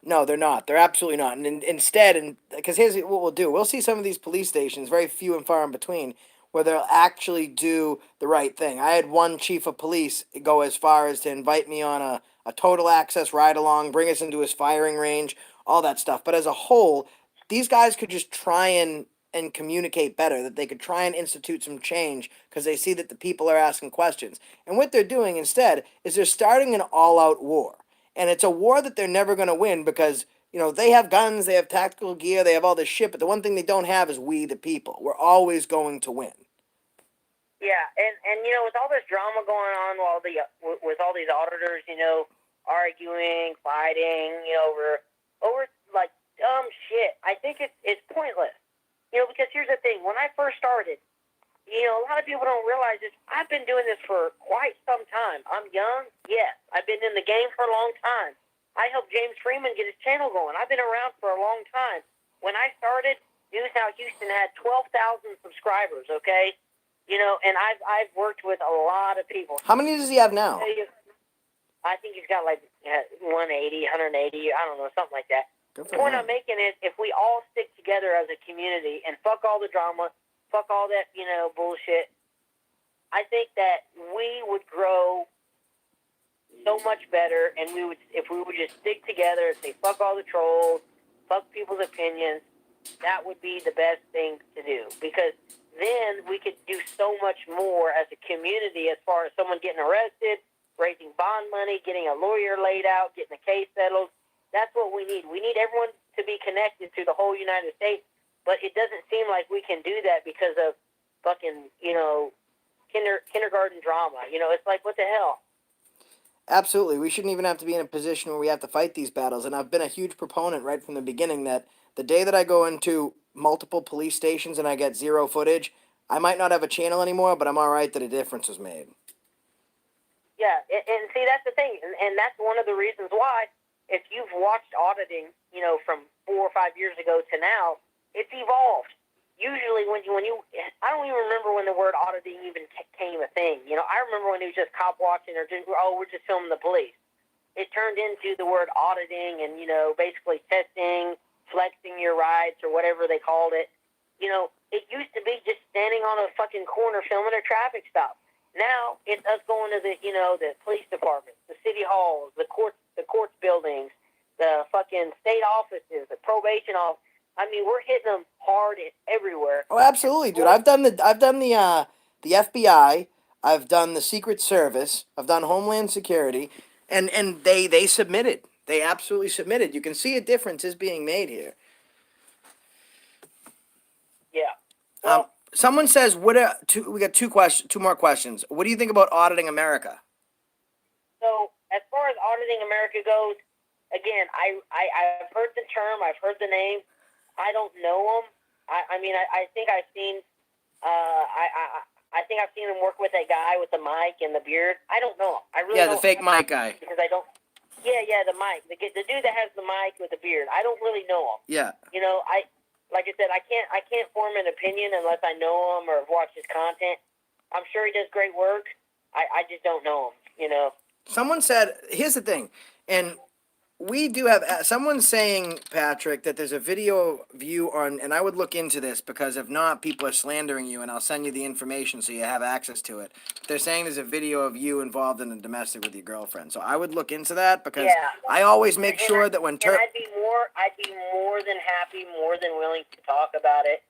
No, they're not. They're absolutely not. And instead, because here's what we'll do. We'll see some of these police stations, very few and far in between, where they'll actually do the right thing. I had one chief of police go as far as to invite me on a total access ride-along, bring us into his firing range, all that stuff. But as a whole, these guys could just try and communicate better, that they could try and institute some change because they see that the people are asking questions. And what they're doing instead is they're starting an all-out war. And it's a war that they're never going to win because, you know, they have guns, they have tactical gear, they have all this shit, but the one thing they don't have is we, the people. We're always going to win. Yeah, and you know, with all this drama going on with all these auditors, you know, arguing, fighting, you know, over like dumb shit, I think it's pointless. You know, because here's the thing. When I first started, you know, a lot of people don't realize this. I've been doing this for quite some time. I'm young, yes. I've been in the game for a long time. I helped James Freeman get his channel going. I've been around for a long time. When I started, News Now Houston had 12,000 subscribers, okay? You know, and I've worked with a lot of people. How many does he have now? I think he's got like 180, 180, I don't know, something like that. The point I'm making is, if we all stick together as a community and fuck all the drama, fuck all that, you know, bullshit, I think that we would grow so much better, and if we would just stick together and say fuck all the trolls, fuck people's opinions, that would be the best thing to do, because then we could do so much more as a community, as far as someone getting arrested, raising bond money, getting a lawyer laid out, getting a case settled. That's what we need. We need everyone to be connected to the whole United States, but it doesn't seem like we can do that because of fucking, you know, kindergarten drama. You know, it's like, what the hell? Absolutely. We shouldn't even have to be in a position where we have to fight these battles. And I've been a huge proponent right from the beginning that the day that I go into multiple police stations and I get zero footage, I might not have a channel anymore, but I'm all right that a difference was made. Yeah, and see, that's the thing, and that's one of the reasons why, if you've watched auditing, from 4 or 5 years ago to now, it's evolved. Usually, when you, I don't even remember when the word auditing even came a thing. I remember when it was just cop watching or just, we're just filming the police. It turned into the word auditing and, basically testing, flexing your rights or whatever they called it. It used to be just standing on a fucking corner filming a traffic stop. Now it's us going to the police departments, the city halls, the courts buildings, the fucking state offices, the probation office. I mean, we're hitting them hard everywhere. Oh, absolutely, dude. I've done the FBI. I've done the Secret Service. I've done Homeland Security, and they submitted. They absolutely submitted. You can see a difference is being made here. Yeah. Well, Someone says, we got two more questions. What do you think about Auditing America? so as far as Auditing America goes, again, I've heard the term, I've heard the name. I don't know them. I think I've seen. I think I've seen him work with a guy with the mic and the beard. I don't know him. I really Yeah, the fake mic guy. because I don't. Yeah, the mic, the dude that has the mic with the beard. I don't really know him. Yeah. Like I said, I can't form an opinion unless I know him or have watched his content. I'm sure he does great work. I just don't know him. Someone said, here's the thing, and we do have someone saying, Patrick, that there's a video view on, and I would look into this because if not, people are slandering you, and I'll send you the information so you have access to it. They're saying there's a video of you involved in a domestic with your girlfriend, so I would look into that because I always make sure that when I'd be more than happy, more than willing to talk about it.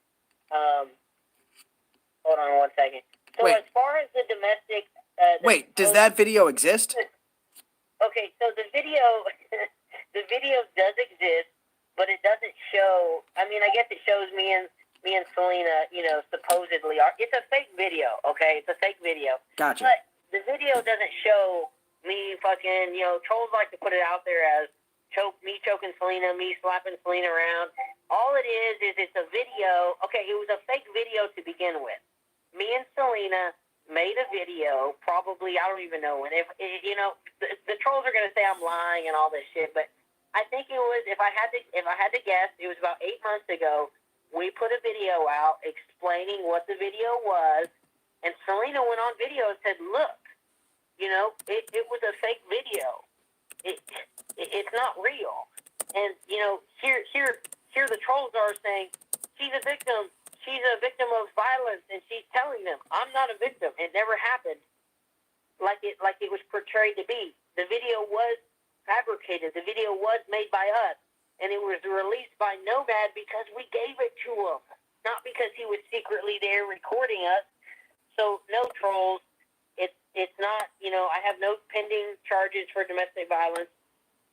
Hold on one second. So Wait. as far as the domestic, does that video exist? Okay, so the video, the video does exist, but it doesn't show. I mean, I guess it shows me and Selena, supposedly are. It's a fake video. Okay, it's a fake video. Gotcha. But the video doesn't show me fucking. Trolls like to put it out there as me choking Selena, me slapping Selena around. All it is it's a video. Okay, it was a fake video to begin with. Me and Selena made a video, probably, I don't even know when. If the trolls are gonna say I'm lying and all this shit, but I think it was, if I had to guess, it was about 8 months ago. We put a video out explaining what the video was, and Selena went on video and said, "Look, it was a fake video. It's not real." And here the trolls are saying she's a victim. She's a victim of violence, and she's telling them, "I'm not a victim. It never happened." Like it was portrayed to be. The video was fabricated. The video was made by us, and it was released by Nomad because we gave it to him, not because he was secretly there recording us. So no trolls. It's not. I have no pending charges for domestic violence.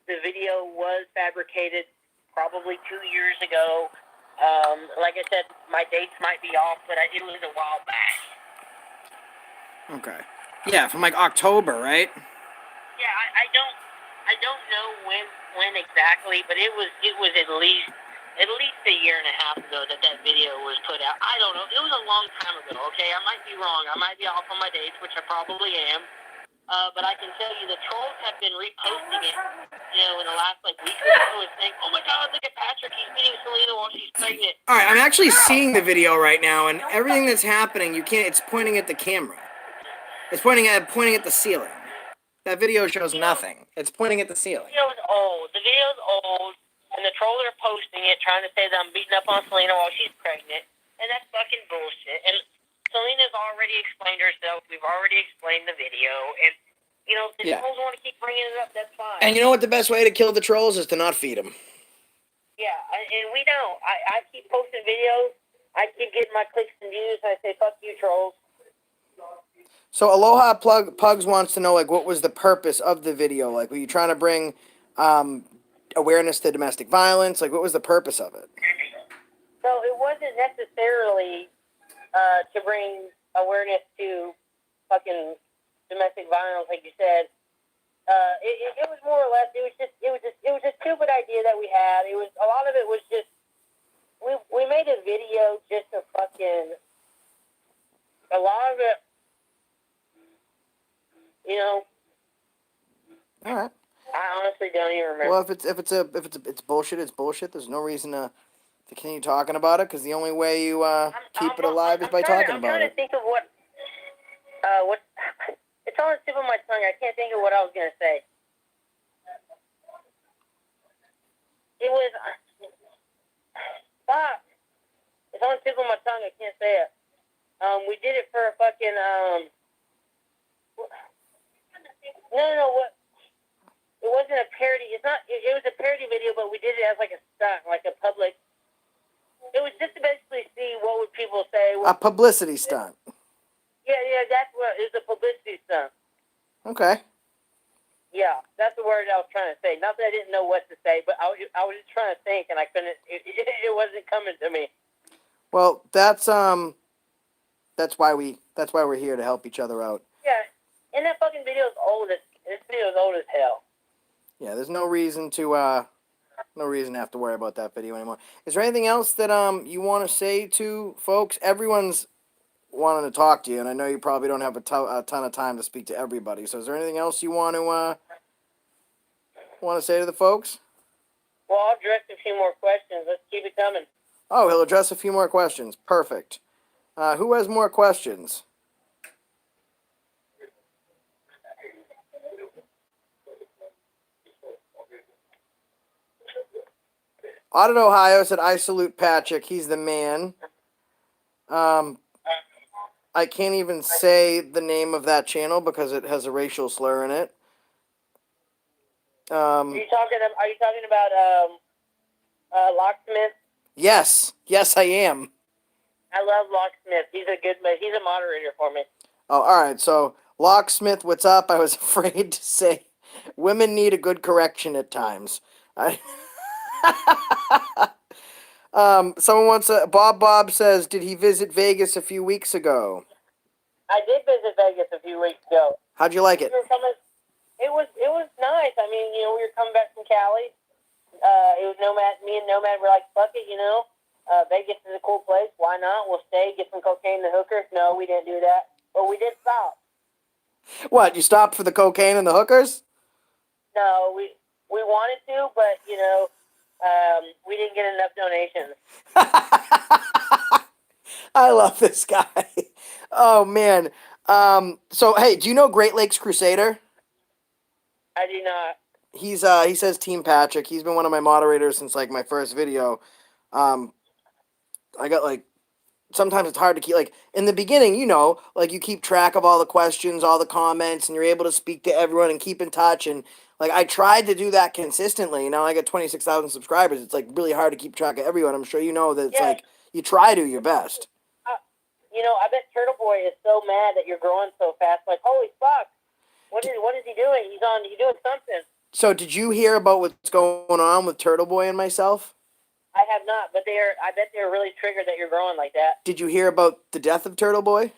The video was fabricated probably 2 years ago. Like I said, my dates might be off, but it was a while back. Okay. Yeah, from like October, right? Yeah, I don't know when exactly, but it was at least a year and a half ago that video was put out. I don't know. It was a long time ago. Okay, I might be wrong. I might be off on my dates, which I probably am. But I can tell you the trolls have been reposting it, in the last week or so, and saying, "Oh my God, look at Patrick, he's beating Selena while she's pregnant." All right, I'm actually seeing the video right now, and everything that's happening, it's pointing at the camera. It's pointing at the ceiling. That video shows nothing. It's pointing at the ceiling. The video's old, and the trolls are posting it, trying to say that I'm beating up on Selena while she's pregnant, and that's fucking bullshit. And Selena's already explained herself. We've already explained the video, and if the trolls want to keep bringing it up, that's fine. And you know what the best way to kill the trolls is to not feed them. Yeah, and we know. I keep posting videos. I keep getting my clicks and views. I say, "Fuck you, trolls." So Aloha Pugs wants to know, like, what was the purpose of the video? Like, were you trying to bring awareness to domestic violence? Like, what was the purpose of it? So it wasn't necessarily to bring awareness to fucking domestic violence, like you said. It was more or less. It was a stupid idea that we had. It was a lot of it was just we made a video just to fucking. A lot of it, All right. I honestly don't even remember. Well, if it's bullshit, it's bullshit. There's no reason to continue talking about it because the only way you keep it alive is by talking about I'm trying to it. think of what it's on the tip of my tongue. I can't think of what I was gonna say. It was fuck. It's on the tip of my tongue. I can't say it. We did it for a fucking No. What? It wasn't a parody. It's not. It was a parody video, but we did it as like a stunt, like a public. It was just to basically see what would people say. A publicity stunt. Yeah, that's what it was, a publicity stunt. Okay. Yeah, that's the word I was trying to say. Not that I didn't know what to say, but I was just trying to think, and I couldn't. It wasn't coming to me. Well, that's why we're here to help each other out. Yeah, and that fucking video is old. This video is old as hell. Yeah, there's no reason to have to worry about that video anymore. Is there anything else that you want to say to folks? Everyone's wanting to talk to you, and I know you probably don't have a ton of time to speak to everybody. So, is there anything else you want to say to the folks? Well, I'll address a few more questions. Let's keep it coming. Oh, he'll address a few more questions. Perfect. Who has more questions? Audit Ohio said, I salute Patrick. He's the man. I can't even say the name of that channel because it has a racial slur in it. Are you talking about Locksmith? Yes, I am. I love Locksmith. He's a moderator for me. Oh, all right. So, Locksmith, what's up? I was afraid to say women need a good correction at times. Someone wants to. Bob says, did he visit Vegas a few weeks ago? I did visit Vegas a few weeks ago. How'd you like it? It was nice. I mean, we were coming back from Cali. It was Nomad. Me and Nomad were like, fuck it, Vegas is a cool place. Why not? We'll stay, get some cocaine and the hookers. No, we didn't do that. But we did stop. What, you stopped for the cocaine and the hookers? No, we wanted to, but, we didn't get enough donations. I love this guy. Oh, man. So, hey, do you know Great Lakes Crusader? I do not. He says Team Patrick. He's been one of my moderators since, like, my first video. I got, like, sometimes it's hard to keep, like, in the beginning, you keep track of all the questions, all the comments, and you're able to speak to everyone and keep in touch. And, like, I tried to do that consistently. Now I got 26,000 subscribers. It's, like, really hard to keep track of everyone. I'm sure you know that it's, like, you try to your best. I bet Turtleboy is so mad that you're growing so fast. Like, holy fuck. What is he doing? He's doing something. So, did you hear about what's going on with Turtleboy and myself? I have not, but I bet they're really triggered that you're growing like that. Did you hear about the death of Turtleboy?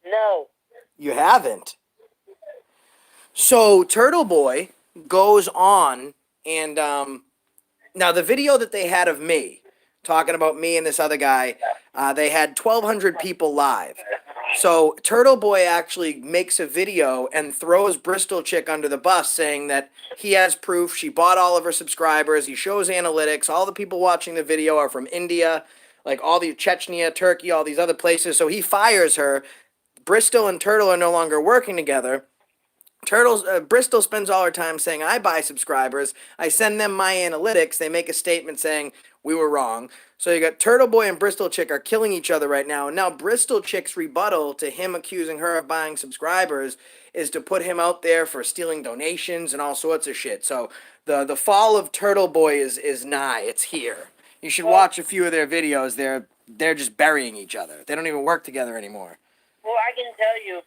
No. You haven't? So, Turtleboy goes on and, now the video that they had of me, talking about me and this other guy, they had 1,200 people live. So Turtleboy actually makes a video and throws Bristol Chick under the bus, saying that he has proof she bought all of her subscribers. He shows analytics. All the people watching the video are from India, like all the Chechnya, Turkey, all these other places. So he fires her. Bristol and Turtle are no longer working together. Bristol spends all her time saying, I buy subscribers. I send them my analytics. They make a statement saying, we were wrong. So you got Turtleboy and Bristol Chick are killing each other right now. And now Bristol Chick's rebuttal to him accusing her of buying subscribers is to put him out there for stealing donations and all sorts of shit. So the fall of Turtleboy is nigh. It's here. You should watch a few of their videos. They're just burying each other. They don't even work together anymore. Well, I can tell you,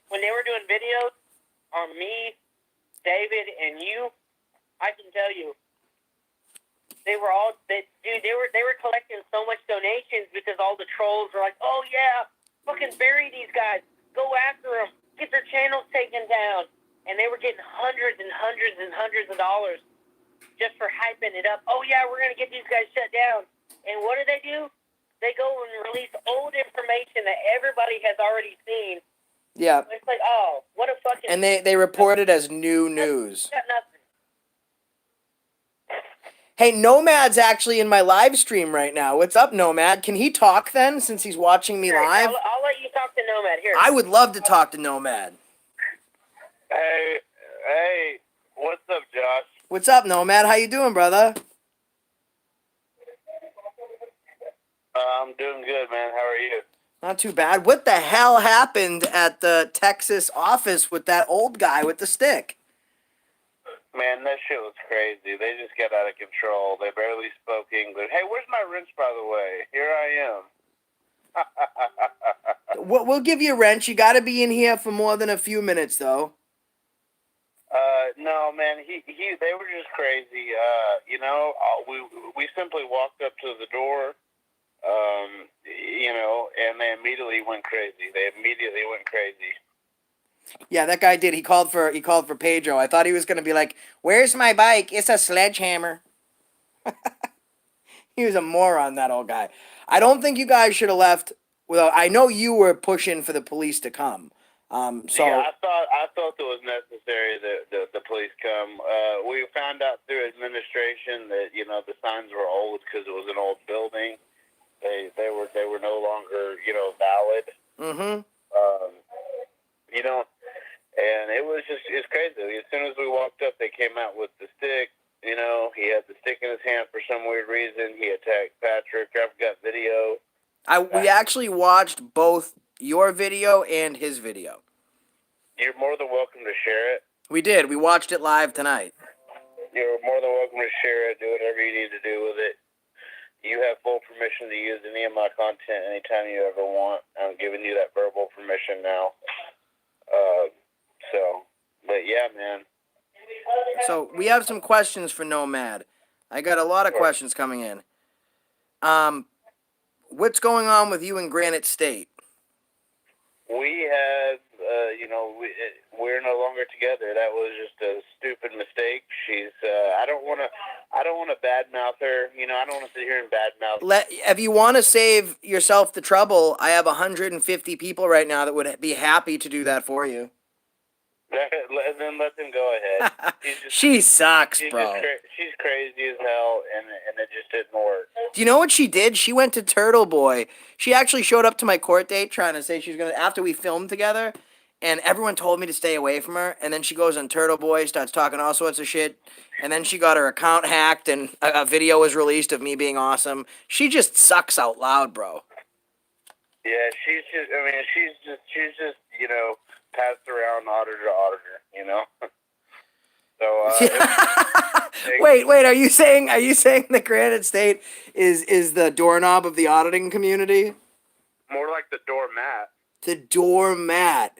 when they were doing videos on me, David, and you, I can tell you, they were collecting so much donations because all the trolls were like, oh yeah, fucking bury these guys, go after them, get their channels taken down, and they were getting hundreds and hundreds and hundreds of dollars just for hyping it up. Oh yeah, we're gonna get these guys shut down. And what do? They go and release old information that everybody has already seen Yeah. It's like, oh, what a fucking. And they report it as new news. Got nothing. Hey, Nomad's actually in my live stream right now. What's up, Nomad? Can he talk then, since he's watching me Here, live? I'll let you talk to Nomad. Here. I would love to talk to Nomad. Hey, what's up, Josh? What's up, Nomad? How you doing, brother? I'm doing good, man. How are you? Not too bad. What the hell happened at the Texas office with that old guy with the stick? Man, that shit was crazy. They just got out of control. They barely spoke English. Hey, where's my wrench, by the way? Here I am. We'll give you a wrench. You got to be in here for more than a few minutes, though. No, man, they were just crazy. We simply walked up to the door, and they immediately went crazy. Yeah, that guy did. He called for Pedro. I thought he was gonna be like, "Where's my bike? It's a sledgehammer." He was a moron, that old guy. I don't think you guys should have left. Well, I know you were pushing for the police to come. So Yeah, I thought it was necessary that the police come. We found out through administration that the signs were old because it was an old building. They were no longer valid. Mm-hmm. And it's crazy. As soon as we walked up, they came out with the stick. He had the stick in his hand for some weird reason. He attacked Patrick. I've got video. We actually watched both your video and his video. You're more than welcome to share it. We did. We watched it live tonight. You're more than welcome to share it. Do whatever you need to do with it. You have full permission to use any of my content anytime you ever want. I'm giving you that verbal permission now. But yeah, man. So we have some questions for Nomad. I got a lot of questions coming in. What's going on with you in Granite State? We have, we're no longer together. That was just a stupid mistake. She's, I don't want to badmouth her. I don't want to sit here and badmouth. If you want to save yourself the trouble, I have 150 people right now that would be happy to do that for you. Then let them go ahead. She sucks, bro. She's crazy as hell, and it just didn't work. Do you know what she did? She went to Turtleboy. She actually showed up to my court date trying to say she was going to, after we filmed together, and everyone told me to stay away from her, and then she goes on Turtleboy, starts talking all sorts of shit, and then she got her account hacked, and a video was released of me being awesome. She just sucks out loud, bro. Yeah, she's just, passed around auditor to auditor, So, Wait, are you saying the Granite State is the doorknob of the auditing community? More like the doormat. The doormat.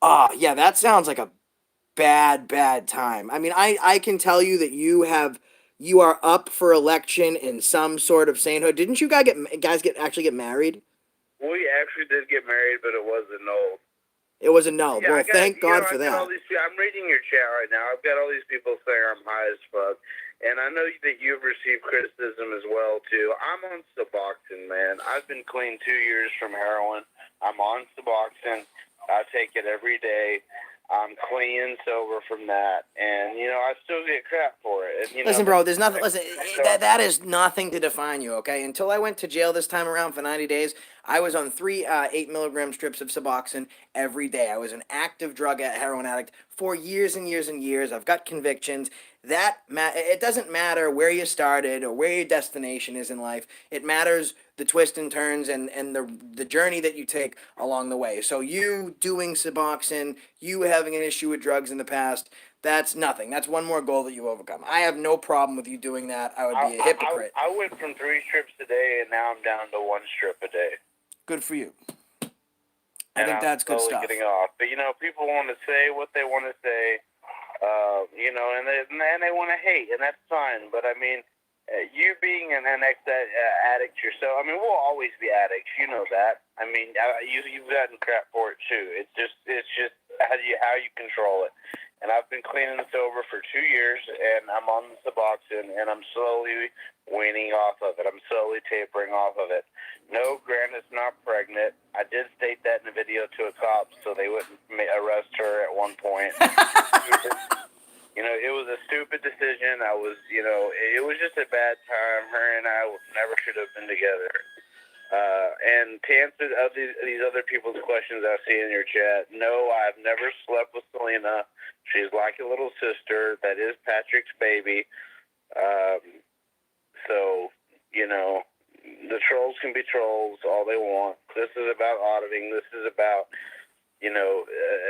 Yeah, that sounds like a bad time. I mean, I can tell you that you are up for election in some sort of sainthood. Didn't you guys actually get married? We actually did get married, but it was annulled. It was a no. Yeah, well, thank God for that. I'm reading your chat right now. I've got all these people saying I'm high as fuck. And I know that you've received criticism as well, too. I'm on Suboxone, man. I've been clean 2 years from heroin. I'm on Suboxone. I take it every day. I'm clean and sober from that. And, I still get crap for it. And, listen, bro, there's nothing. Listen, that is nothing to define you, okay? Until I went to jail this time around for 90 days, I was on 3 8-milligram strips of Suboxone every day. I was an active heroin addict for years and years and years. I've got convictions. It doesn't matter where you started or where your destination is in life. It matters the twists and turns and the journey that you take along the way. So you doing Suboxone, you having an issue with drugs in the past, that's nothing. That's one more goal that you overcome. I have no problem with you doing that. I would be a hypocrite. I went from 3 strips a day, and now I'm down to 1 strip a day. Good for you. I think that's good stuff. Getting off. But, people want to say what they want to say, and they want to hate, and that's fine. But, I mean, you being an ex-addict yourself, I mean, we'll always be addicts. You know that. I mean, you've gotten crap for it, too. It's just how you control it. And I've been clean and sober for 2 years, and I'm on the Suboxone, and I'm slowly weaning off of it. I'm slowly tapering off of it. No, Granite's not pregnant. I did state that in the video to a cop, so they And to answer these other people's questions I see in your chat, no, I've never slept with Selena. She's like a little sister. That is Patrick's baby. So, the trolls can be trolls all they want. This is about auditing. This is about,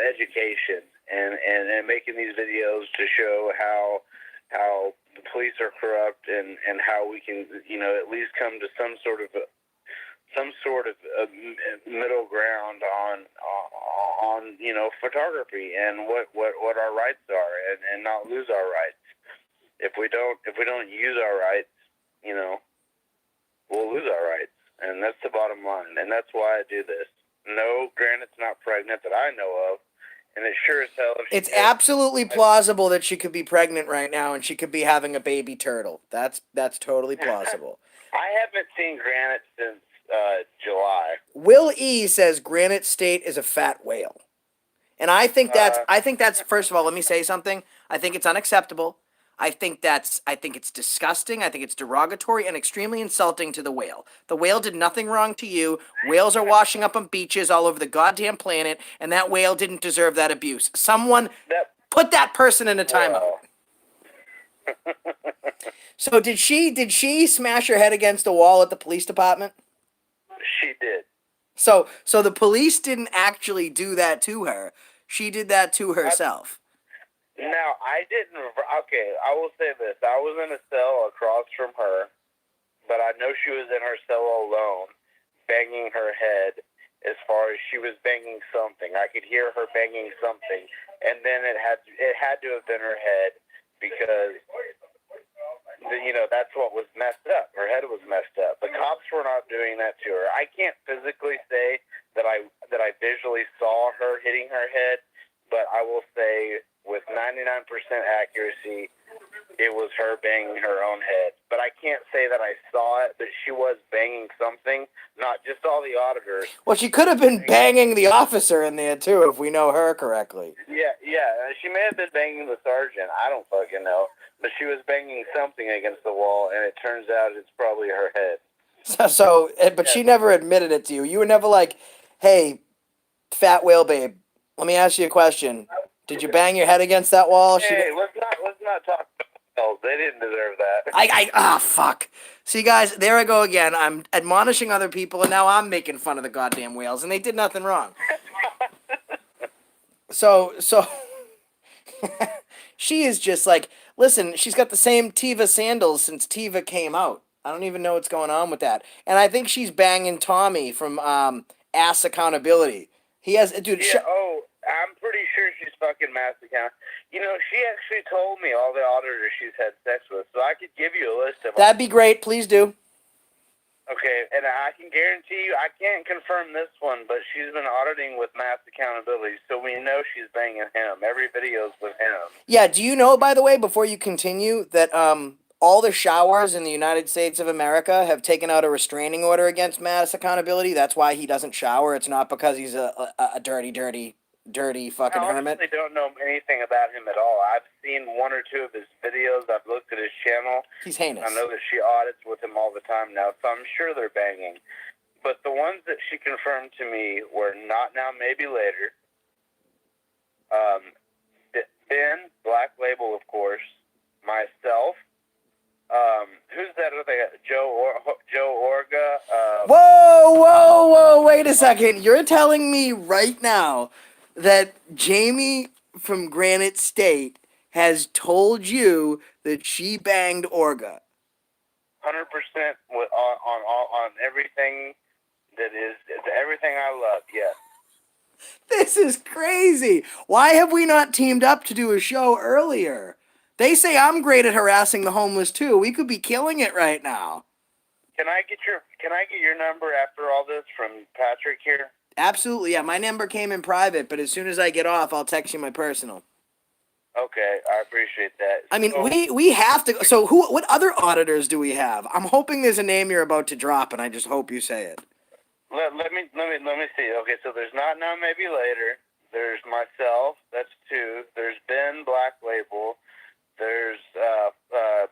education and making these videos to show how the police are corrupt and how we can, at least come to some sort of middle ground on photography and what our rights are and not lose our rights. If we don't use our rights, we'll lose our rights, and that's the bottom line. And that's why I do this. No, Granite's not pregnant that I know of, and it sure as hell. It's absolutely plausible that she could be pregnant right now and she could be having a baby turtle. That's totally plausible. I haven't seen Granite since July. Will E says Granite State is a fat whale. And I think that's first of all, let me say something. I think it's unacceptable. I think it's disgusting. I think it's derogatory and extremely insulting to the whale. The whale did nothing wrong to you. Whales are washing up on beaches all over the goddamn planet, and that whale didn't deserve that abuse. Someone put that person in a timeout. So did she smash her head against the wall at the police department? She did. So the police didn't actually do that to her. She did that to herself. Now, I didn't. Okay, I will say this. I was in a cell across from her, but I know she was in her cell alone, banging her head as far as she was banging something. I could hear her banging something, and then it had to have been her head because, that's what was messed up. Her head was messed up. The cops were not doing that to her. I can't physically say that I visually saw her hitting her head, but I will say with 99% accuracy, it was her banging her own head. But I can't say that I saw it, but she was banging something, not just all the auditors. Well, she could have been banging the officer in there, too, if we know her correctly. Yeah. She may have been banging the sergeant. I don't fucking know. But she was banging something against the wall, and it turns out it's probably her head. But she never admitted it to you. You were never like, hey, fat whale babe, let me ask you a question. Did you bang your head against that wall? Hey, let's not talk about themselves. They didn't deserve that. Fuck. See, guys, there I go again. I'm admonishing other people, and now I'm making fun of the goddamn whales, and they did nothing wrong. So, she is just like, listen, she's got the same Tiva sandals since Tiva came out. I don't even know what's going on with that. And I think she's banging Tommy from Ass Accountability. He has, dude. Yeah, I'm pretty sure she's fucking Mass Account. She actually told me all the auditors she's had sex with, so I could give you a list of them. That'd be great. Please do. Okay, and I can guarantee you, I can't confirm this one, but she's been auditing with Mass Accountability, so we know she's banging him. Every video's with him. Yeah, do you know, by the way, before you continue, that all the showers in the United States of America have taken out a restraining order against Mass Accountability? That's why he doesn't shower. It's not because he's a dirty fucking hermit. I honestly don't know anything about him at all. I've seen one or two of his videos. I've looked at his channel. He's heinous. I know that she audits with him all the time now, so I'm sure they're banging. But the ones that she confirmed to me were Not Now, Maybe Later. Ben, Black Label, of course. Myself. Who's that other guy? Joe Orga. Whoa, wait a second. You're telling me right now that Jamie from Granite State has told you that she banged Orga? 100% on everything that is everything I love, yes. This is crazy. Why have we not teamed up to do a show earlier? They say I'm great at harassing the homeless too. We could be killing it right now. Can I get your number after all this from Patrick here? Absolutely, yeah. My number came in private, but as soon as I get off, I'll text you my personal. Okay, I appreciate that. I mean, we have to. So what other auditors do we have? I'm hoping there's a name you're about to drop, and I just hope you say it. Let me see. Okay, so there's Not Now, Maybe Later. There's myself. That's two. There's Ben, Black Label. There's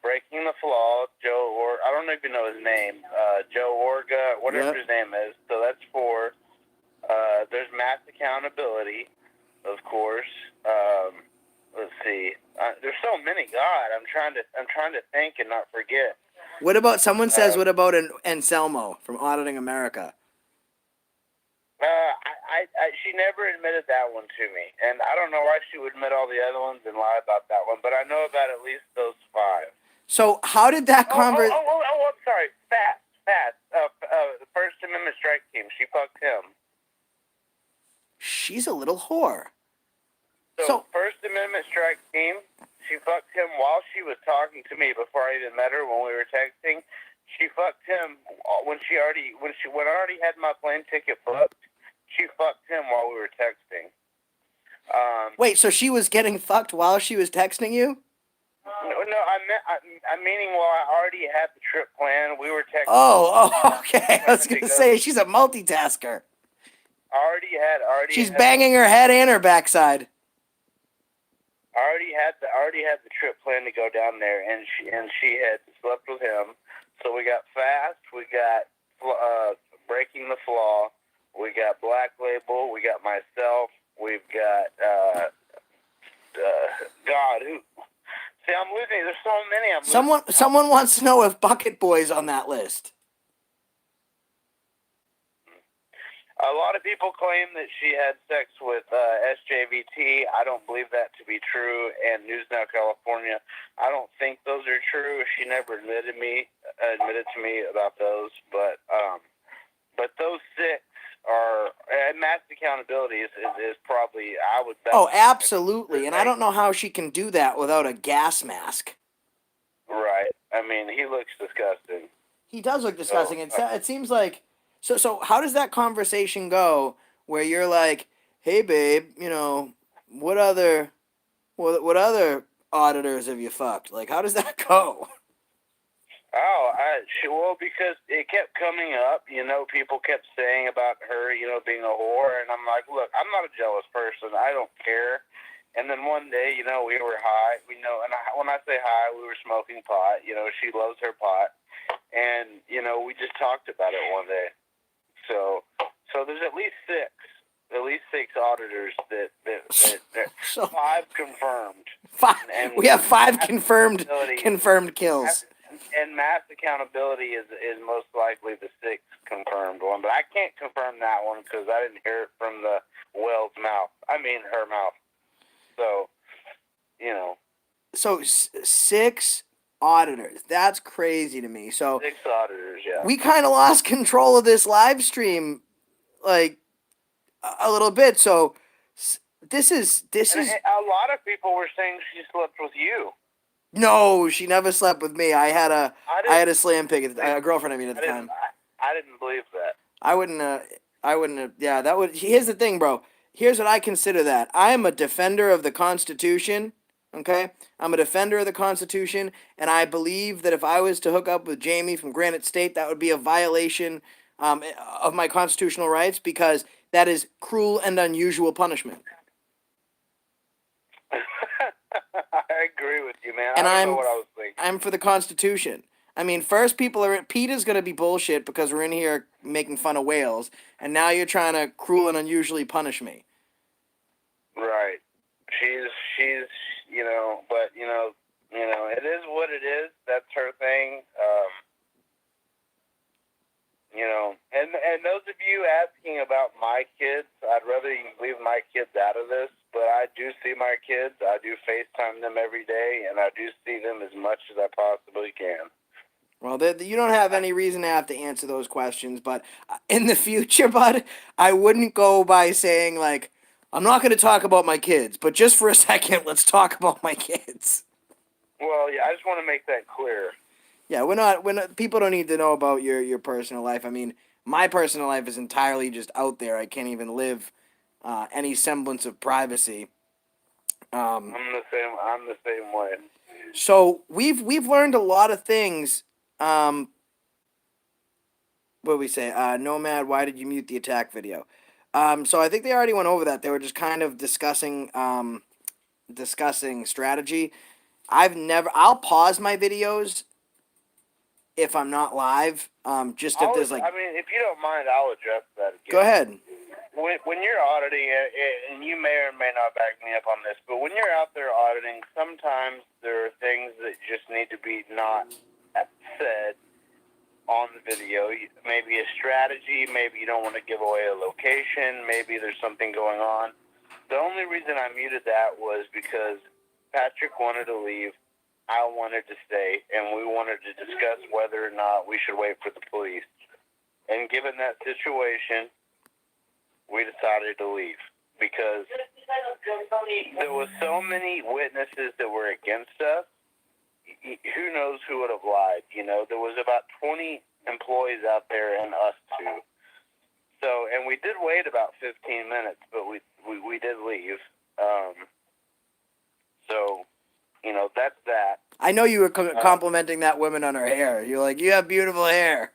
breaking the flaw, I don't even know his name, Joe Orga, whatever Yep. his name is. So that's 4. There's mass accountability, of course. Let's see. There's so many. God, I'm trying to think and not forget. What about someone says? What about Anselmo from Auditing America? She never admitted that one to me, and I don't know why she would admit all the other ones and lie about that one. But I know about at least those 5. So how did that conversation? I'm sorry. Fast. The First Amendment strike team. She fucked him. She's a little whore. So First Amendment strike team. She fucked him while she was talking to me before I even met her when we were texting. She fucked him when I already had my plane ticket booked. She fucked him while we were texting. Wait, so she was getting fucked while she was texting you? No, I'm meaning while I already had the trip planned. We were texting. Oh, okay. I was gonna say she's a multitasker. She's banging her head and her backside. I already had the trip planned to go down there, and she had slept with him. So we got Fast, we got Breaking the Flaw, we got Black Label, we got myself, we've got God. See, I'm losing. There's so many. Someone wants to know if Bucket Boy's on that list. A lot of people claim that she had sex with SJVT. I don't believe that to be true. And News Now California, I don't think those are true. She never admitted to me about those. But those 6 are mass accountability is probably, I would bet. Oh, absolutely. And I don't know how she can do that without a gas mask. Right. I mean, he looks disgusting. He does look disgusting. It seems like so how does that conversation go where you're like, "Hey babe, what other auditors have you fucked?" Like, how does that go? Well, because it kept coming up, people kept saying about her, being a whore, and I'm like, look, I'm not a jealous person. I don't care. And then one day, we were high, when I say high, we were smoking pot. She loves her pot, and we just talked about it one day. So there's at least 6 auditors that So 5 confirmed. 5. We have 5 confirmed kills. And mass accountability is most likely the 6th confirmed one, but I can't confirm that one because I didn't hear it from the whale's mouth. I mean, her mouth. So, So 6 auditors. That's crazy to me. So 6 auditors, yeah. We kind of lost control of this live stream, like a little bit. So this is. A lot of people were saying she slept with you. No, she never slept with me. I had a slam pig, a girlfriend. I mean, at the time. I didn't believe that. I wouldn't have. Yeah, that would. Here's the thing, bro. Here's what I consider that. I am a defender of the Constitution. Okay, I'm a defender of the Constitution, and I believe that if I was to hook up with Jamie from Granite State, that would be a violation of my constitutional rights because that is cruel and unusual punishment. I agree with you, man. And I don't know what I was thinking. I'm for the Constitution. I mean, first PETA's going to be bullshit because we're in here making fun of whales, and now you're trying to cruel and unusually punish me. Right. She's but it is what it is. That's her thing. And those of you asking about my kids, I'd rather you leave my kids out of this, but I do see my kids. I do FaceTime them every day, and I do see them as much as I possibly can. Well, you don't have any reason to have to answer those questions, but in the future, bud, I wouldn't go by saying, like, I'm not going to talk about my kids, but just for a second, let's talk about my kids. Well, yeah, I just want to make that clear. Yeah, we're not, people don't need to know about your personal life. I mean, my personal life is entirely just out there. I can't even live any semblance of privacy. I'm the same way. So we've learned a lot of things. What did we say? Nomad, why did you mute the attack video? So I think they already went over that. They were just kind of discussing strategy. I'll pause my videos if I'm not live. Just if there's like. I mean, if you don't mind, I'll address that again. Go ahead. When you're auditing, and you may or may not back me up on this, but when you're out there auditing, sometimes there are things that just need to be not said on the video. Maybe a strategy, maybe you don't want to give away a location, maybe there's something going on. The only reason I muted that was because Patrick wanted to leave, I wanted to stay, and we wanted to discuss whether or not we should wait for the police. And given that situation, we decided to leave because there was so many witnesses that were against us. Who knows who would have lied? You know, there was about 20 employees out there and us two. So, and we did wait about 15 minutes, but we did leave. So, you know, that's that. I know you were complimenting that woman on her hair. You're like, you have beautiful hair.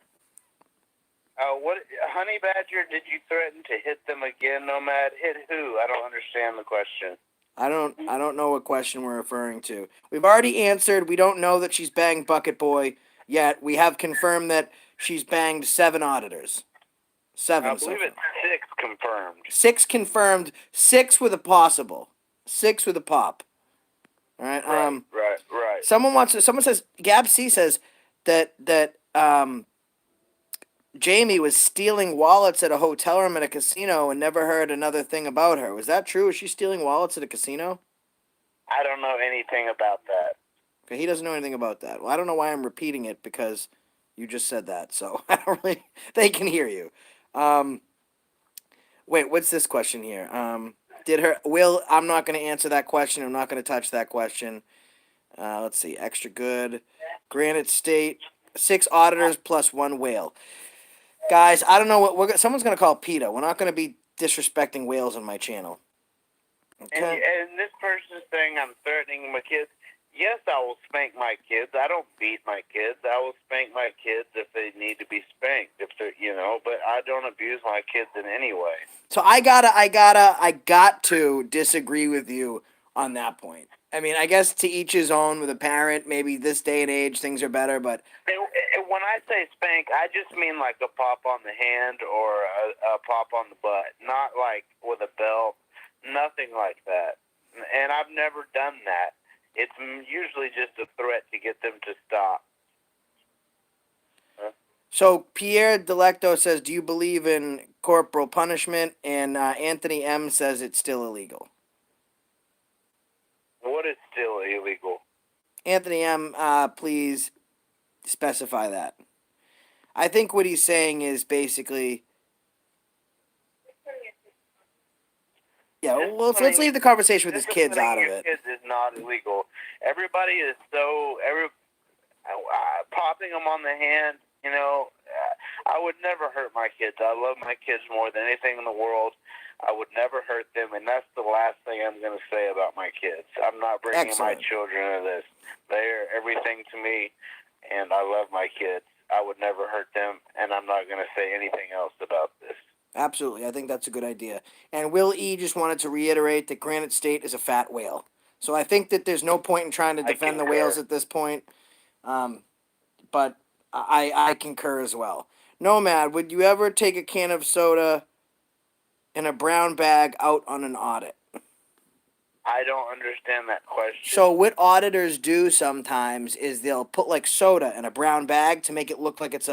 What, Honey Badger, did you threaten to hit them again, Nomad? Hit who? I don't understand the question. I don't know what question we're referring to. We've already answered. We don't know that she's banged Bucket Boy yet. We have confirmed that she's banged 7 auditors. 7 I so believe far. it's 6 confirmed. 6 confirmed. 6 with a possible. 6 with a pop. All right. Right. Someone says Gab C says that Jamie was stealing wallets at a hotel room at a casino and never heard another thing about her. Was that true? Was she stealing wallets at a casino? I don't know anything about that. Okay, he doesn't know anything about that. Well, I don't know why I'm repeating it because you just said that, so I don't really. They can hear you. Wait, what's this question here? I'm not going to answer that question. I'm not going to touch that question. Let's see. Extra good. Granite State. 6 auditors plus 1 whale. Guys, I don't know what someone's going to call PETA. We're not going to be disrespecting whales on my channel. Okay. And this person's saying I'm threatening my kids. Yes, I will spank my kids. I don't beat my kids. I will spank my kids if they need to be spanked. If they're, but I don't abuse my kids in any way. So I got to disagree with you on that point. I mean, I guess to each his own with a parent. Maybe this day and age things are better, but when I say spank, I just mean like a pop on the hand or a pop on the butt, not like with a belt, nothing like that. And I've never done that. It's usually just a threat to get them to stop. So Pierre Delecto says, do you believe in corporal punishment? And Anthony M says it's still illegal. What is still illegal? Anthony M, please specify that. I think what he's saying is basically... Yeah, well, let's leave the conversation with his kids out of it. Kids is not illegal. Everybody is popping them on the hand, I would never hurt my kids. I love my kids more than anything in the world. I would never hurt them, and that's the last thing I'm going to say about my kids. I'm not bringing my children into this. They're everything to me, and I love my kids. I would never hurt them, and I'm not going to say anything else about this. Absolutely. I think that's a good idea. And Will E. just wanted to reiterate that Granite State is a fat whale. So I think that there's no point in trying to defend the whales at this point. But I concur as well. Nomad, would you ever take a can of soda in a brown bag out on an audit? I don't understand that question. So what auditors do sometimes is they'll put like soda in a brown bag to make it look like it's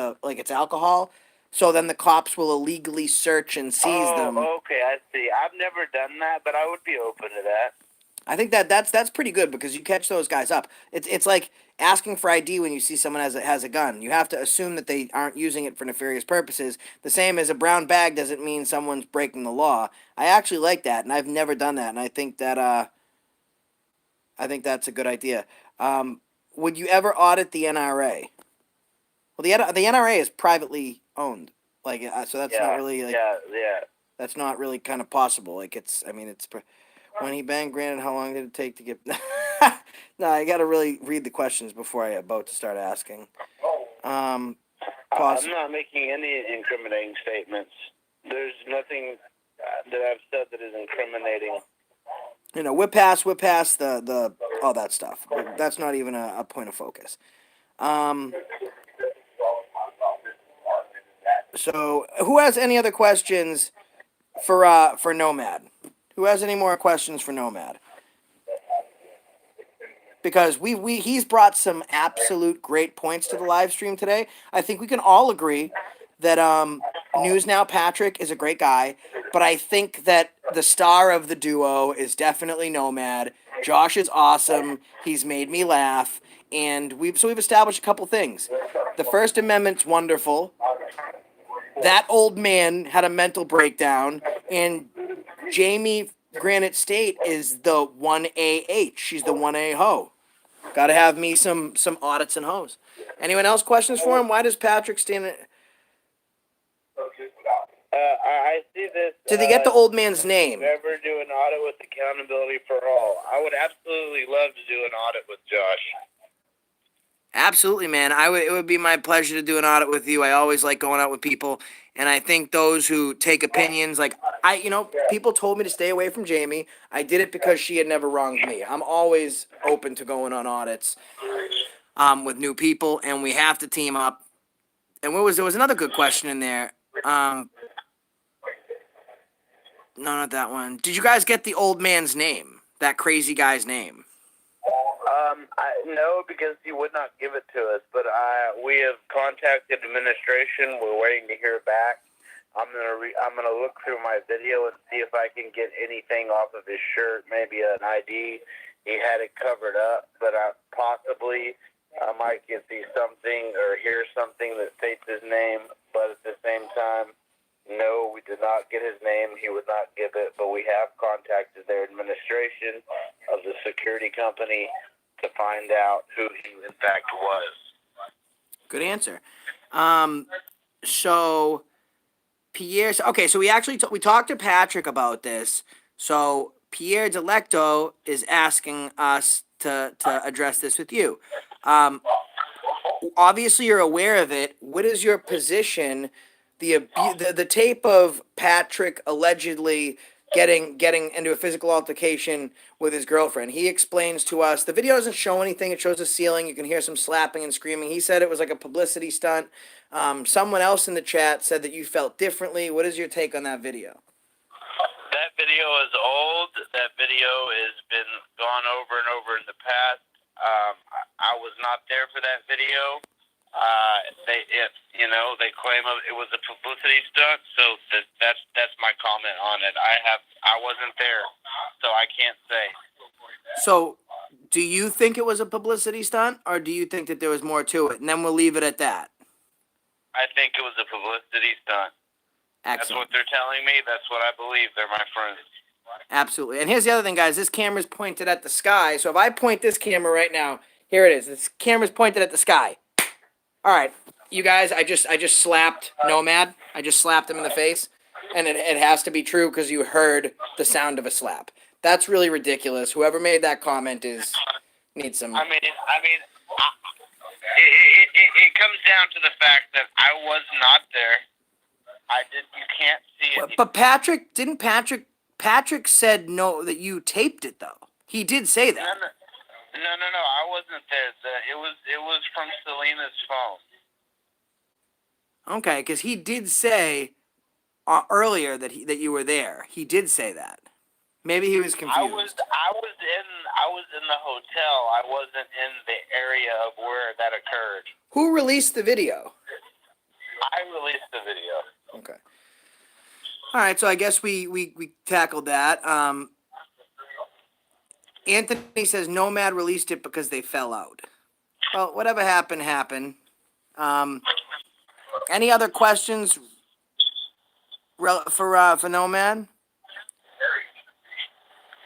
alcohol. So then the cops will illegally search and seize them. Oh, okay, I see. I've never done that, but I would be open to that. I think that's pretty good because you catch those guys up. It's like asking for ID when you see someone has a gun. You have to assume that they aren't using it for nefarious purposes. The same as a brown bag doesn't mean someone's breaking the law. I actually like that, and I've never done that, and I think that's a good idea. Would you ever audit the NRA? Well, the NRA is privately owned, so that's not really that's not really kind of possible. When he banged Granite, how long did it take to get? No, I got to really read the questions before I about to start asking. I'm not making any incriminating statements. There's nothing that I've said that is incriminating. whip past the all that stuff. That's not even a point of focus. So who has any other questions for Nomad? Who has any more questions for Nomad? Because he's brought some absolute great points to the live stream today. I think we can all agree that News Now Patrick is a great guy, but I think that the star of the duo is definitely Nomad. Josh is awesome. He's made me laugh, and we've established a couple things. The First Amendment's wonderful. That old man had a mental breakdown, and Jamie Granite State is the 1AH. She's the 1A hoe. Got to have me some audits and hoes. Anyone else questions for him? Why does Patrick stand? I see this. Did they get the old man's name? Ever do an audit with accountability for all? I would absolutely love to do an audit with Josh. Absolutely, man. It would be my pleasure to do an audit with you. I always like going out with people, and I think those who take opinions, like people told me to stay away from Jamie. I did it because she had never wronged me. I'm always open to going on audits with new people, and we have to team up. And there was another good question in there. No, not that one. Did you guys get the old man's name? That crazy guy's name? No, because he would not give it to us. But we have contacted administration. We're waiting to hear back. I'm gonna look through my video and see if I can get anything off of his shirt, maybe an ID. He had it covered up, but possibly I might see something or hear something that states his name. But at the same time, no, we did not get his name. He would not give it, but we have contacted their administration of the security company to find out who he in fact was. Good answer. So Pierre. Okay, so we actually we talked to Patrick about this. So Pierre Delecto is asking us to address this with you. Obviously, you're aware of it. What is your position? The tape of Patrick allegedly getting into a physical altercation with his girlfriend. He explains to us the video doesn't show anything. It shows a ceiling. You can hear some slapping and screaming. He said it was like a publicity stunt. Someone else in the chat said that you felt differently. What is your take on that video? That video is old. That video has been gone over and over in the past. I was not there for that video. They claim it was a publicity stunt. So that's my comment on it. I wasn't there, so I can't say. So, do you think it was a publicity stunt, or do you think that there was more to it? And then we'll leave it at that. I think it was a publicity stunt. Excellent. That's what they're telling me. That's what I believe. They're my friends. Absolutely. And here's the other thing, guys. This camera's pointed at the sky. So if I point this camera right now, here it is. This camera's pointed at the sky. All right, you guys. I just slapped Nomad. I just slapped him in the face, and it has to be true because you heard the sound of a slap. That's really ridiculous. Whoever made that comment needs some. It comes down to the fact that I was not there. You can't see it. But Patrick said no, that you taped it though. He did say that. No. I wasn't there. It was from Selena's phone. Okay, because he did say earlier that you were there. He did say that. Maybe he was confused. I was in the hotel. I wasn't in the area of where that occurred. Who released the video? I released the video. Okay. All right, so I guess we tackled that. Anthony says Nomad released it because they fell out. Well, whatever happened, happened. Any other questions for Nomad?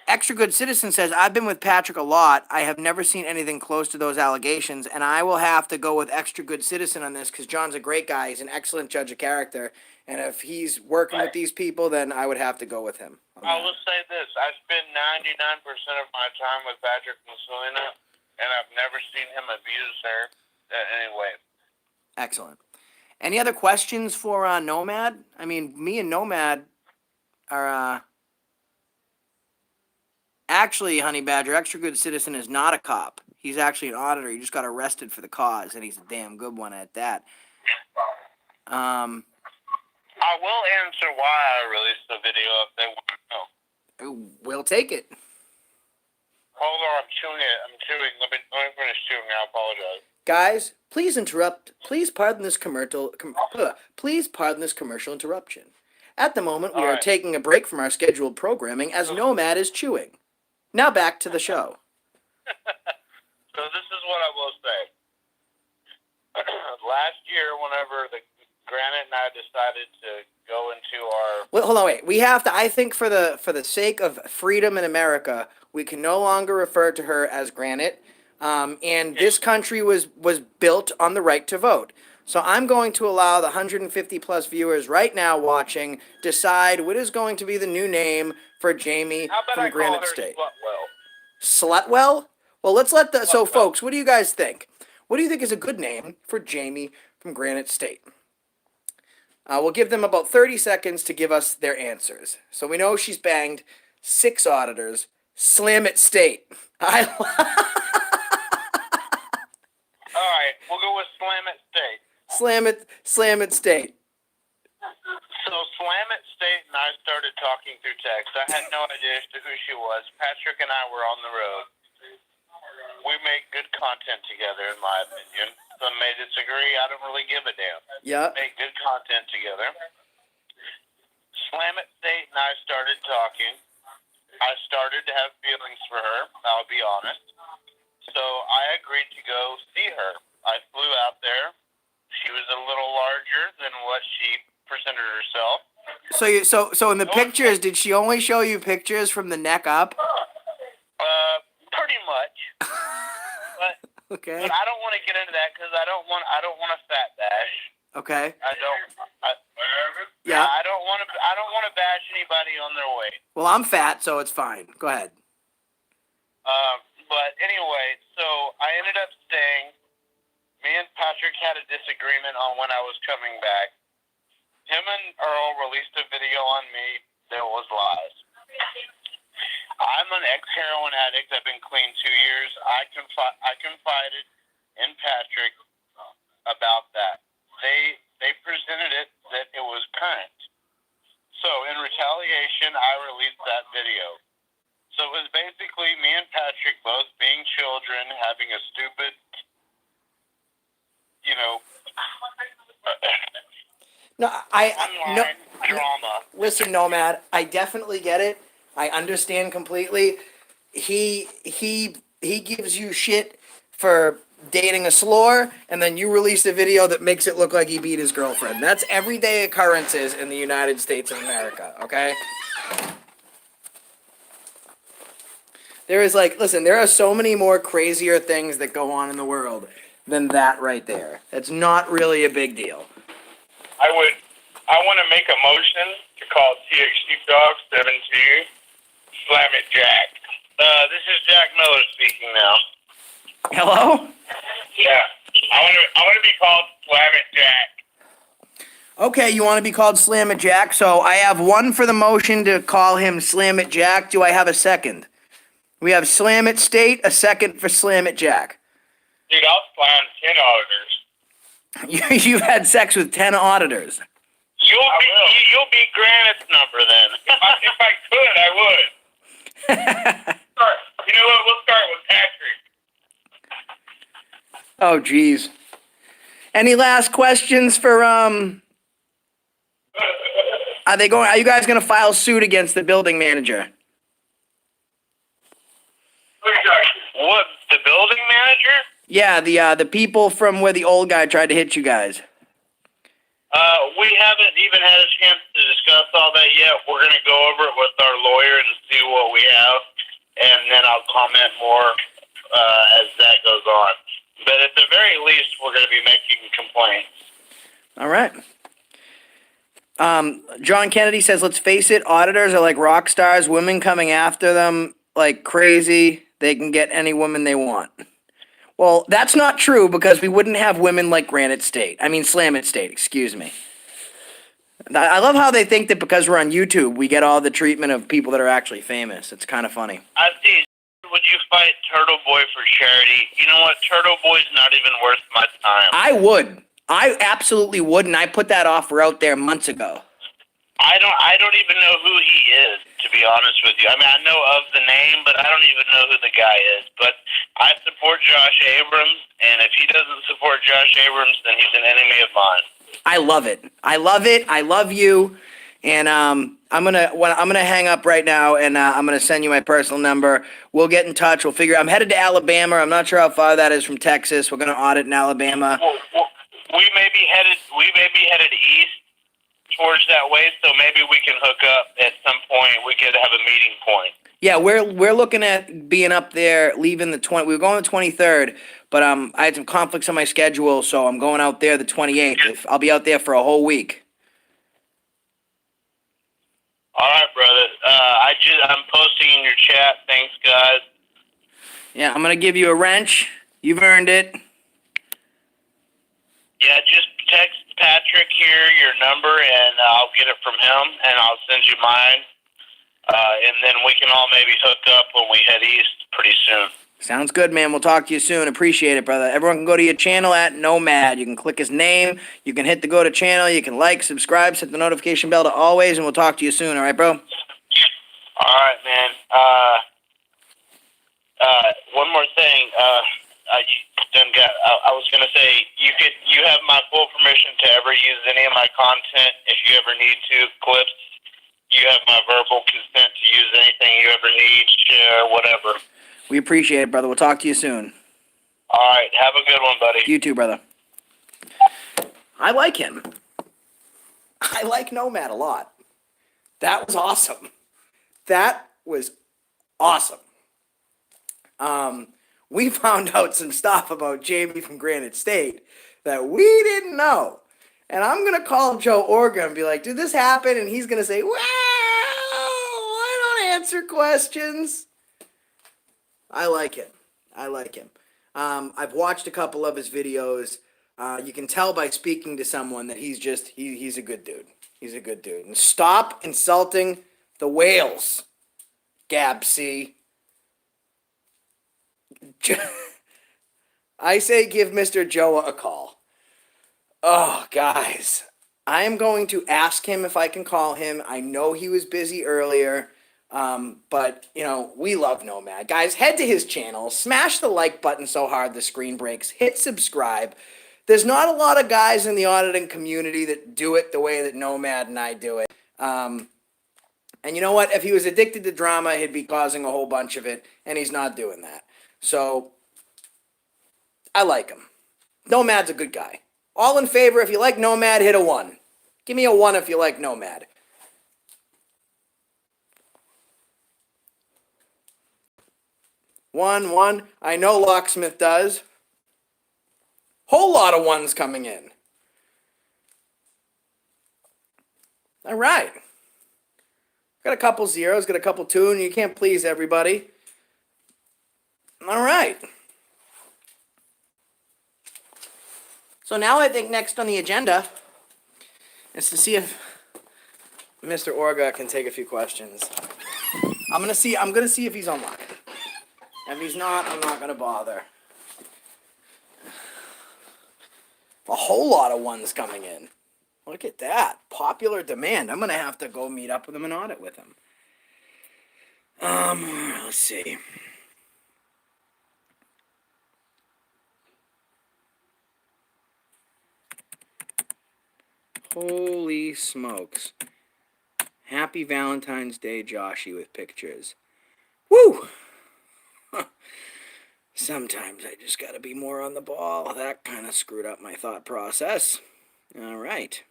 Extra Good Citizen says, I've been with Patrick a lot. I have never seen anything close to those allegations, and I will have to go with Extra Good Citizen on this because John's a great guy. He's an excellent judge of character, and if he's working with these people, then I would have to go with him. I will say this. I spend 99% of my time with Patrick and Selena, and I've never seen him abuse her in any way. Excellent. Any other questions for Nomad? I mean, me and Nomad are Actually, Honey Badger, Extra Good Citizen is not a cop. He's actually an auditor. He just got arrested for the cause, and he's a damn good one at that. I will answer why I released the video if they want to know. We'll take it. Hold on, I'm chewing it. I'm chewing. Let me finish chewing. I apologize. Guys, please interrupt. Please pardon this please pardon this commercial interruption. At the moment, we are taking a break from our scheduled programming as Nomad is chewing. Now back to the show. So this is what I will say. Last year, whenever the Granite and I decided to go into our... Well, hold on, wait. We have to, I think for the sake of freedom in America, we can no longer refer to her as Granite. And this country was built on the right to vote. So I'm going to allow the 150 plus viewers right now watching decide what is going to be the new name for Jamie from Granite State. Slutwell? Well, let's let the... So, folks, what do you guys think? What do you think is a good name for Jamie from Granite State? We'll give them about 30 seconds to give us their answers. So we know she's banged 6 auditors. Slam It State. All right, we'll go with Slam It State. Slam It State. So Slam It State and I started talking through text. I had no idea as to who she was. Patrick and I were on the road. We make good content together, in my opinion. Some may disagree. I don't really give a damn. Yeah. Make good content together. Slam It State and I started talking. I started to have feelings for her, I'll be honest. So I agreed to go see her. I flew out there. She was a little larger than what she presented herself. So in the pictures, did she only show you pictures from the neck up? Pretty much. But, Okay. but I don't want to get into that because I don't want a fat bash. Okay. I don't want to bash anybody on their weight. Well, I'm fat, so it's fine. Go ahead. But anyway, so I ended up staying. Me and Patrick had a disagreement on when I was coming back. Him and Earl released a video on me. There was lies. I'm an ex-heroin addict. I've been clean 2 years. I confided in Patrick about that. They presented it that it was current. So in retaliation, I released that video. So it was basically me and Patrick both being children, having a stupid, drama. Listen, Nomad, I definitely get it. I understand completely. He gives you shit for dating a slore, and then you release a video that makes it look like he beat his girlfriend. That's everyday occurrences in the United States of America, okay? Listen, there are so many more crazier things that go on in the world than that right there. It's not really a big deal. I want to make a motion to call TH Sheepdog 72 Slam It Jack. This is Jack Miller speaking now. Hello? Yeah. I want to be called Slam It Jack. Okay, you want to be called Slam It Jack? So I have one for the motion to call him Slam It Jack. Do I have a second? We have Slam It State, a second for Slam It Jack. Dude, I'll slam 10 auditors. You've had sex with 10 auditors. You'll be Granite's number then. If I could, I would. You know what? We'll start with Patrick. Oh, geez. Any last questions for Are you guys gonna file suit against the building manager? What? The building manager? Yeah, the people from where the old guy tried to hit you guys. We haven't even had a chance to discuss all that yet. We're going to go over it with our lawyer and see what we have, and then I'll comment more as that goes on. But at the very least, we're going to be making complaints. All right. John Kennedy says, let's face it, auditors are like rock stars, women coming after them like crazy. They can get any woman they want. Well, that's not true because we wouldn't have women like Granite State. I mean, Slam It State, excuse me. I love how they think that because we're on YouTube, we get all the treatment of people that are actually famous. It's kind of funny. I see. Would you fight Turtleboy for charity? You know what? Turtleboy's not even worth my time. I would. I absolutely would, and I put that offer out there months ago. I don't even know who he is, to be honest with you. I mean, I know of the name, but I don't even know who the guy is. But I support Josh Abrams, and if he doesn't support Josh Abrams, then he's an enemy of mine. I love it. I love it. I love you. And I'm gonna hang up right now, and I'm gonna send you my personal number. We'll get in touch. We'll figure. I'm headed to Alabama. I'm not sure how far that is from Texas. We're gonna audit in Alabama. Well, we may be headed east towards that way, so maybe we can hook up at some point. We could have a meeting point. Yeah, we're looking at being up there, leaving the 20. We were going the 23rd, but I had some conflicts on my schedule, so I'm going out there the 28th. I'll be out there for a whole week. All right, brother. I'm posting in your chat. Thanks, guys. Yeah, I'm gonna give you a wrench. You've earned it. Yeah, just text Patrick here your number, and I'll get it from him, and I'll send you mine. And then we can all maybe hook up when we head east pretty soon. Sounds good, man. We'll talk to you soon. Appreciate it, brother. Everyone can go to your channel at Nomad. You can click his name. You can hit the go to channel. You can like, subscribe, set the notification bell to always, and we'll talk to you soon. All right, bro? All right, man. One more thing. I was gonna say you have my full permission to ever use any of my content if you ever need to. Clips. You have my verbal consent to use anything you ever need, share, whatever. We appreciate it, brother. We'll talk to you soon. All right. Have a good one, buddy. You too, brother. I like him. I like Nomad a lot. That was awesome. That was awesome. We found out some stuff about Jamie from Granite State that we didn't know. And I'm going to call Joe Orga and be like, did this happen? And he's going to say, well, I don't answer questions. I like him. I like him. I've watched a couple of his videos. You can tell by speaking to someone that he's a good dude. He's a good dude. And stop insulting the whales, Gab C. I say give Mr. Joe a call. Oh, guys. I am going to ask him if I can call him. I know he was busy earlier. But, you know, we love Nomad. Guys, head to his channel. Smash the like button so hard the screen breaks. Hit subscribe. There's not a lot of guys in the auditing community that do it the way that Nomad and I do it. And you know what? If he was addicted to drama, he'd be causing a whole bunch of it, and he's not doing that. So, I like him. Nomad's a good guy. All in favor, if you like Nomad, hit a 1. Give me a 1 if you like Nomad. One. I know Locksmith does. Whole lot of 1s coming in. All right. Got a couple 0s, got a couple 2, and you can't please everybody. All right. So now I think next on the agenda is to see if Mr. Orga can take a few questions. I'm gonna see if he's online. If he's not, I'm not gonna bother. A whole lot of 1s coming in. Look at that. Popular demand. I'm gonna have to go meet up with him and audit with him. Let's see. Holy smokes. Happy Valentine's Day, Joshy, with pictures. Woo! Sometimes I just gotta be more on the ball. That kind of screwed up my thought process. All right.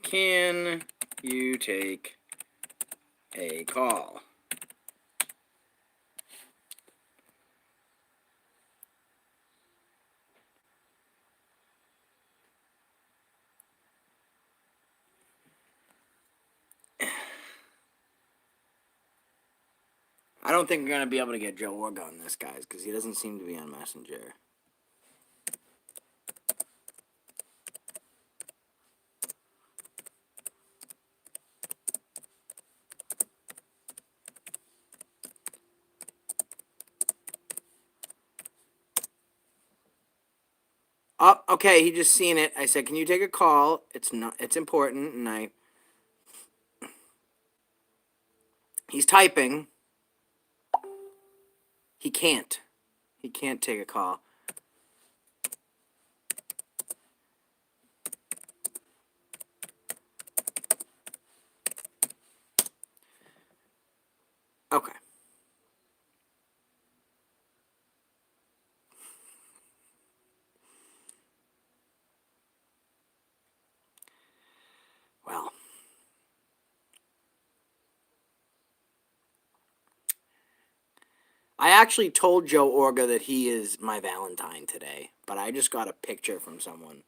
Can you take a call? I don't think we're going to be able to get Joe Orga on this, guys, because he doesn't seem to be on Messenger. Oh, okay, he just seen it. I said, can you take a call? It's important, and he's typing. He can't take a call. Okay. Well, I actually told Joe Orga that he is my Valentine today, but I just got a picture from someone.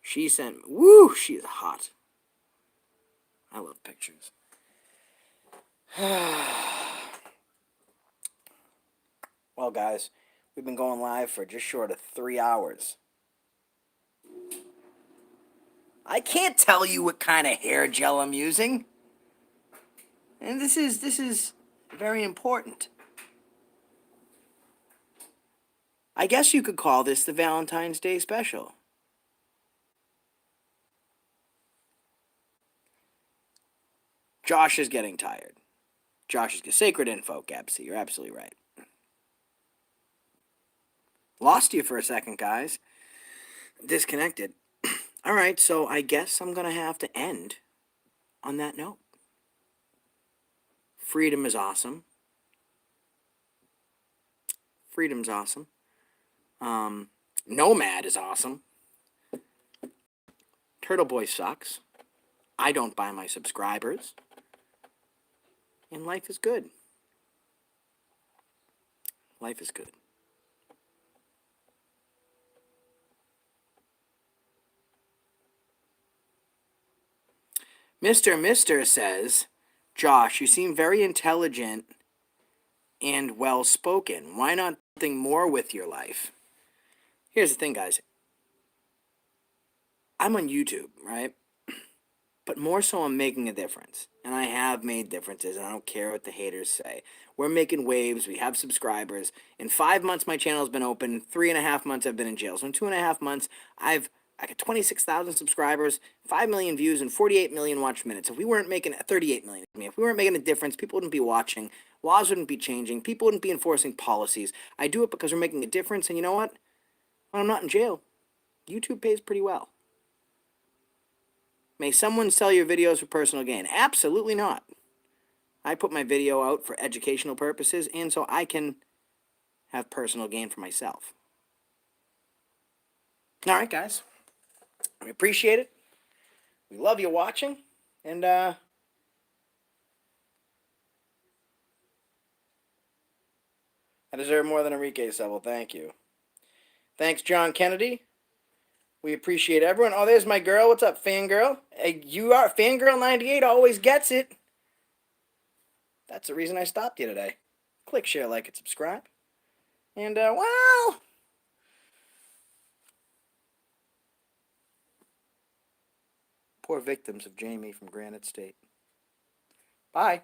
She sent, woo, she is hot. I love pictures. Well, guys, we've been going live for just short of 3 hours. I can't tell you what kind of hair gel I'm using. And this is very important. I guess you could call this the Valentine's Day special. Josh is getting tired. Josh is sacred info, Gabsy. You're absolutely right. Lost you for a second, guys. Disconnected. All right, so I guess I'm going to have to end on that note. Freedom is awesome. Freedom's awesome. Nomad is awesome. Turtleboy sucks. I don't buy my subscribers. And life is good. Life is good. Mr. says, Josh, you seem very intelligent and well-spoken. Why not something more with your life? Here's the thing, guys. I'm on YouTube, right? But more so I'm making a difference. And I have made differences, and I don't care what the haters say. We're making waves. We have subscribers. In 5 months, my channel's been open. 3.5 months, I've been in jail. So in 2.5 months, I got 26,000 subscribers, 5 million views, and 48 million watch minutes. If we weren't making 38 million, if we weren't making a difference, people wouldn't be watching. Laws wouldn't be changing. People wouldn't be enforcing policies. I do it because we're making a difference. And you know what? When I'm not in jail, YouTube pays pretty well. May someone sell your videos for personal gain? Absolutely not. I put my video out for educational purposes and so I can have personal gain for myself. All right, guys. We appreciate it. We love you watching. And, I deserve more than Enrique Seville. Thank you. Thanks, John Kennedy. We appreciate everyone. Oh, there's my girl. What's up, fangirl? Hey, you are fangirl98. Always gets it. That's the reason I stopped you today. Click, share, like, and subscribe. And, well, poor victims of Jamie from Granite State. Bye.